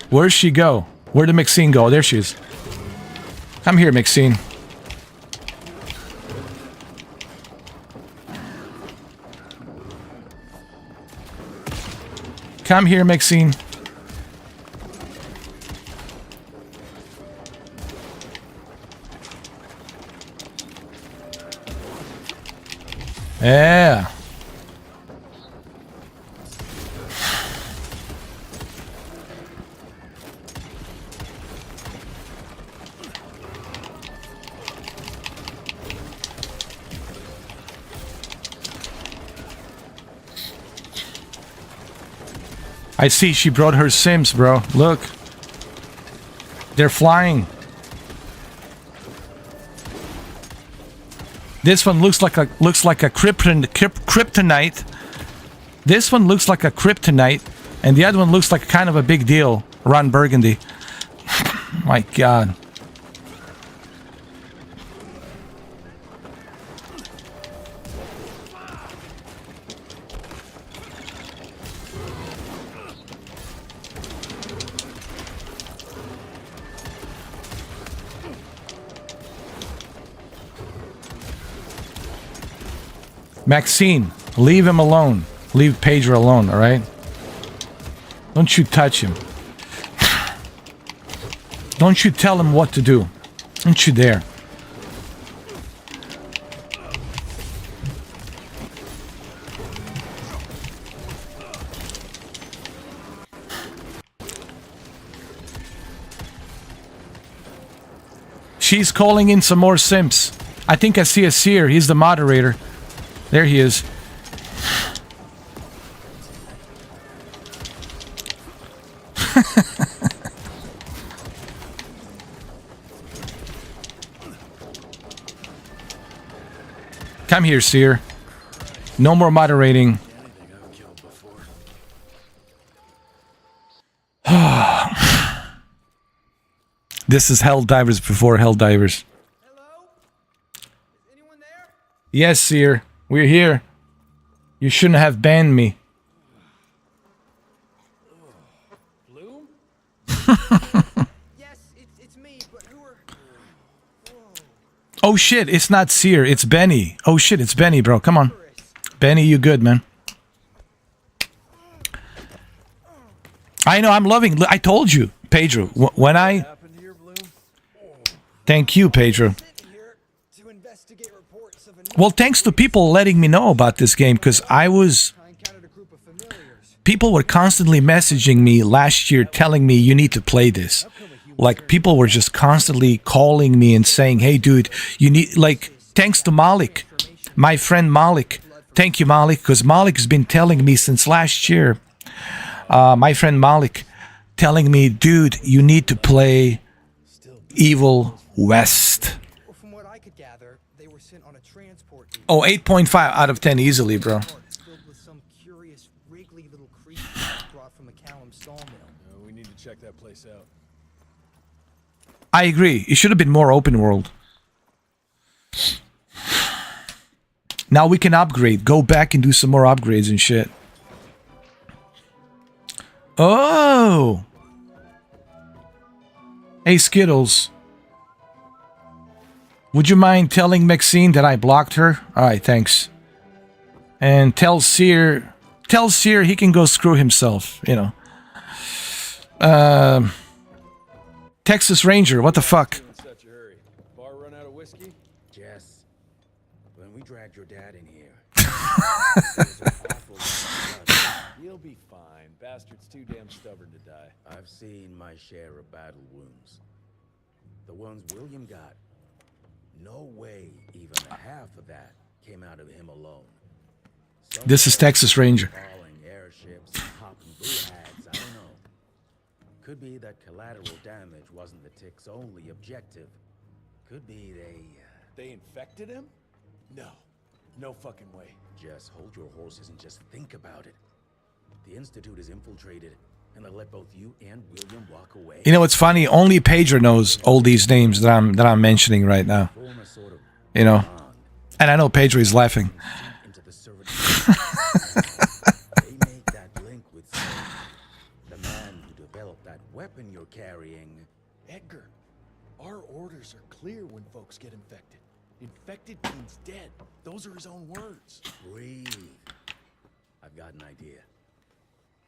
Where'd she go? Where did Maxine go? There she is. Come here, Maxine. Come here, Maxine. Yeah. I see she brought her Sims, bro. Look. They're flying. This one looks like a kryptonite. This one looks like a kryptonite, and the other one looks like kind of a big deal. Ron Burgundy. My God. Maxine, leave him alone. Leave Pedro alone, all right? Don't you touch him. Don't you tell him what to do. Don't you dare. She's calling in some more simps. I think I see a seer. He's the moderator. There he is. Come here, seer. No more moderating. This is Helldivers before Helldivers. Hello? Is anyone there? Yes, seer. We're here. You shouldn't have banned me. Bloom? Yes, it's me, but who are... Oh shit, it's not Seer, it's Benny. Oh shit, it's Benny, bro. Come on. Benny, you good, man. I know, I'm loving... I told you, Pedro. When I... Thank you, Pedro. Well, thanks to people letting me know about this game, because people were constantly messaging me last year telling me you need to play this. Like, people were just constantly calling me and saying, hey, dude, you need... Like, thanks to Malik, my friend Malik. Thank you, Malik, because Malik has been telling me since last year. My friend Malik telling me, dude, you need to play Evil West. Oh, 8.5 out of 10 easily, bro. We need to check that place out. I agree. It should have been more open world. Now we can upgrade. Go back and do some more upgrades and shit. Oh! Hey, Skittles. Would you mind telling Maxine that I blocked her? Alright, thanks. And tell Seer he can go screw himself, you know. Texas Ranger, what the fuck? In such a hurry. Bar run out of whiskey? Jess, when we dragged your dad in here, You'll be fine. Bastard's too damn stubborn to die. I've seen my share of battle wounds. The ones William got. No way even a half of that came out of him alone. This is Texas Ranger. Falling airships and hopping blue hats, I don't know. Could be that collateral damage wasn't the tick's only objective. Could be They infected him? No. No fucking way. Just hold your horses and just think about it. The Institute is infiltrated, and they let both you and William walk away. You know what's funny? Only Pedro knows all these names that I'm mentioning right now. You know, and I know Pedro is laughing. They make that link with the man who developed that weapon you're carrying. Edgar, our orders are clear when folks get infected. Infected means dead. Those are his own words. Breathe. I've got an idea.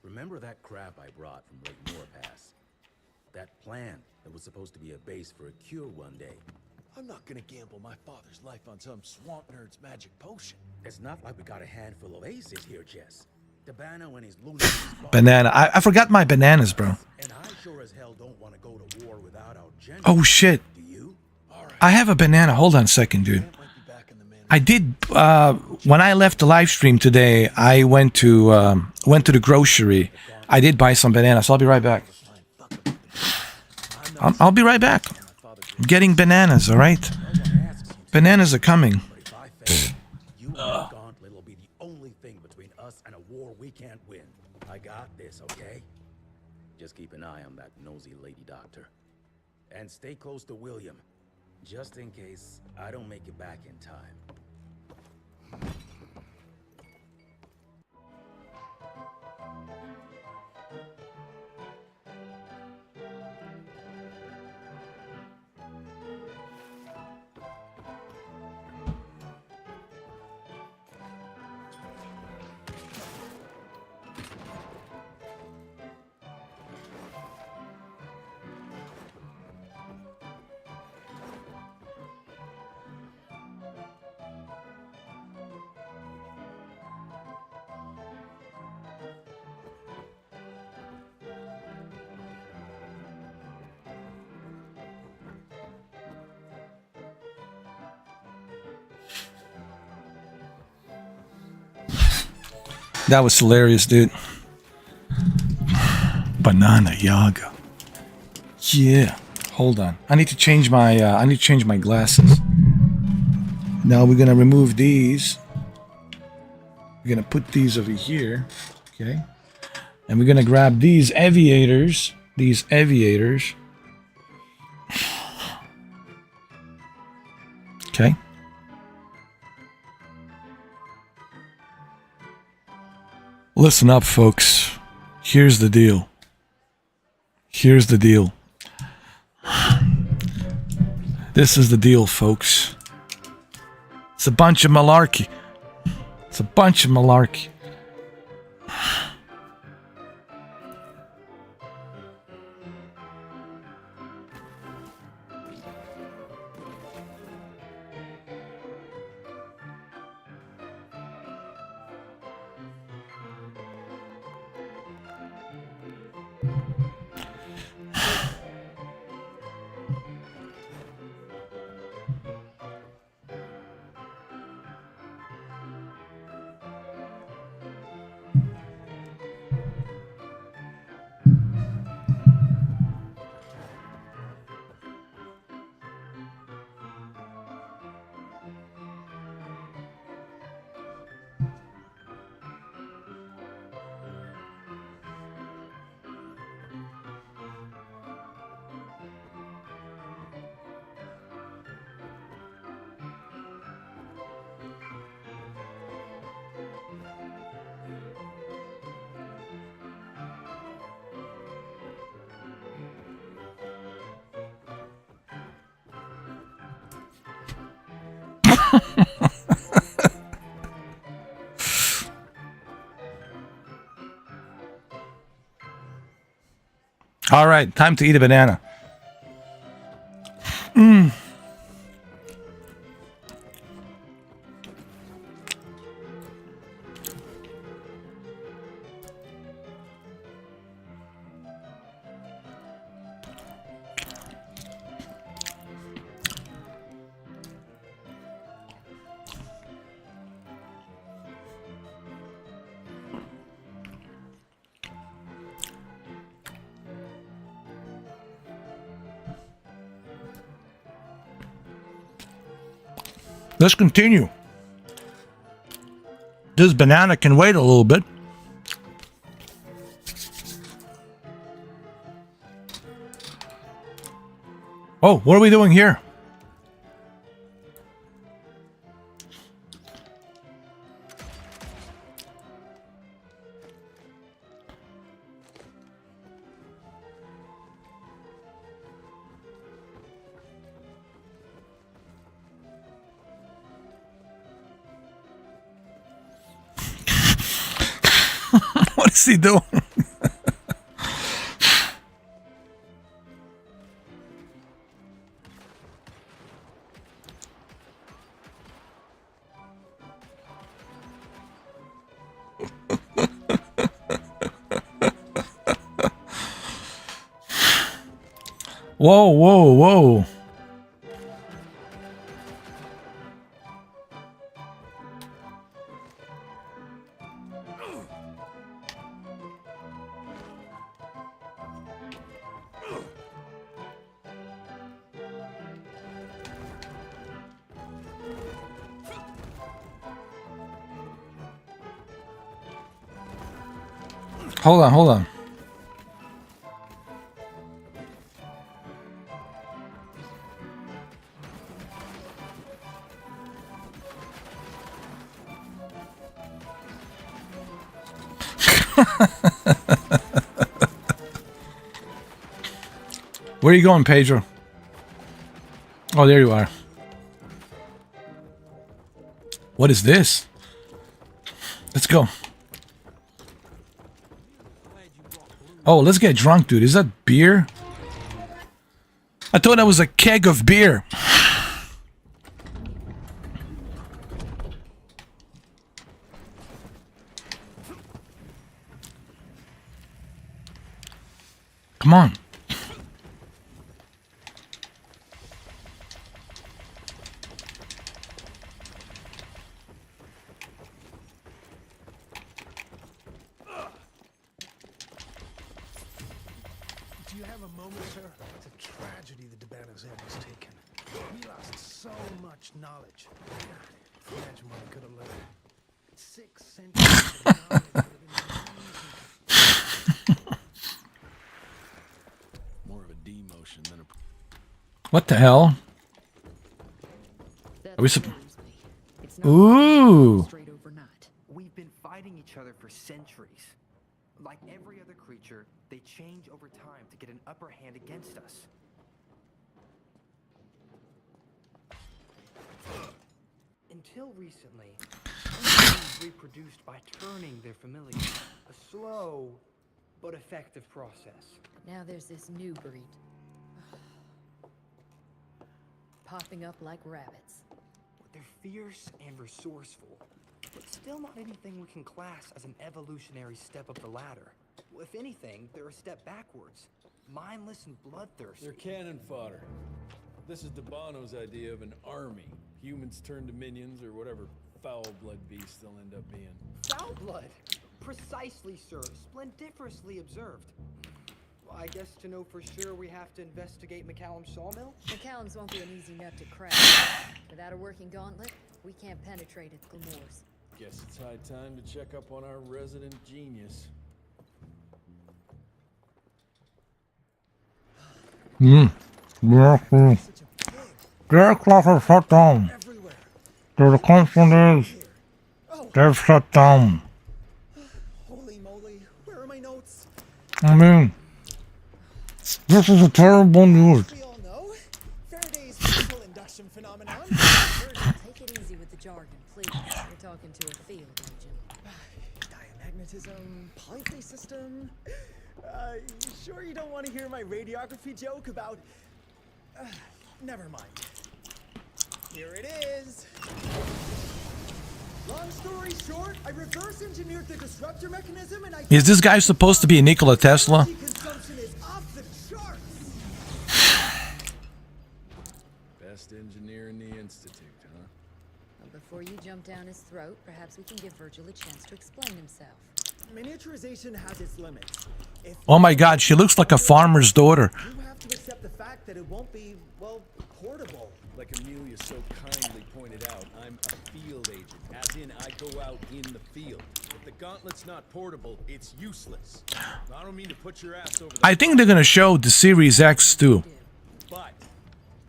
Remember that crap I brought from Lake Moorpass? That plant that was supposed to be a base for a cure one day. I'm not gonna gamble my father's life on some swamp nerd's magic potion. It's not like we got a handful of aces here, Jess. Dabano and his lunatic Banana. I forgot my bananas, bro. And I sure as hell don't want to go to war without our general. Oh shit. Do you? I have a banana. Hold on a second, dude. I did when I left the live stream today, I went to the grocery I did buy some bananas, so I'll be right back. I'll be right back. I'm getting bananas, all right? Bananas are coming. If I fail, you and the gauntlet will be the only thing between us and a war we can't win. I got this, okay? Just keep an eye on that nosy lady doctor. And stay close to William, just in case I don't make it back in time. That was hilarious, dude. Banana Yaga. Yeah. Hold on. I need to change my glasses. Now we're gonna remove these. We're gonna put these over here. Okay. And we're gonna grab these aviators. These aviators. Okay. Listen up, folks. Here's the deal. Here's the deal. This is the deal, folks. It's a bunch of malarkey. It's a bunch of malarkey. All right, time to eat a banana. Let's continue. This banana can wait a little bit. Oh, what are we doing here? What is he doing? Whoa, whoa, whoa. Hold on, hold on. Where are you going, Pedro? Oh, there you are. What is this? Let's go. Oh, let's get drunk, dude. Is that beer? I thought that was a keg of beer. Come on. Do you have a moment, sir? It's a tragedy the Disaster was taken. We lost so much knowledge. Imagine what we could have learned. 6 centuries of knowledge would have been more of a demotion than a... What the hell? Are we Ooh. Straight overnight. We've been fighting each other for centuries. Like every other creature, they change over time to get an upper hand against us. Until recently, humans reproduced by turning their familiar. A slow but effective process. Now there's this new breed. Popping up like rabbits. They're fierce and resourceful, but still not anything we can class as an evolutionary step up the ladder. If anything, they're a step backwards. Mindless and bloodthirsty. They're cannon fodder. This is DeBano's idea of an army. Humans turn to minions or whatever foul blood beasts they'll end up being. Foul blood? Precisely, sir. Splendiferously observed. Well, I guess to know for sure we have to investigate McCallum's sawmill? McCallum's won't be an easy nut to crack. Without a working gauntlet, we can't penetrate its glamours. Guess it's high time to check up on our resident genius. Their classes shut down. The constant is they've shut down. Holy moly, where are my notes? I mean, this is a terrible news. We all know Faraday's physical induction phenomenon. Take it easy with the jargon, please. You're talking to a field agent. Diamagnetism, polyphase system. You sure you don't want to hear my radiography joke about... never mind. Here it is. Long story short, I reverse engineered the disruptor mechanism and I... Is this guy supposed to be Nikola Tesla? Consumption is off the charts. Best engineer in the Institute, huh? Well, before you jump down his throat, perhaps we can give Virgil a chance to explain himself. Miniaturization has its limits. If Oh my god, she looks like a farmer's daughter. you have to accept the fact that it won't be, well, portable. Like Amelia so kindly pointed out, I'm a field agent, as in I go out in the field. If the gauntlet's not portable, it's useless. I don't mean to put your ass over the... I think they're gonna show the Series X too. But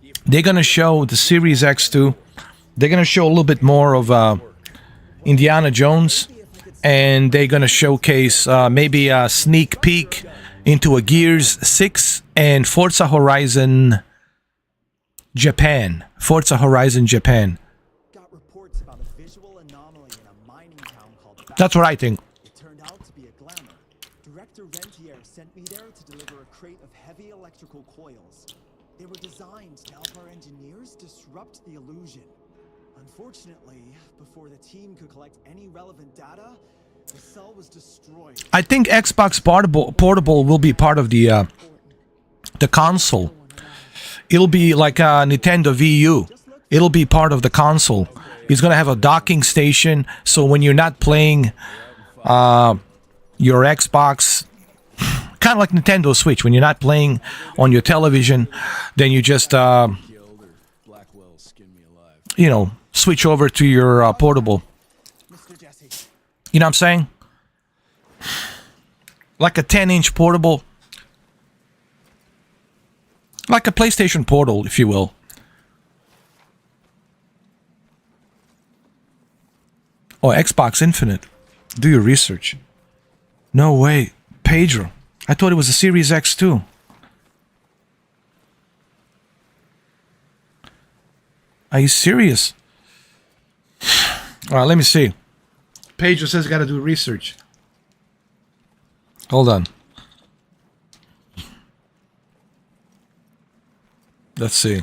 if They're gonna show the Series X too. They're gonna show a little bit more of Indiana Jones, and they're gonna showcase maybe a sneak peek into a Gears 6 and Forza Horizon Japan. Forza Horizon Japan. Got reports about a visual anomaly in a mining town called... That's what I think. It turned out to be a glamour. Director Rentier sent me there to deliver a crate of heavy electrical coils. They were designed to help our engineers disrupt the illusion. Unfortunately, before the team could collect any relevant data, the cell was destroyed. I think Xbox Portable will be part of the console. It'll be like a Nintendo Wii U. It'll be part of the console. It's gonna have a docking station, so when you're not playing your Xbox, kind of like Nintendo Switch, when you're not playing on your television, then you just killed or Blackwell skinned me alive. switch over to your portable. Mr. Jesse, You know what I'm saying? Like a 10-inch portable. Like a PlayStation Portal, if you will. Oh, Xbox Infinite. Do your research. No way. Pedro. I thought it was a Series X too. Are you serious? Alright, let me see. Pedro says I gotta do research. Hold on. Let's see.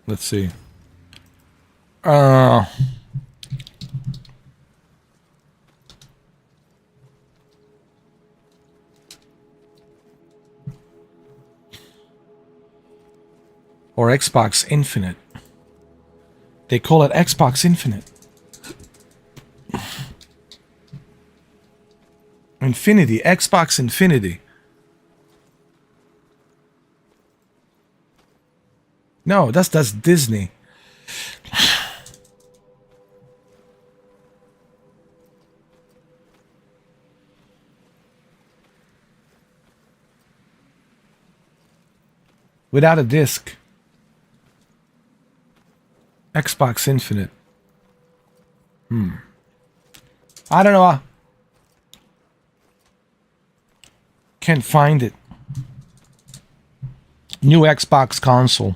Let's see. Or Xbox Infinite. They call it Xbox Infinite. Infinity, Xbox Infinity. No, that's Disney. Without a disc. Xbox Infinite. I don't know. Can't find it. New Xbox console.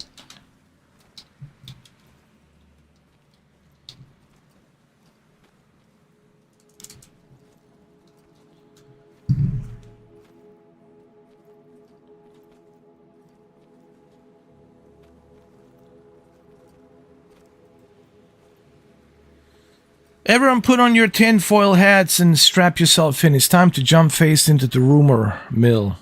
Everyone put on your tinfoil hats and strap yourself in. It's time to jump face into the rumor mill.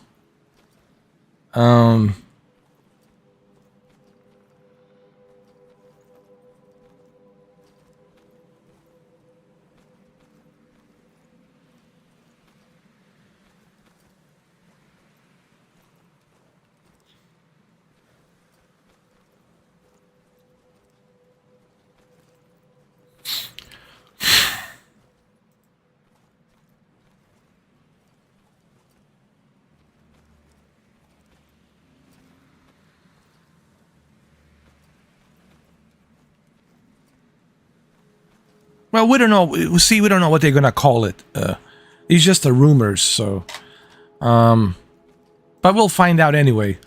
Well, we don't know. See, we don't know what they're gonna call it. It's just the rumors, so. But we'll find out anyway.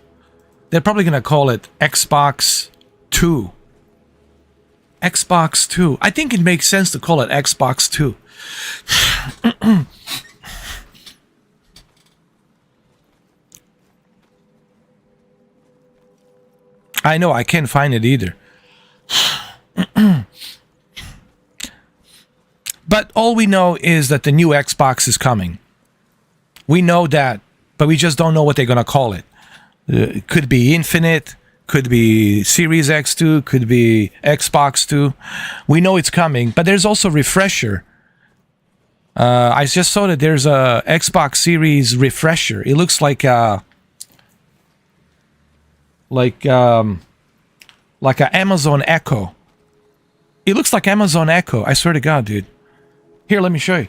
They're probably gonna call it Xbox 2. Xbox 2. I think it makes sense to call it Xbox 2. I know, I can't find it either. But all we know is that the new Xbox is coming. We know that, but we just don't know what they're going to call it. It could be Infinite, could be Series X2, could be Xbox 2. We know it's coming, but there's also Refresher. I just saw that there's a Xbox Series Refresher. It looks like a Amazon Echo. It looks like Amazon Echo. I swear to God, dude. Here, let me show you.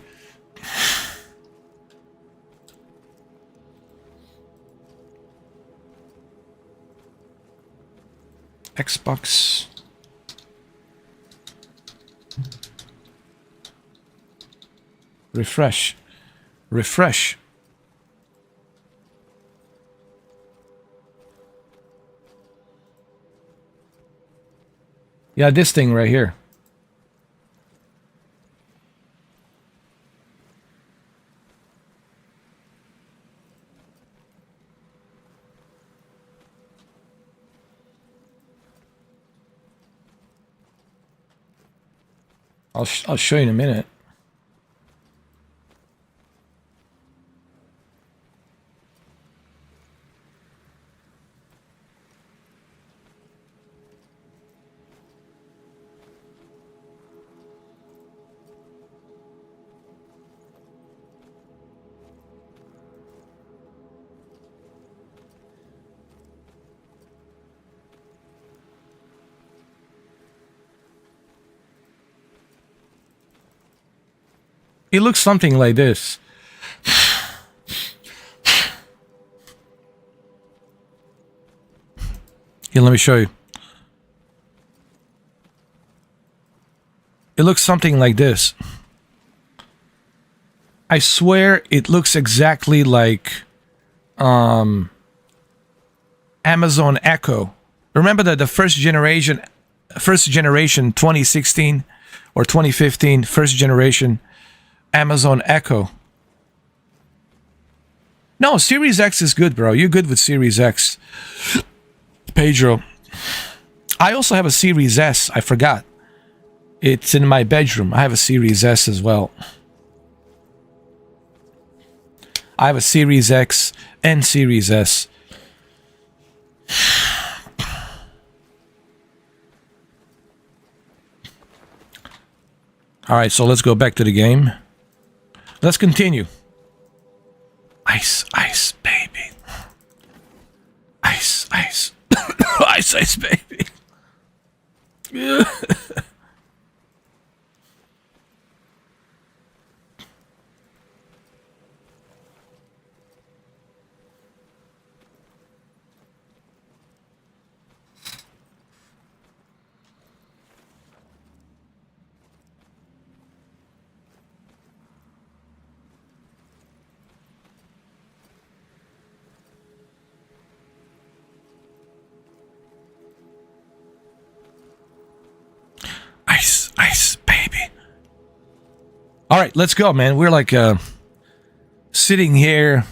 Xbox. Refresh. Refresh. Yeah, this thing right here. I'll show you in a minute. It looks something like this. Here, let me show you. It looks something like this. I swear it looks exactly like Amazon Echo. Remember that the first generation 2016 or 2015 first generation Amazon Echo. No, Series X is good, bro. You're good with Series X. Pedro. I also have a Series S. I forgot. It's in my bedroom. I have a Series S as well. I have a Series X and Series S. Alright, so let's go back to the game. Let's continue. Ice, ice, baby. Ice, ice. Ice, ice, baby. Ice, ice, baby. All right, let's go, man. We're like sitting here.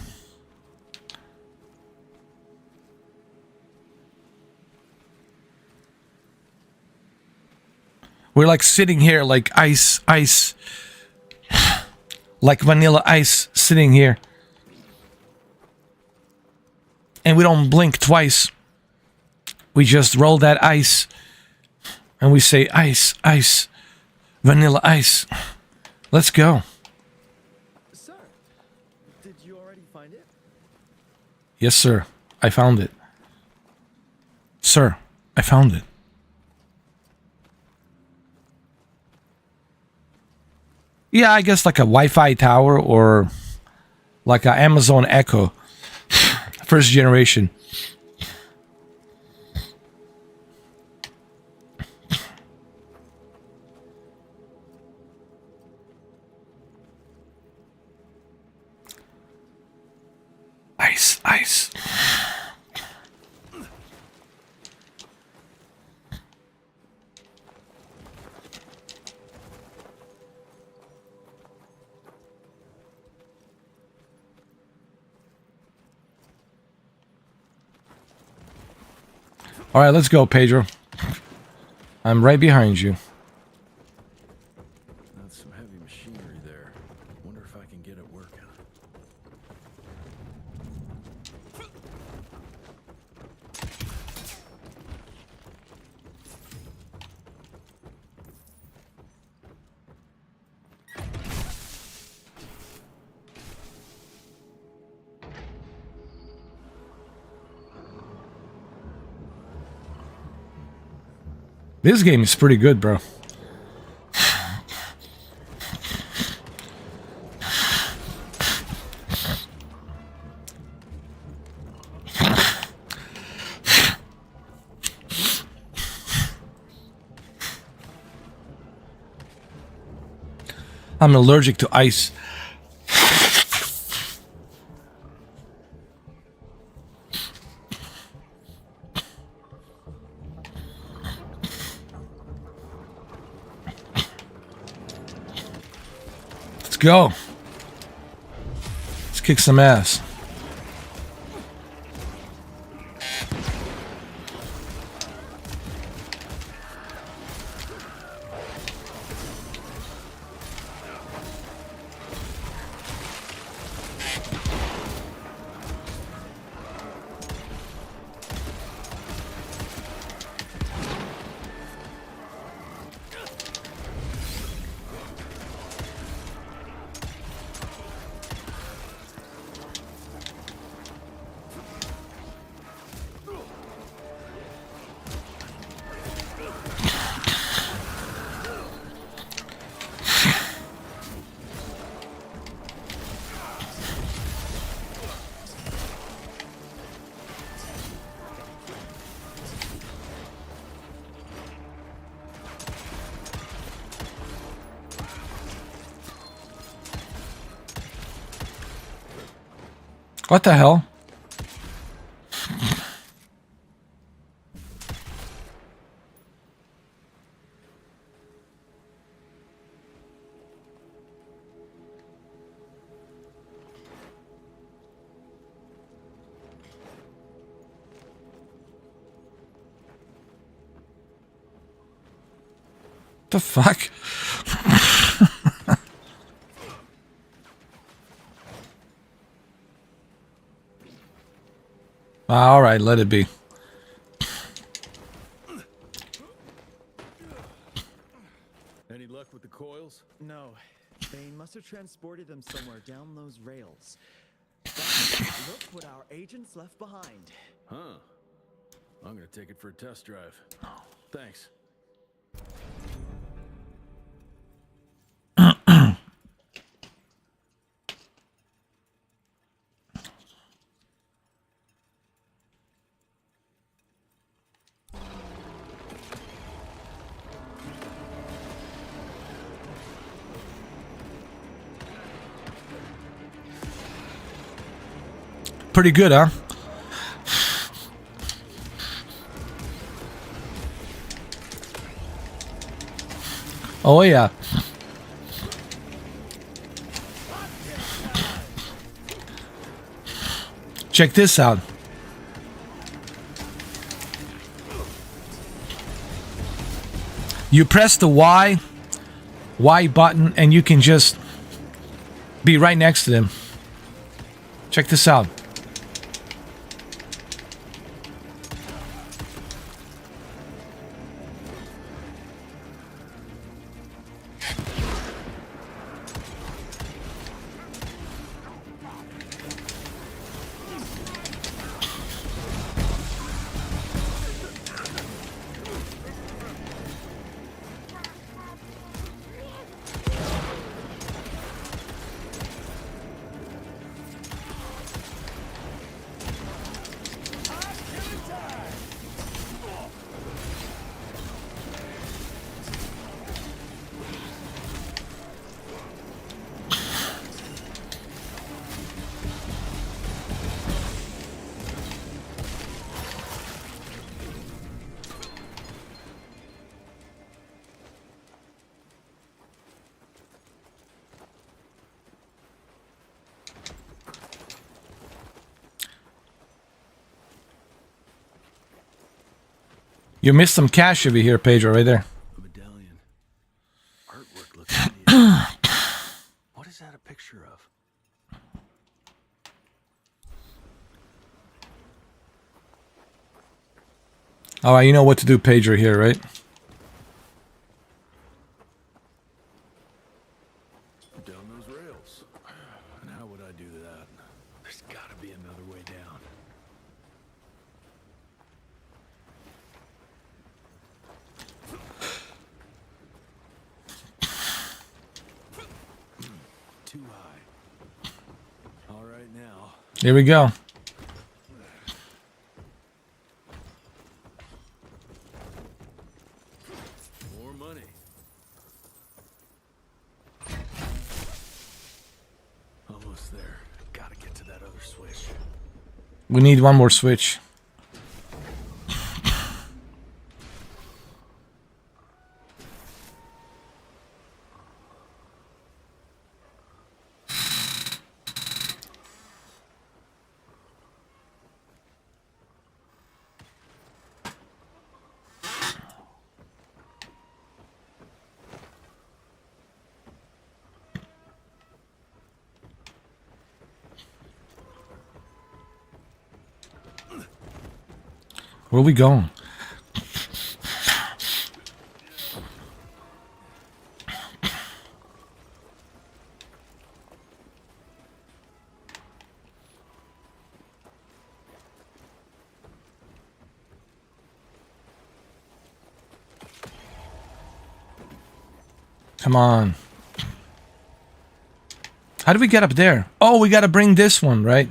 We're like sitting here like ice, ice. Like vanilla ice sitting here. And we don't blink twice. We just roll that ice. And we say ice, ice, vanilla ice. Let's go. Sir, did you already find it? Yes, sir. I found it. Sir, I found it. Yeah, I guess like a Wi-Fi tower or like an Amazon Echo. First generation. Ice, ice. All right, let's go, Pedro. I'm right behind you. That's some heavy machinery there. Wonder if I can get it working. This game is pretty good, bro. I'm allergic to ice. Let's go. Let's kick some ass. What the hell? The fuck? All right, let it be. Any luck with the coils? No, they must have transported them somewhere down those rails. But look what our agents left behind. Huh. I'm gonna take it for a test drive. Thanks. Pretty good, huh? Oh yeah. Check this out. You press the Y button and you can just be right next to them. Check this out. You missed some cash over here, Pedro, right there. Medallion. Artwork looks hideous. What is that a picture of? All right, you know what to do, Pedro, here, right? Down those rails. And how would I do that? There's gotta be another way down. Too high. All right now. Here we go. More money. Almost there. Gotta get to that other switch. We need one more switch. Where are we going? Come on. How do we get up there? Oh, we gotta bring this one, right?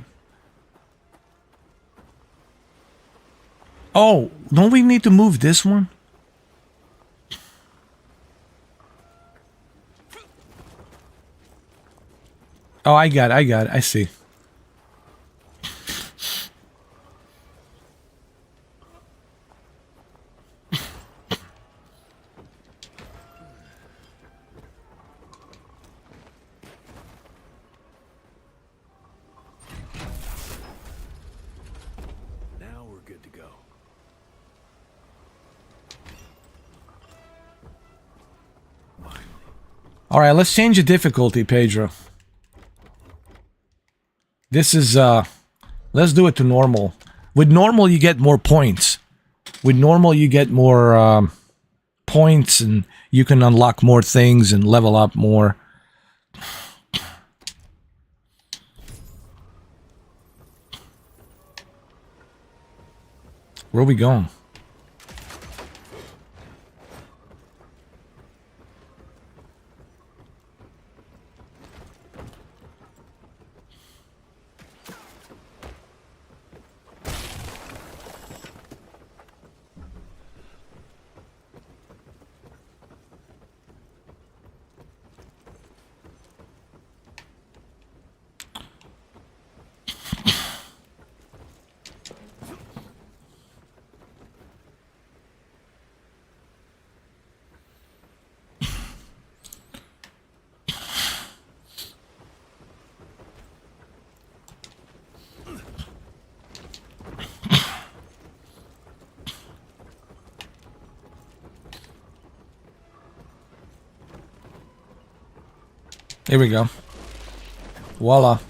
Oh, don't we need to move this one? Oh, I got it. I see. All right, let's change the difficulty, Pedro. This is let's do it to normal. With normal you get more points. With normal you get more points and you can unlock more things and level up more. Where are we going? Here we go. Voila.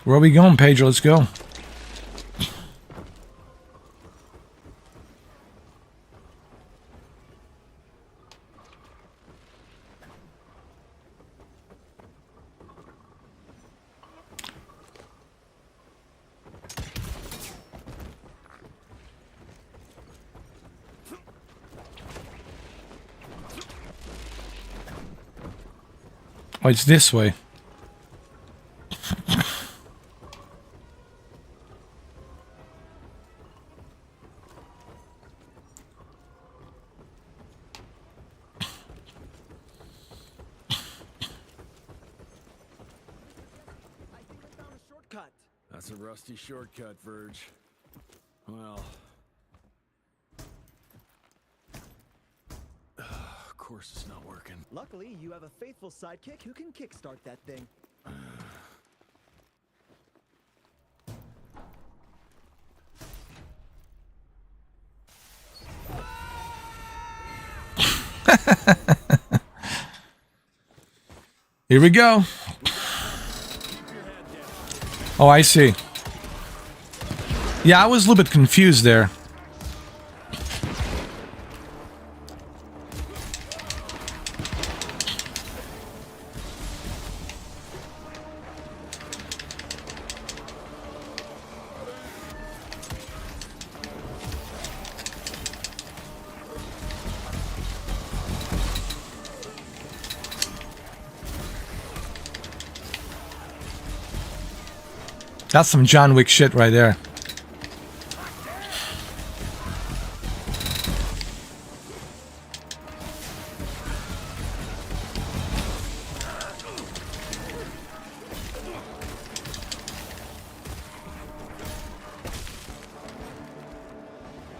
Where are we going, Pedro? Let's go. Oh, it's this way. That's a rusty shortcut, Verge. Well... of course it's not working. Luckily, you have a faithful sidekick who can kickstart that thing. Here we go. Oh, I see. Yeah, I was a little bit confused there. That's some John Wick shit right there.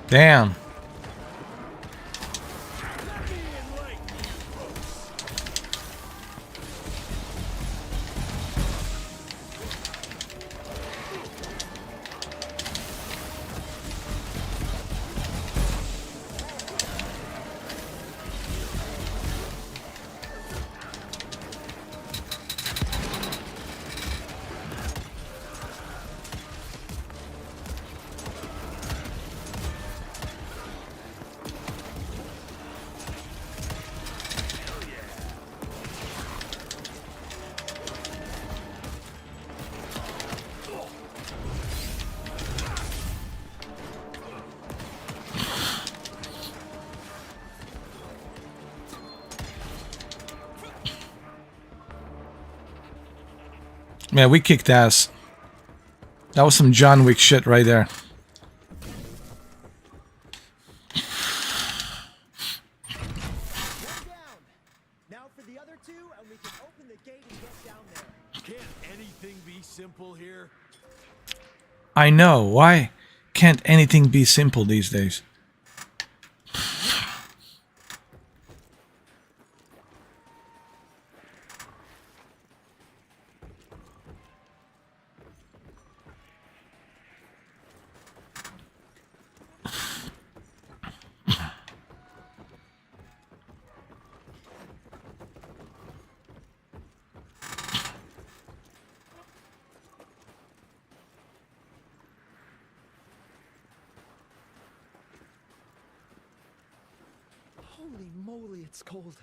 Damn. Man, we kicked ass. That was some John Wick shit right there. Now for the other two, and we can open the gate and get down there. Can't anything be simple here? I know. Why can't anything be simple these days? Holy moly, it's cold.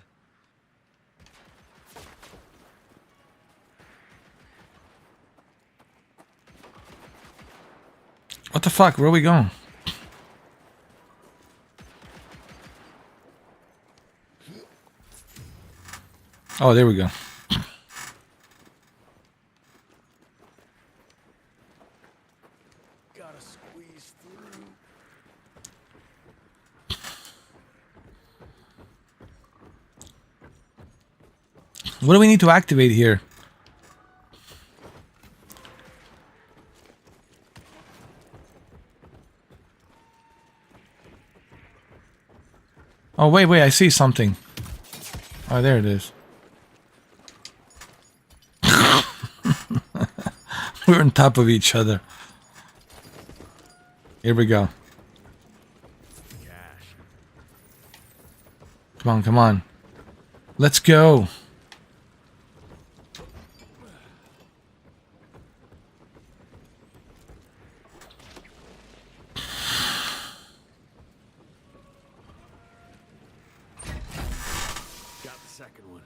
What the fuck? Where are we going? Oh, there we go. Gotta squeeze through. What do we need to activate here? Oh, wait, I see something. Oh, there it is. We're on top of each other. Here we go. Cash. Come on. Let's go. Got the second one.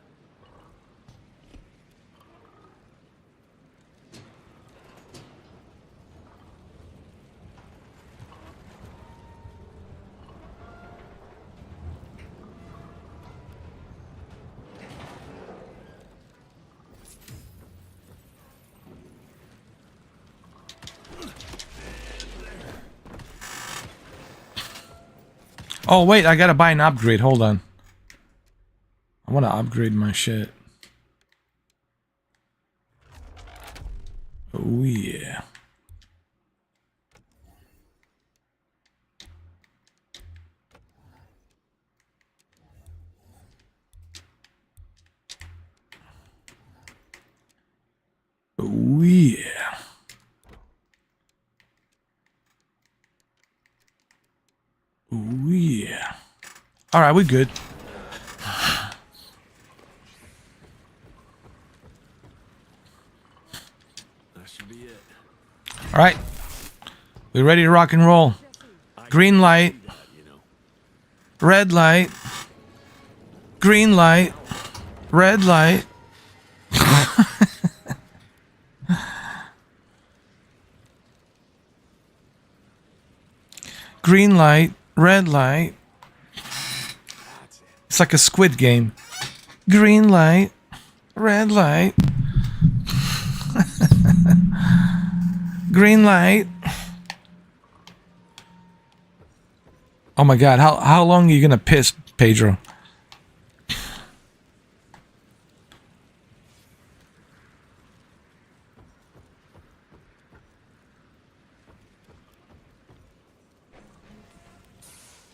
Oh, wait, I gotta buy an upgrade. Hold on. I wanna upgrade my shit. Oh, yeah. Oh, yeah. Oh, yeah. Alright, we're good. That should be it. Alright. We're ready to rock and roll. Green light. That, you know. Red light. Green light. Red light. Green light. Red light. It's like a Squid Game. Green light. Red light. Green light. Oh my god, how long are you gonna piss, Pedro?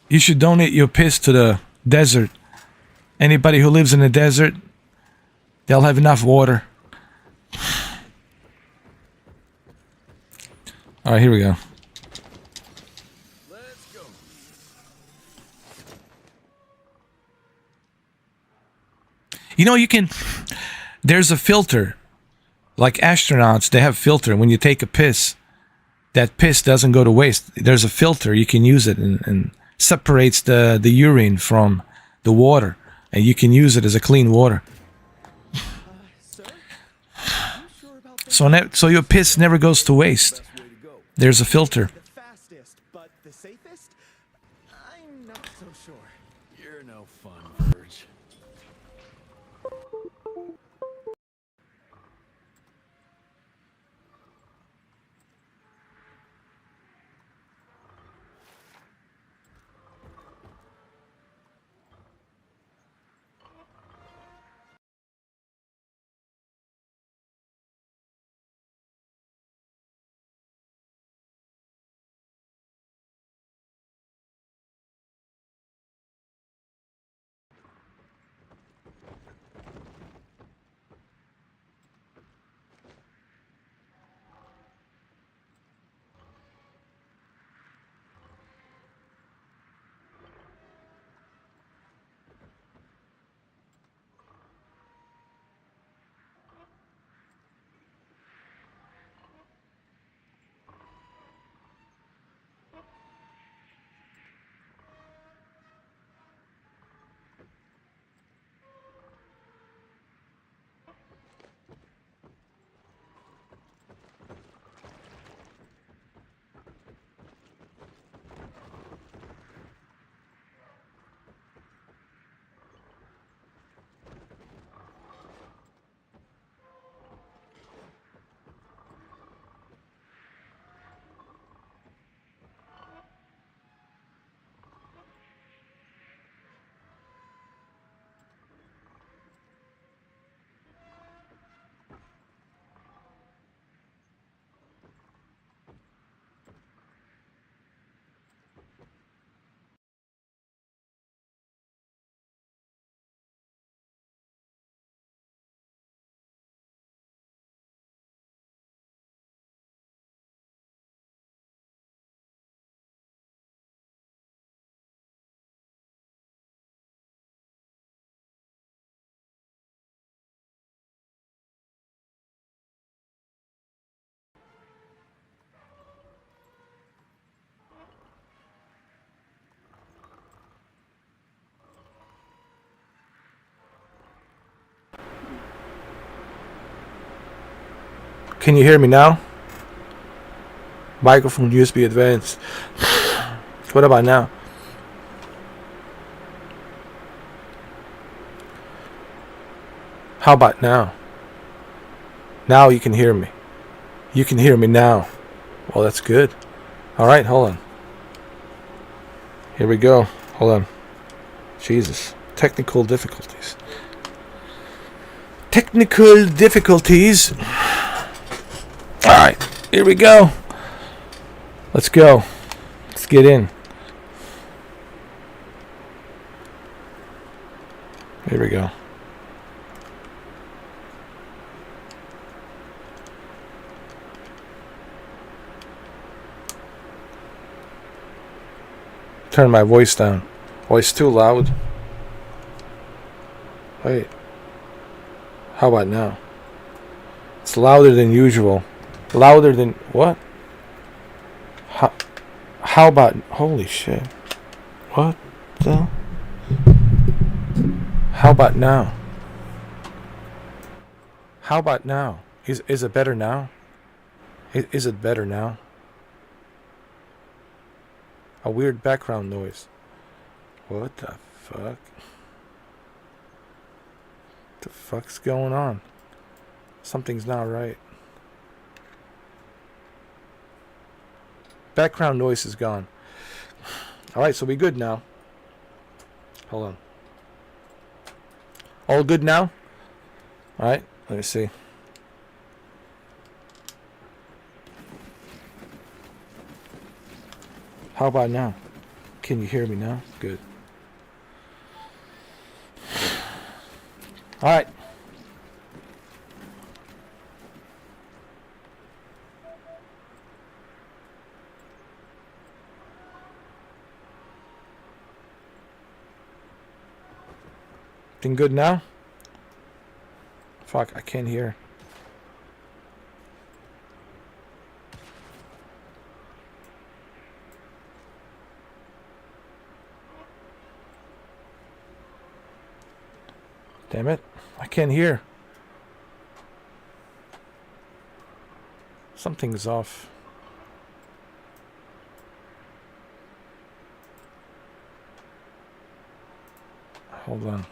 You should donate your piss to the desert. Anybody who lives in the desert, they'll have enough water. Alright, here we go. Let's go. You know, you can... There's a filter. Like astronauts, they have filter. When you take a piss, that piss doesn't go to waste. There's a filter. You can use it and separates the urine from the water. And you can use it as a clean water. Sir? You sure about this? So your piss never goes to waste. Best way to go. There's a filter. The fastest, but the safest? I'm not so sure. You're no fun, Verge. Can you hear me now? Microphone USB advanced. What about now? How about now? Now you can hear me. You can hear me now. Well, that's good. All right, hold on. Here we go. Hold on. Jesus. Technical difficulties. Technical difficulties. All right, here we go. Let's go. Let's get in. Here we go. Turn my voice down. Oh, it's too loud. Wait. How about now? It's louder than usual. Louder than what? How about, holy shit. What the? How about now? How about now? Is it better now? Is it better now? A weird background noise. What the fuck? What the fuck's going on? Something's not right. Background noise is gone. Alright, so we good now. Hold on. All good now? Alright, let me see. How about now? Can you hear me now? Good. Alright. Thing good now? Fuck, I can't hear. Damn it, I can't hear. Something's off. Hold on.